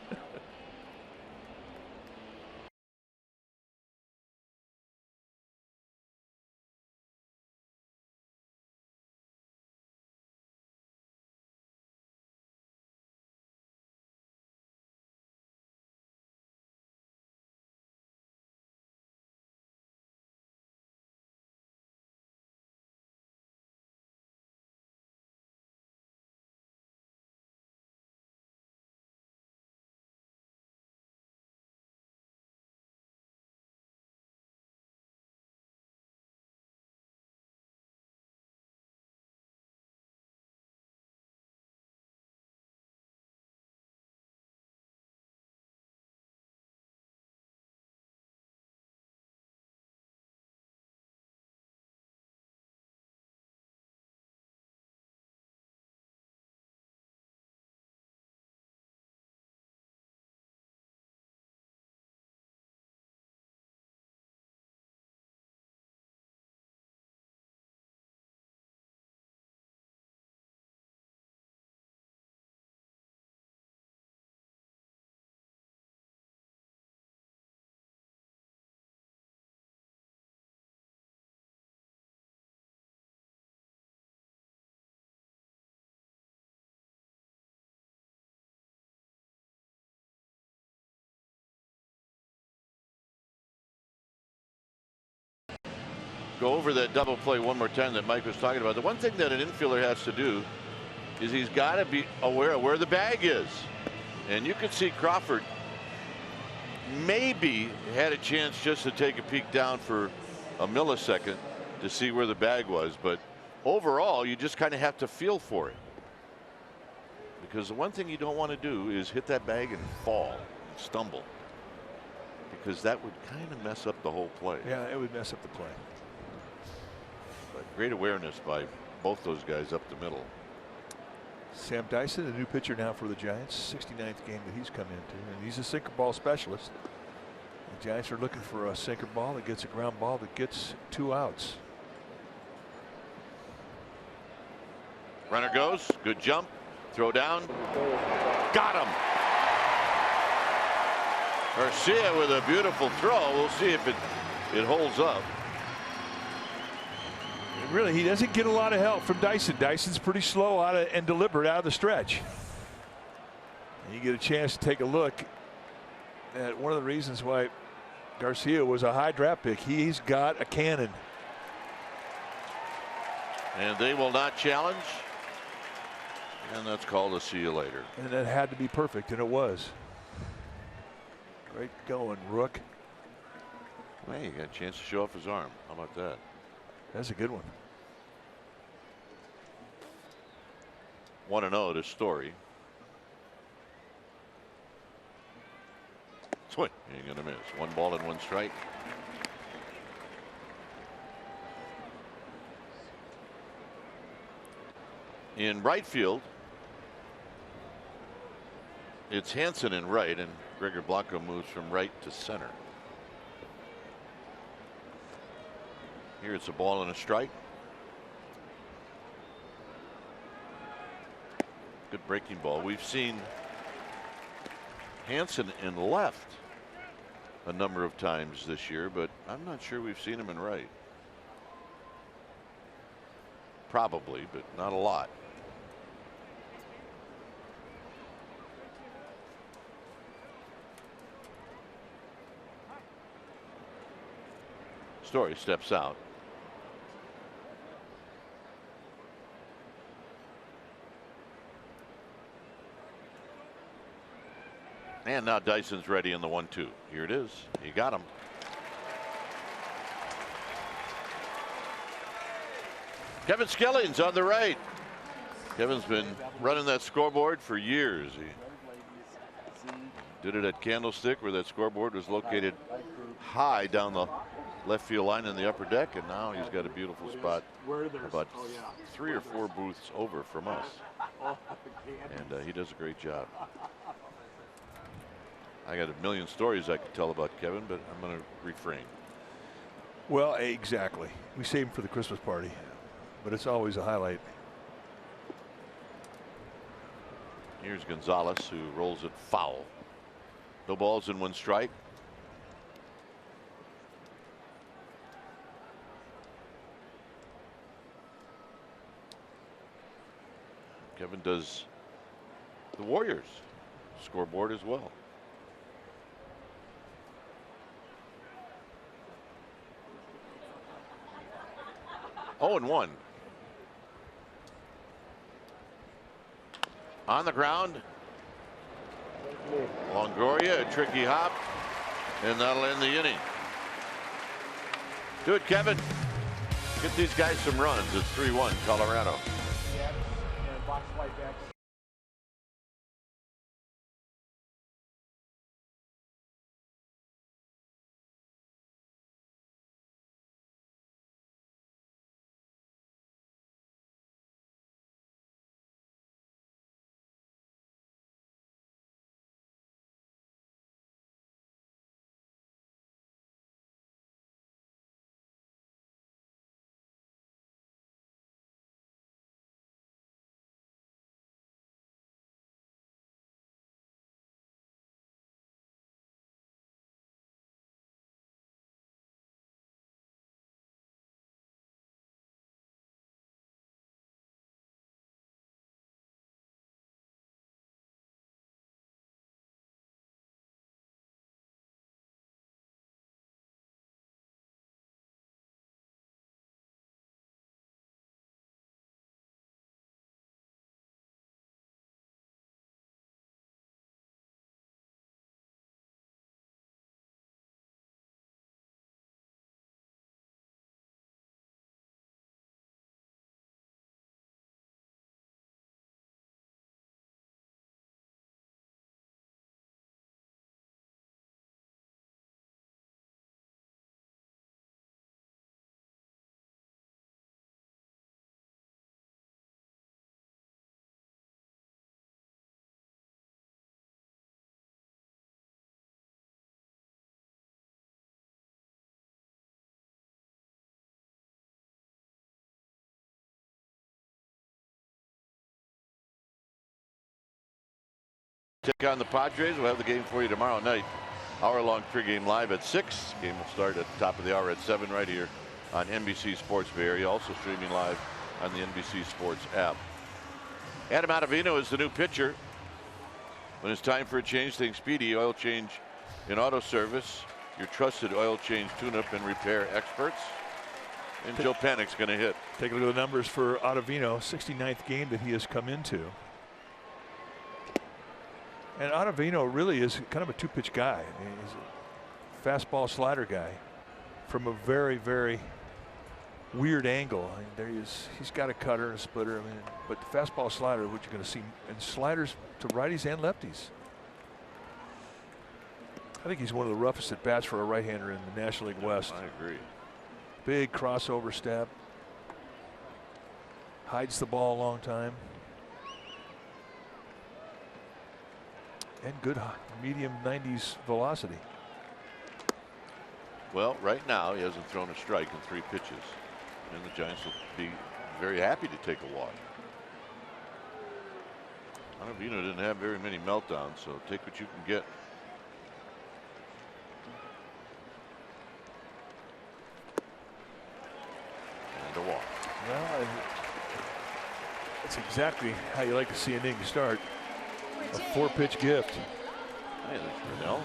Go over that double play one more time that Mike was talking about. The one thing that an infielder has to do is he's got to be aware of where the bag is. And you can see Crawford maybe had a chance just to take a peek down for a millisecond to see where the bag was. But overall, you just kind of have to feel for it. Because the one thing you don't want to do is hit that bag and fall and stumble. Because that would kind of mess up the whole play. Yeah, it would mess up the play. Great awareness by both those guys up the middle. Sam Dyson, a new pitcher now for the Giants, 69th game that he's come into, and he's a sinker ball specialist. The Giants are looking for a sinker ball that gets a ground ball that gets 2 outs. Runner goes, good jump, throw down, got him. Garcia with a beautiful throw. We'll see if it holds up. Really, he doesn't get a lot of help from Dyson. Dyson's pretty slow and deliberate out of the stretch. And you get a chance to take a look at one of the reasons why Garcia was a high draft pick. He's got a cannon. And they will not challenge. And that's called a see you later. And that had to be perfect, and it was. Great going, Rook. Hey, he got a chance to show off his arm. How about that? That's a good one. 1-0 to Story. Swing. Ain't gonna miss. 1 ball and 1 strike. In right field, it's Hansen in right, and Gregor Blanco moves from right to center. Here it's a ball and a strike. Good breaking ball. We've seen Hansen in left a number of times this year, but I'm not sure we've seen him in right. Probably, but not a lot. Story steps out. And now Dyson's ready in the 1-2. Here it is. He got him. Kevin Skelling's on the right. Kevin's been running that scoreboard for years. He did it at Candlestick, where that scoreboard was located high down the left field line in the upper deck, and now he's got a beautiful spot about 3 or 4 booths over from us. And he does a great job. I got a million stories I could tell about Kevin, but I'm going to refrain. Well, exactly. We save him for the Christmas party, but it's always a highlight. Here's Gonzalez, who rolls it foul. No balls and 1 strike. Kevin does the Warriors scoreboard as well. Oh, and 1. On the ground. Longoria, a tricky hop, and that'll end the inning. Do it, Kevin. Get these guys some runs. It's 3-1 Colorado. Take on the Padres. We'll have the game for you tomorrow night. Hour-long pregame live at 6. Game will start at the top of the hour at 7 right here on NBC Sports Bay Area. Also streaming live on the NBC Sports app. Adam Ottavino is the new pitcher. When it's time for a change, think Speedy Oil Change in Auto Service. Your trusted oil change, tune-up, and repair experts. And Joe Panik's going to hit. Take a look at the numbers for Ottavino. 69th game that he has come into. And Ottavino really is kind of a 2-pitch guy. He's a fastball slider guy from a very, very weird angle. I mean, there he is. He's got a cutter and a splitter. I mean, but the fastball slider, what you're going to see, and sliders to righties and lefties. I think he's one of the roughest at bats for a right-hander in the National League West. I agree. Big crossover step. Hides the ball a long time. And good medium 90s velocity. Well, right now he hasn't thrown a strike in 3 pitches. And the Giants will be very happy to take a walk. Ottavino didn't have very many meltdowns, so take what you can get. And a walk. Well, that's exactly how you like to see an inning start. A 4-pitch gift. Hey, there's Brunell.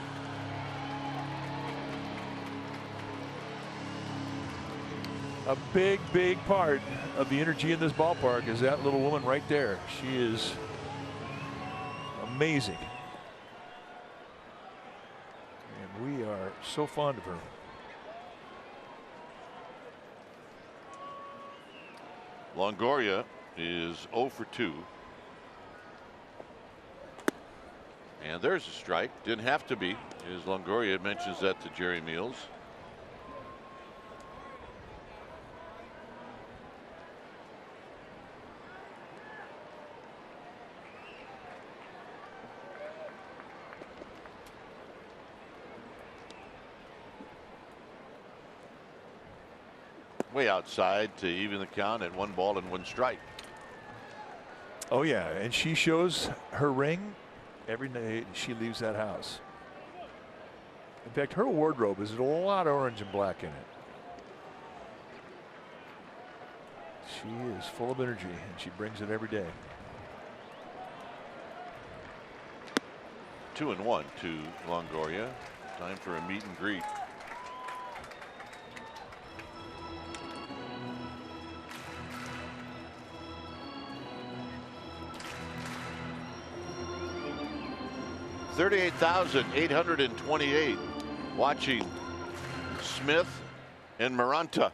a big, big part of the energy in this ballpark is that little woman right there. She is amazing. And we are so fond of her. Longoria is 0 for 2. And there's a strike. Didn't have to be, as Longoria mentions that to Jerry Meals. Way outside to even the count at 1 ball and 1 strike. Oh yeah, and she shows her ring every night she leaves that house. In fact, her wardrobe is a lot of orange and black in it. She is full of energy and she brings it every day. 2-1 to Longoria. Time for a meet and greet. $38,828 watching Smith and Maranta.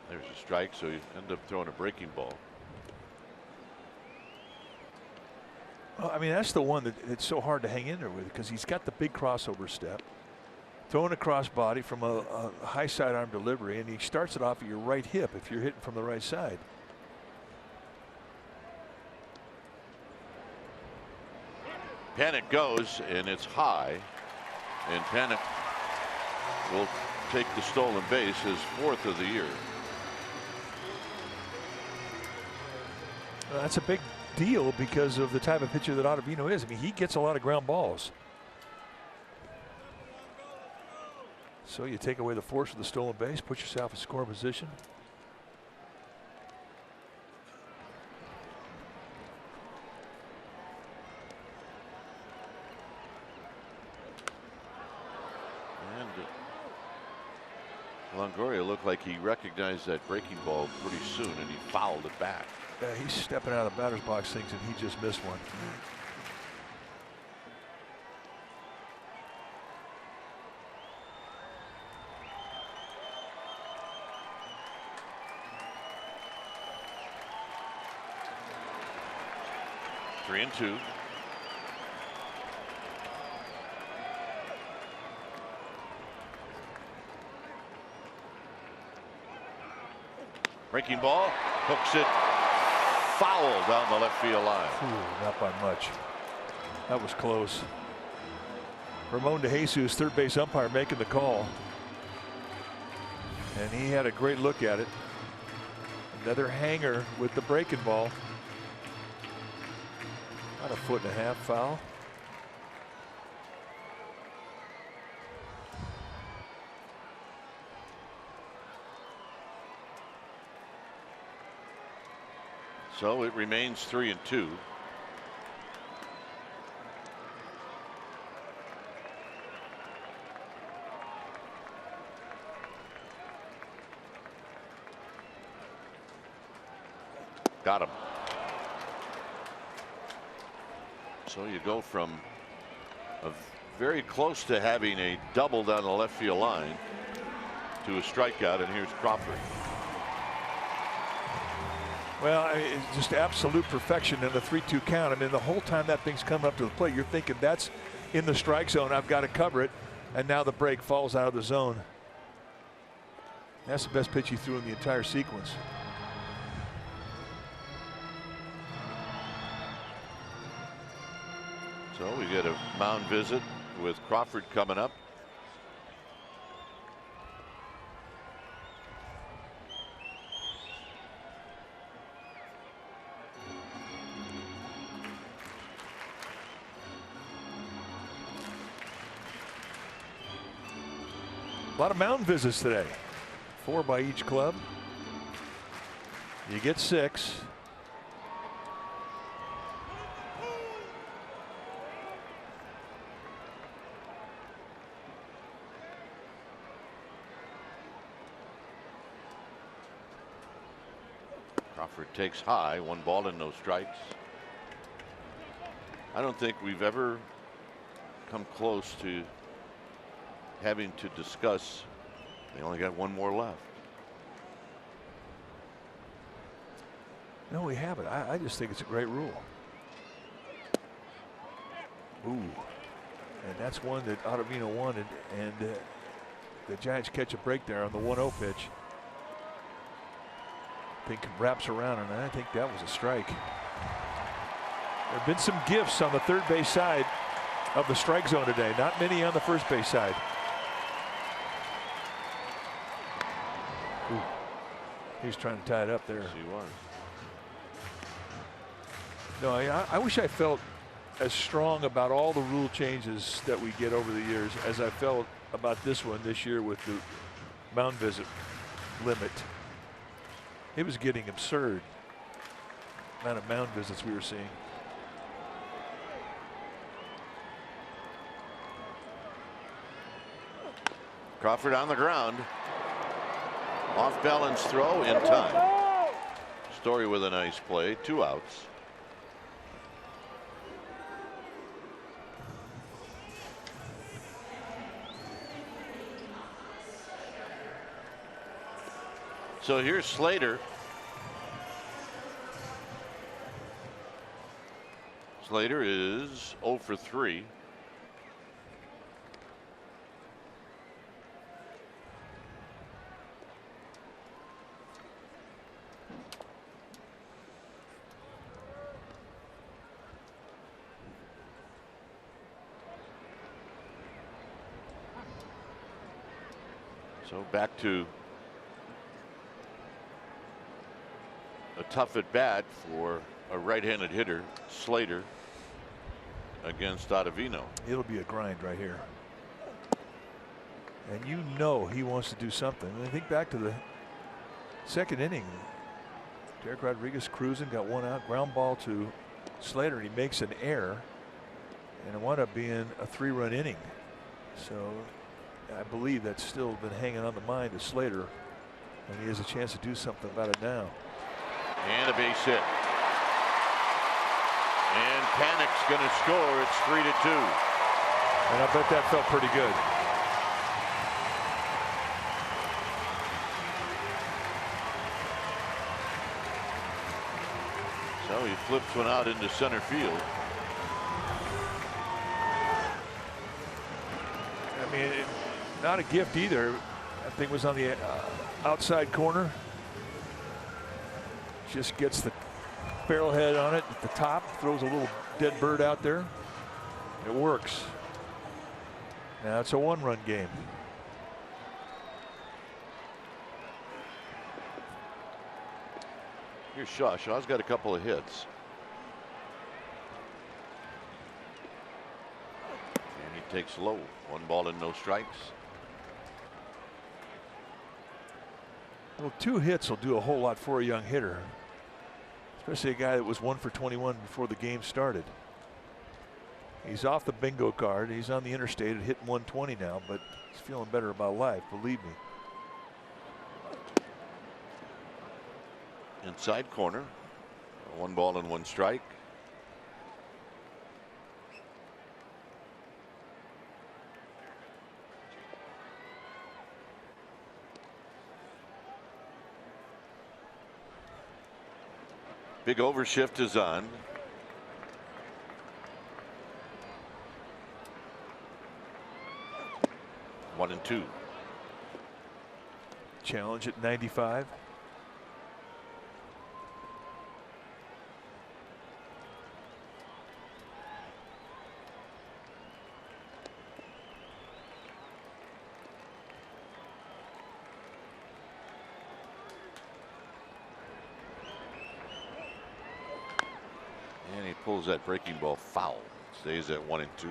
There's a strike, so you end up throwing a breaking ball. Well, I mean, that's the one that it's so hard to hang in there with because he's got the big crossover step, throwing a cross body from a high sidearm delivery, and he starts it off at your right hip if you're hitting from the right side. Panic goes, and it's high, and Panic will take the stolen base, his 4th of the year. That's a big deal because of the type of pitcher that Ottavino is. I mean, he gets a lot of ground balls. So you take away the force of the stolen base, put yourself in score position. And Longoria looked like he recognized that breaking ball pretty soon, and he fouled it back. Yeah, he's stepping out of the batter's box thinks that he just missed one. Three and 2. Breaking ball, hooks it foul down the left field line. Ooh, not by much. That was close. Ramon DeJesus, third base umpire, making the call. And he had a great look at it. Another hanger with the breaking ball. About 1.5 feet foul. So it remains 3 and 2. Got him. So you go from very close to having a double down the left field line to a strikeout, and here's Crawford. Well, it's just absolute perfection in the 3-2 count. I mean, the whole time that thing's coming up to the plate, you're thinking that's in the strike zone. I've got to cover it. And now the break falls out of the zone. That's the best pitch he threw in the entire sequence. So we get a mound visit with Crawford coming up. A lot of mound visits today. 4 by each club. You get 6. Crawford takes high, 1 ball and no strikes. I don't think we've ever come close to having to discuss. They only got 1 more left. No, we haven't. I just think it's a great rule. Ooh. And that's one that Ottavino wanted. And the Giants catch a break there on the 1-0 pitch. I think wraps around, and I think that was a strike. There have been some gifts on the third base side of the strike zone today. Not many on the first base side. Ooh. He's trying to tie it up there. Yes, he was. No, I wish I felt as strong about all the rule changes that we get over the years as I felt about this one this year with the mound visit limit. It was getting absurd amount of mound visits we were seeing. Crawford on the ground. Off balance throw in time. Story with a nice play. 2 outs. So here's Slater. Slater is 0 for 3. So back to a tough at bat for a right-handed hitter, Slater, against Ottavino. It'll be a grind right here. And you know he wants to do something. And I think back to the second inning. Derek Rodriguez cruising, got 1 out, ground ball to Slater, and he makes an error. And it wound up being a 3-run inning. So I believe that's still been hanging on the mind of Slater. And he has a chance to do something about it now. And a base hit. And Panic's going to score. It's 3-2. And I bet that felt pretty good. So he flips one out into center field. I mean, not a gift either. That thing was on the outside corner. Just gets the barrel head on it at the top, throws a little dead bird out there. It works. Now it's a 1-run game. Here's Shaw. Shaw's got a couple of hits. And he takes low. 1 ball and no strikes. Well, 2 hits will do a whole lot for a young hitter. Especially a guy that was 1 for 21 before the game started. He's off the bingo card. He's on the interstate at hitting 120 now, but he's feeling better about life, believe me. Inside corner. 1 ball and 1 strike. Big overshift is on. One and 2. Challenge at 95. And he pulls that breaking ball foul. Stays at 1 and 2.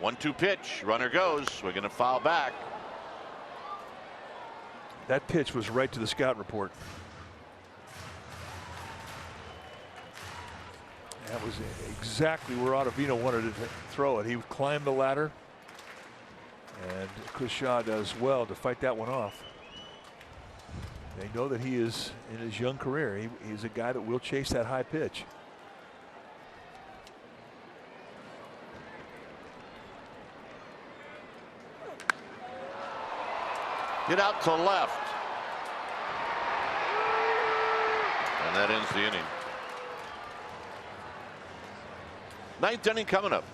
1-2 pitch. Runner goes. We're going to foul back. That pitch was right to the scout report. That was exactly where Ottavino wanted to throw it. He climbed the ladder, and Chris Shaw does well to fight that one off. They know that he is, in his young career, he's a guy that will chase that high pitch. Hit out to left. And that ends the inning. Ninth inning coming up.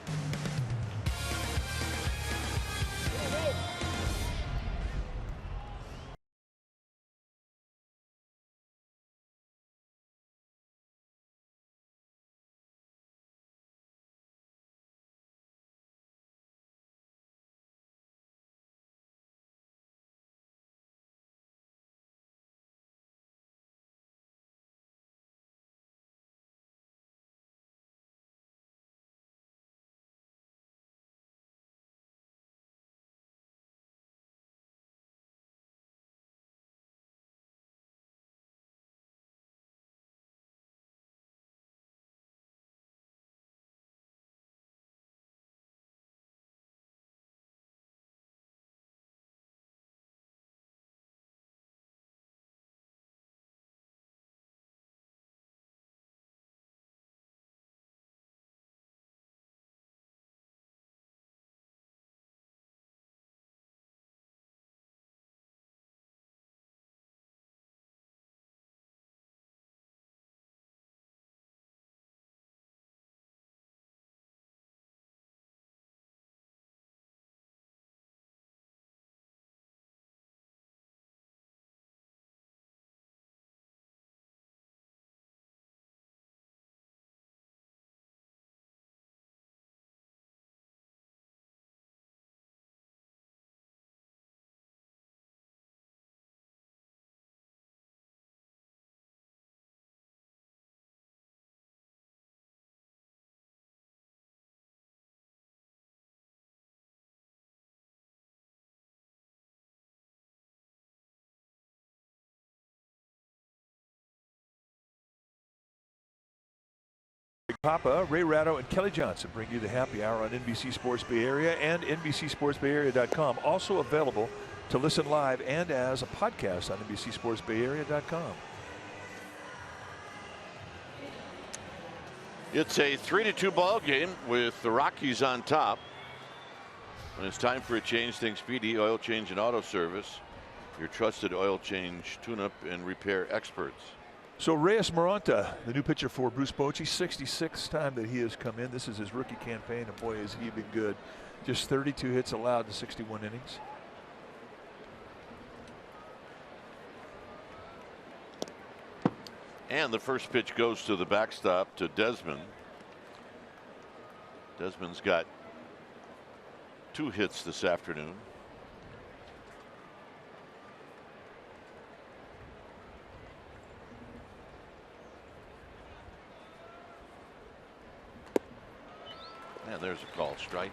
Papa, Ray Ratto, and Kelly Johnson bring you the happy hour on NBC Sports Bay Area and NBCSportsBayArea.com. Also available to listen live and as a podcast on NBCSportsBayArea.com. It's a 3-2 ball game with the Rockies on top. When it's time for a change, think Speedy Oil Change and Auto Service, your trusted oil change, tune-up, and repair experts. So Reyes Maranta, the new pitcher for Bruce Bochy, 66th time that he has come in. This is his rookie campaign, and boy, has he been good. Just 32 hits allowed in 61 innings. And the first pitch goes to the backstop to Desmond. Desmond's got 2 hits this afternoon. And there's a called strike.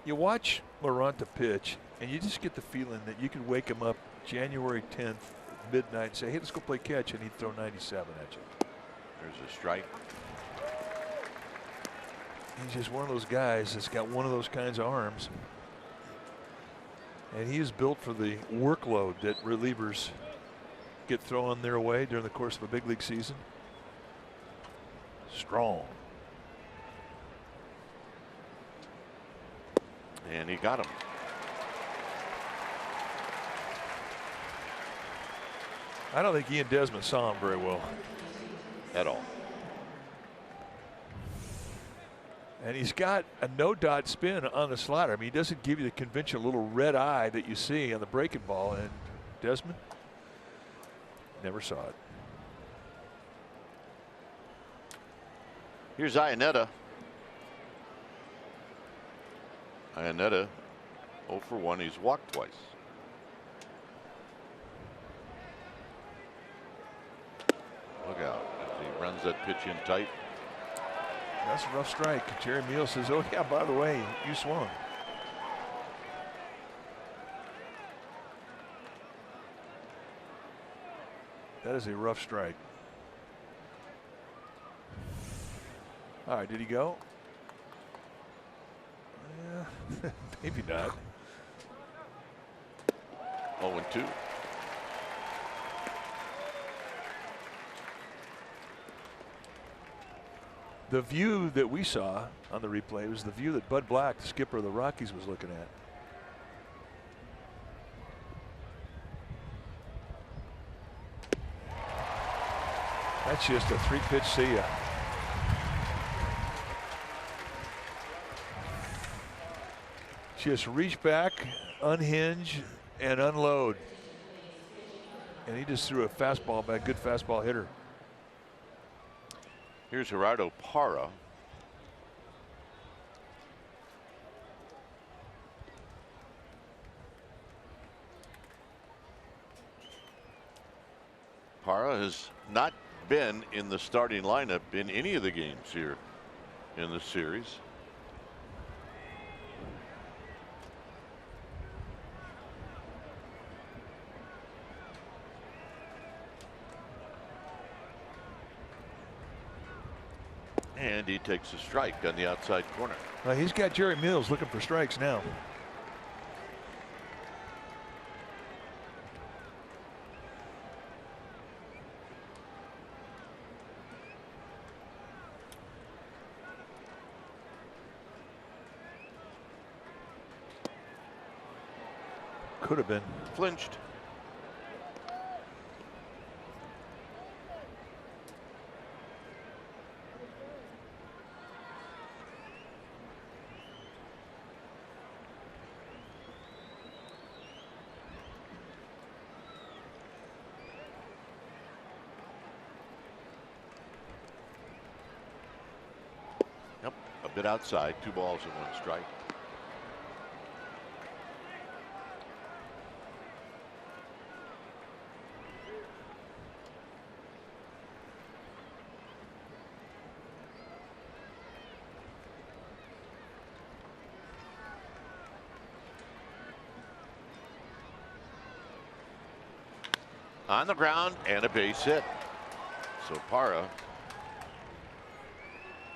You watch Maranta pitch, and you just get the feeling that you could wake him up January 10th, midnight, and say, hey, let's go play catch, and he'd throw 97 at you. There's a strike. He's just one of those guys that's got one of those kinds of arms. And he is built for the workload that relievers get thrown their way during the course of a big league season. Strong. And he got him. I don't think Ian Desmond saw him very well. At all. And he's got a no-dot spin on the slider. I mean, he doesn't give you the conventional little red eye that you see on the breaking ball. And Desmond never saw it. Here's Iannetta. Iannetta 0 for 1. He's walked twice. Look out if he runs that pitch in tight. That's a rough strike. Jerry Meal says, oh yeah, by the way, you swung. That is a rough strike. All right, did he go? Yeah, maybe not. 0-2. The view that we saw on the replay was the view that Bud Black, the skipper of the Rockies, was looking at. That's just a 3-pitch see ya. Just reach back, unhinge, and unload. And he just threw a fastball back, good fastball hitter. Here's Gerardo Parra. Parra has not been in the starting lineup in any of the games here in the series. And he takes a strike on the outside corner. Well, he's got Jerry Mills looking for strikes now. Could have been. Flinched. Yep, a bit outside, 2 balls and 1 strike. On the ground and a base hit. So Parra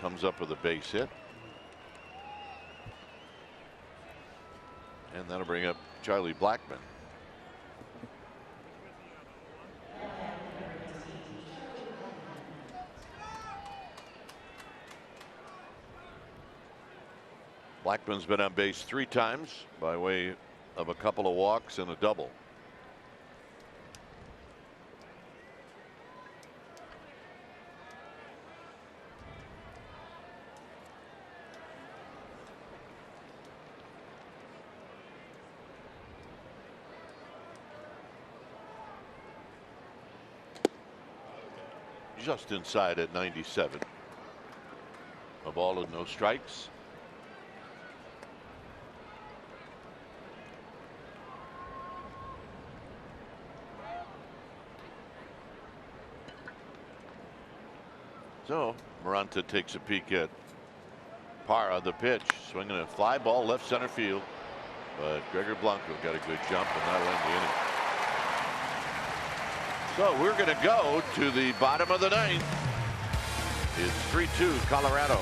comes up with a base hit. And that'll bring up Charlie Blackmon. Blackman's been on base 3 times by way of a couple of walks and a double. Just inside at 97. A ball and no strikes. So Moranta takes a peek at Parra, the pitch, swinging a fly ball left center field, but Gregor Blanco got a good jump, and that'll end the inning. So we're going to go to the bottom of the 9th. It's 3-2 Colorado.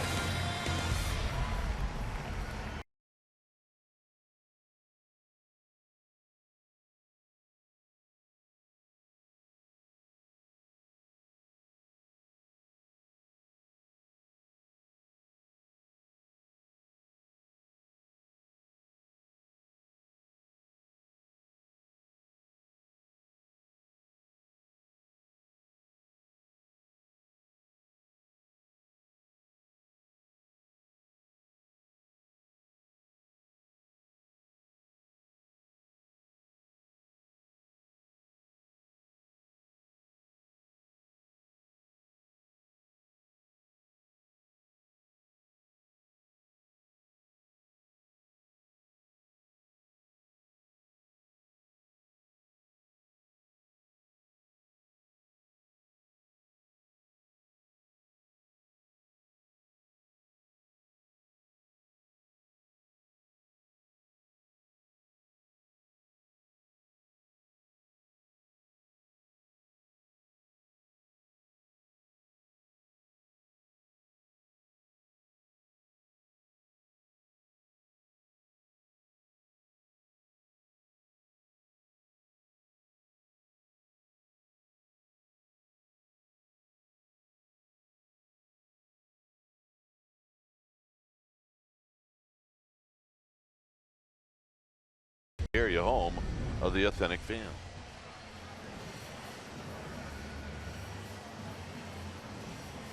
area home of the authentic fan.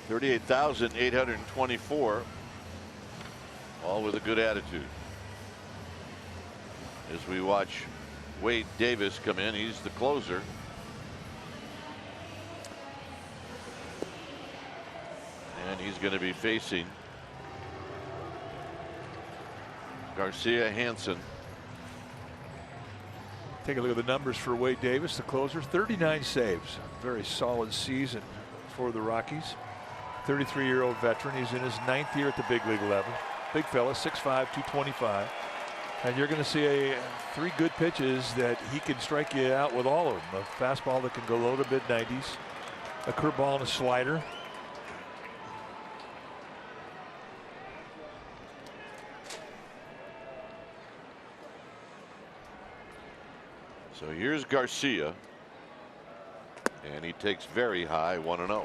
$38,824, all with a good attitude. As we watch Wade Davis come in, he's the closer. And he's going to be facing Garcia Hansen. Take a look at the numbers for Wade Davis, the closer. 39 saves. Very solid season for the Rockies. 33-year-old veteran. He's in his 9th year at the big league level. Big fella, 6'5", 225. And you're going to see 3 good pitches that he can strike you out with all of them. A fastball that can go low to mid-90s, a curveball and a slider. So here's Garcia, and he takes very high, 1-0.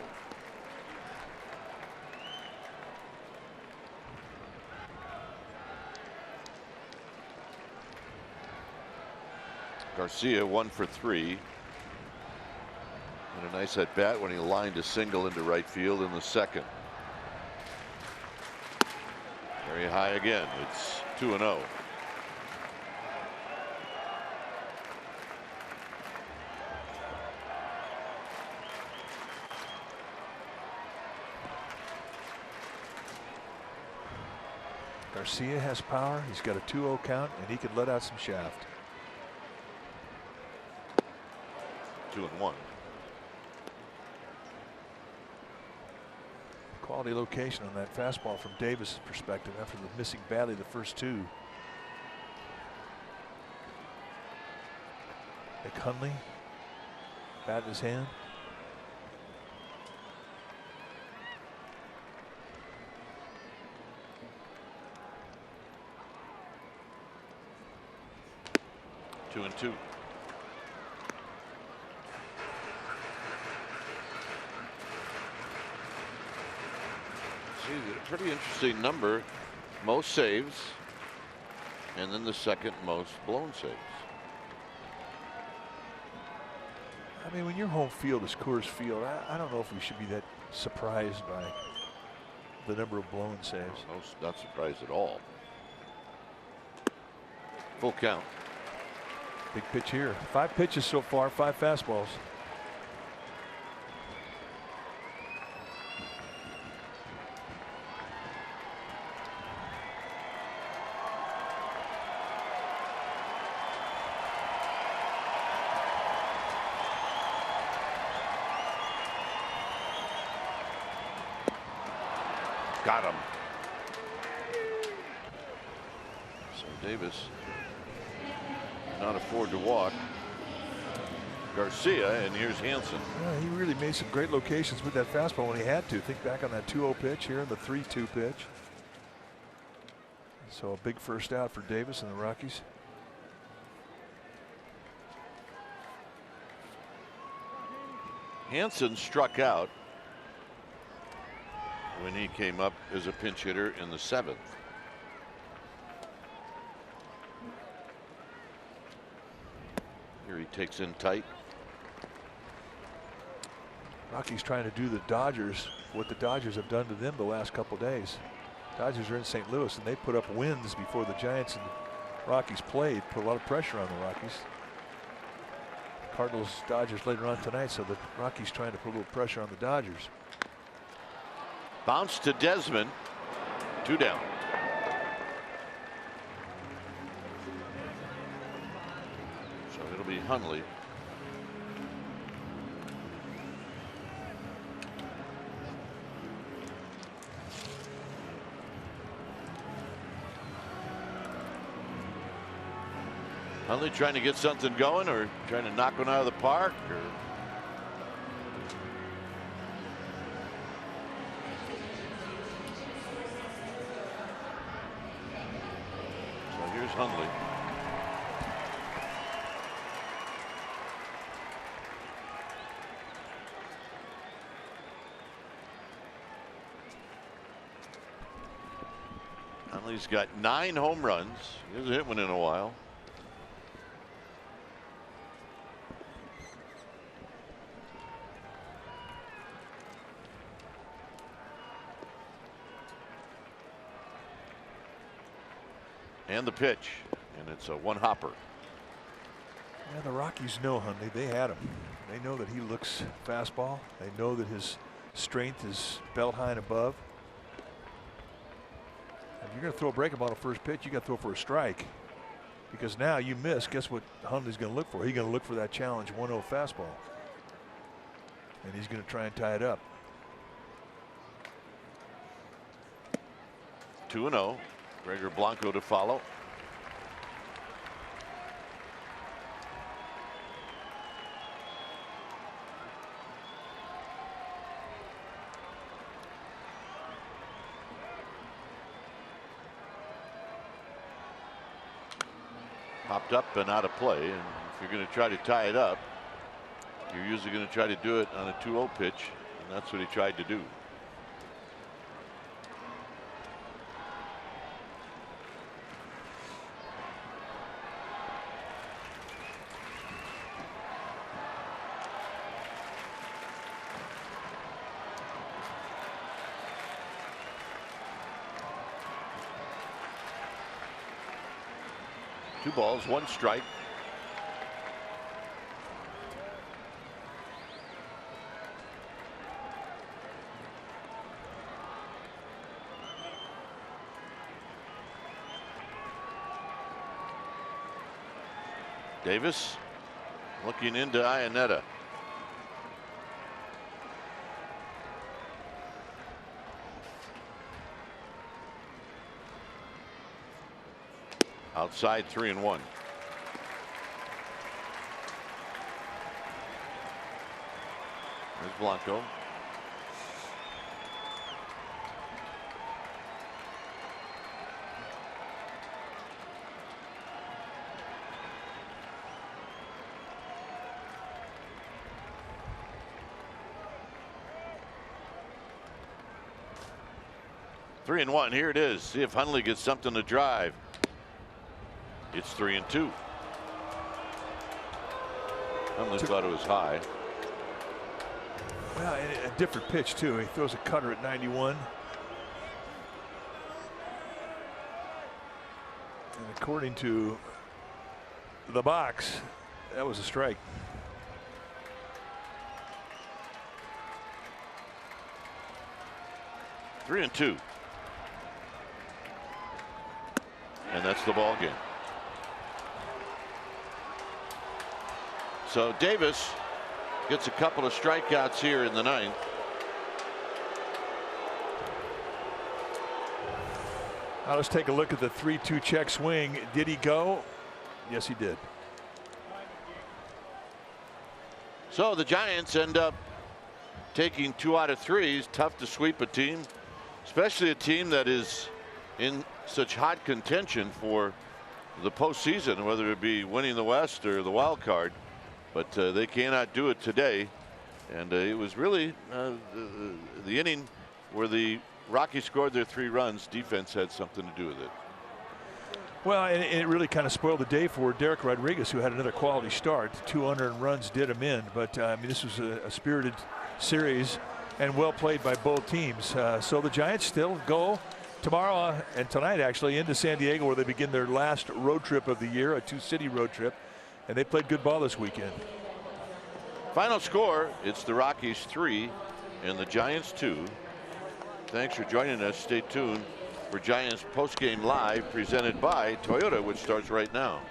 Garcia 1 for 3. And a nice at bat when he lined a single into right field in the second. Very high again. It's 2-0. Garcia has power. He's got a 2-0 count, and he could let out some shaft. 2-1. Quality location on that fastball from Davis' perspective after the missing badly the first 2. McHunley, bat in his hand. Two and two. See, a pretty interesting number. Most saves, and then the second most blown saves. I mean, when your home field is Coors Field, I don't know if we should be that surprised by the number of blown saves. No, not surprised at all. Full count. Big pitch here. 5 pitches so far, 5 fastballs. Got him. So Davis not afford to walk Garcia, and here's Hansen. Yeah, he really made some great locations with that fastball when he had to. Think back on that 2-0 pitch here and the 3-2 pitch. So a big first out for Davis and the Rockies. Hansen struck out when he came up as a pinch hitter in the 7th. Here he takes in tight. Rockies trying to do the Dodgers what the Dodgers have done to them the last couple days. Dodgers are in St. Louis and they put up wins before the Giants and Rockies played, put a lot of pressure on the Rockies. Cardinals Dodgers later on tonight, so the Rockies trying to put a little pressure on the Dodgers. Bounce to Desmond. 2 down. So it'll be Hundley. Hundley trying to get something going, or trying to knock one out of the park, or Hundley. Hundley's got 9 home runs. He hasn't hit one in a while. And the pitch, and it's a one hopper. Yeah, the Rockies know Hundley. They had him. They know that he looks fastball. They know that his strength is belt high and above. If you're going to throw a breaking ball on the first pitch, you got to throw for a strike. Because now you miss, guess what Hundley's going to look for? He's going to look for that challenge 1-0 fastball. And he's going to try and tie it up. 2-0. Gregor Blanco to follow. Popped up and out of play, and if you're going to try to tie it up, you're usually going to try to do it on a 2-0 pitch, and that's what he tried to do. Two balls, one strike. Davis looking into Iannetta. Outside, 3-1. There's Blanco. Three and one. Here it is. See if Hundley gets something to drive. It's 3-2. Hundley thought it was high. Well, and a different pitch too. He throws a cutter at 91. And according to the box, that was a strike. Three and two. And that's the ball game. So Davis gets a couple of strikeouts here in the ninth. Now let's take a look at the 3-2 check swing. Did he go? Yes, he did. So the Giants end up taking 2 out of 3. It's tough to sweep a team, especially a team that is in such hot contention for the postseason, whether it be winning the West or the wild card. But they cannot do it today. And it was really the inning where the Rockies scored their 3 runs. Defense had something to do with it. Well, and it really kind of spoiled the day for Derek Rodriguez, who had another quality start. 200 runs did him in, but I mean, this was a spirited series and well played by both teams. So the Giants still go tomorrow and tonight actually into San Diego, where they begin their last road trip of the year, a 2-city road trip, and they played good ball this weekend. Final score, it's the Rockies 3 and the Giants 2. Thanks for joining us. Stay tuned for Giants postgame live presented by Toyota, which starts right now.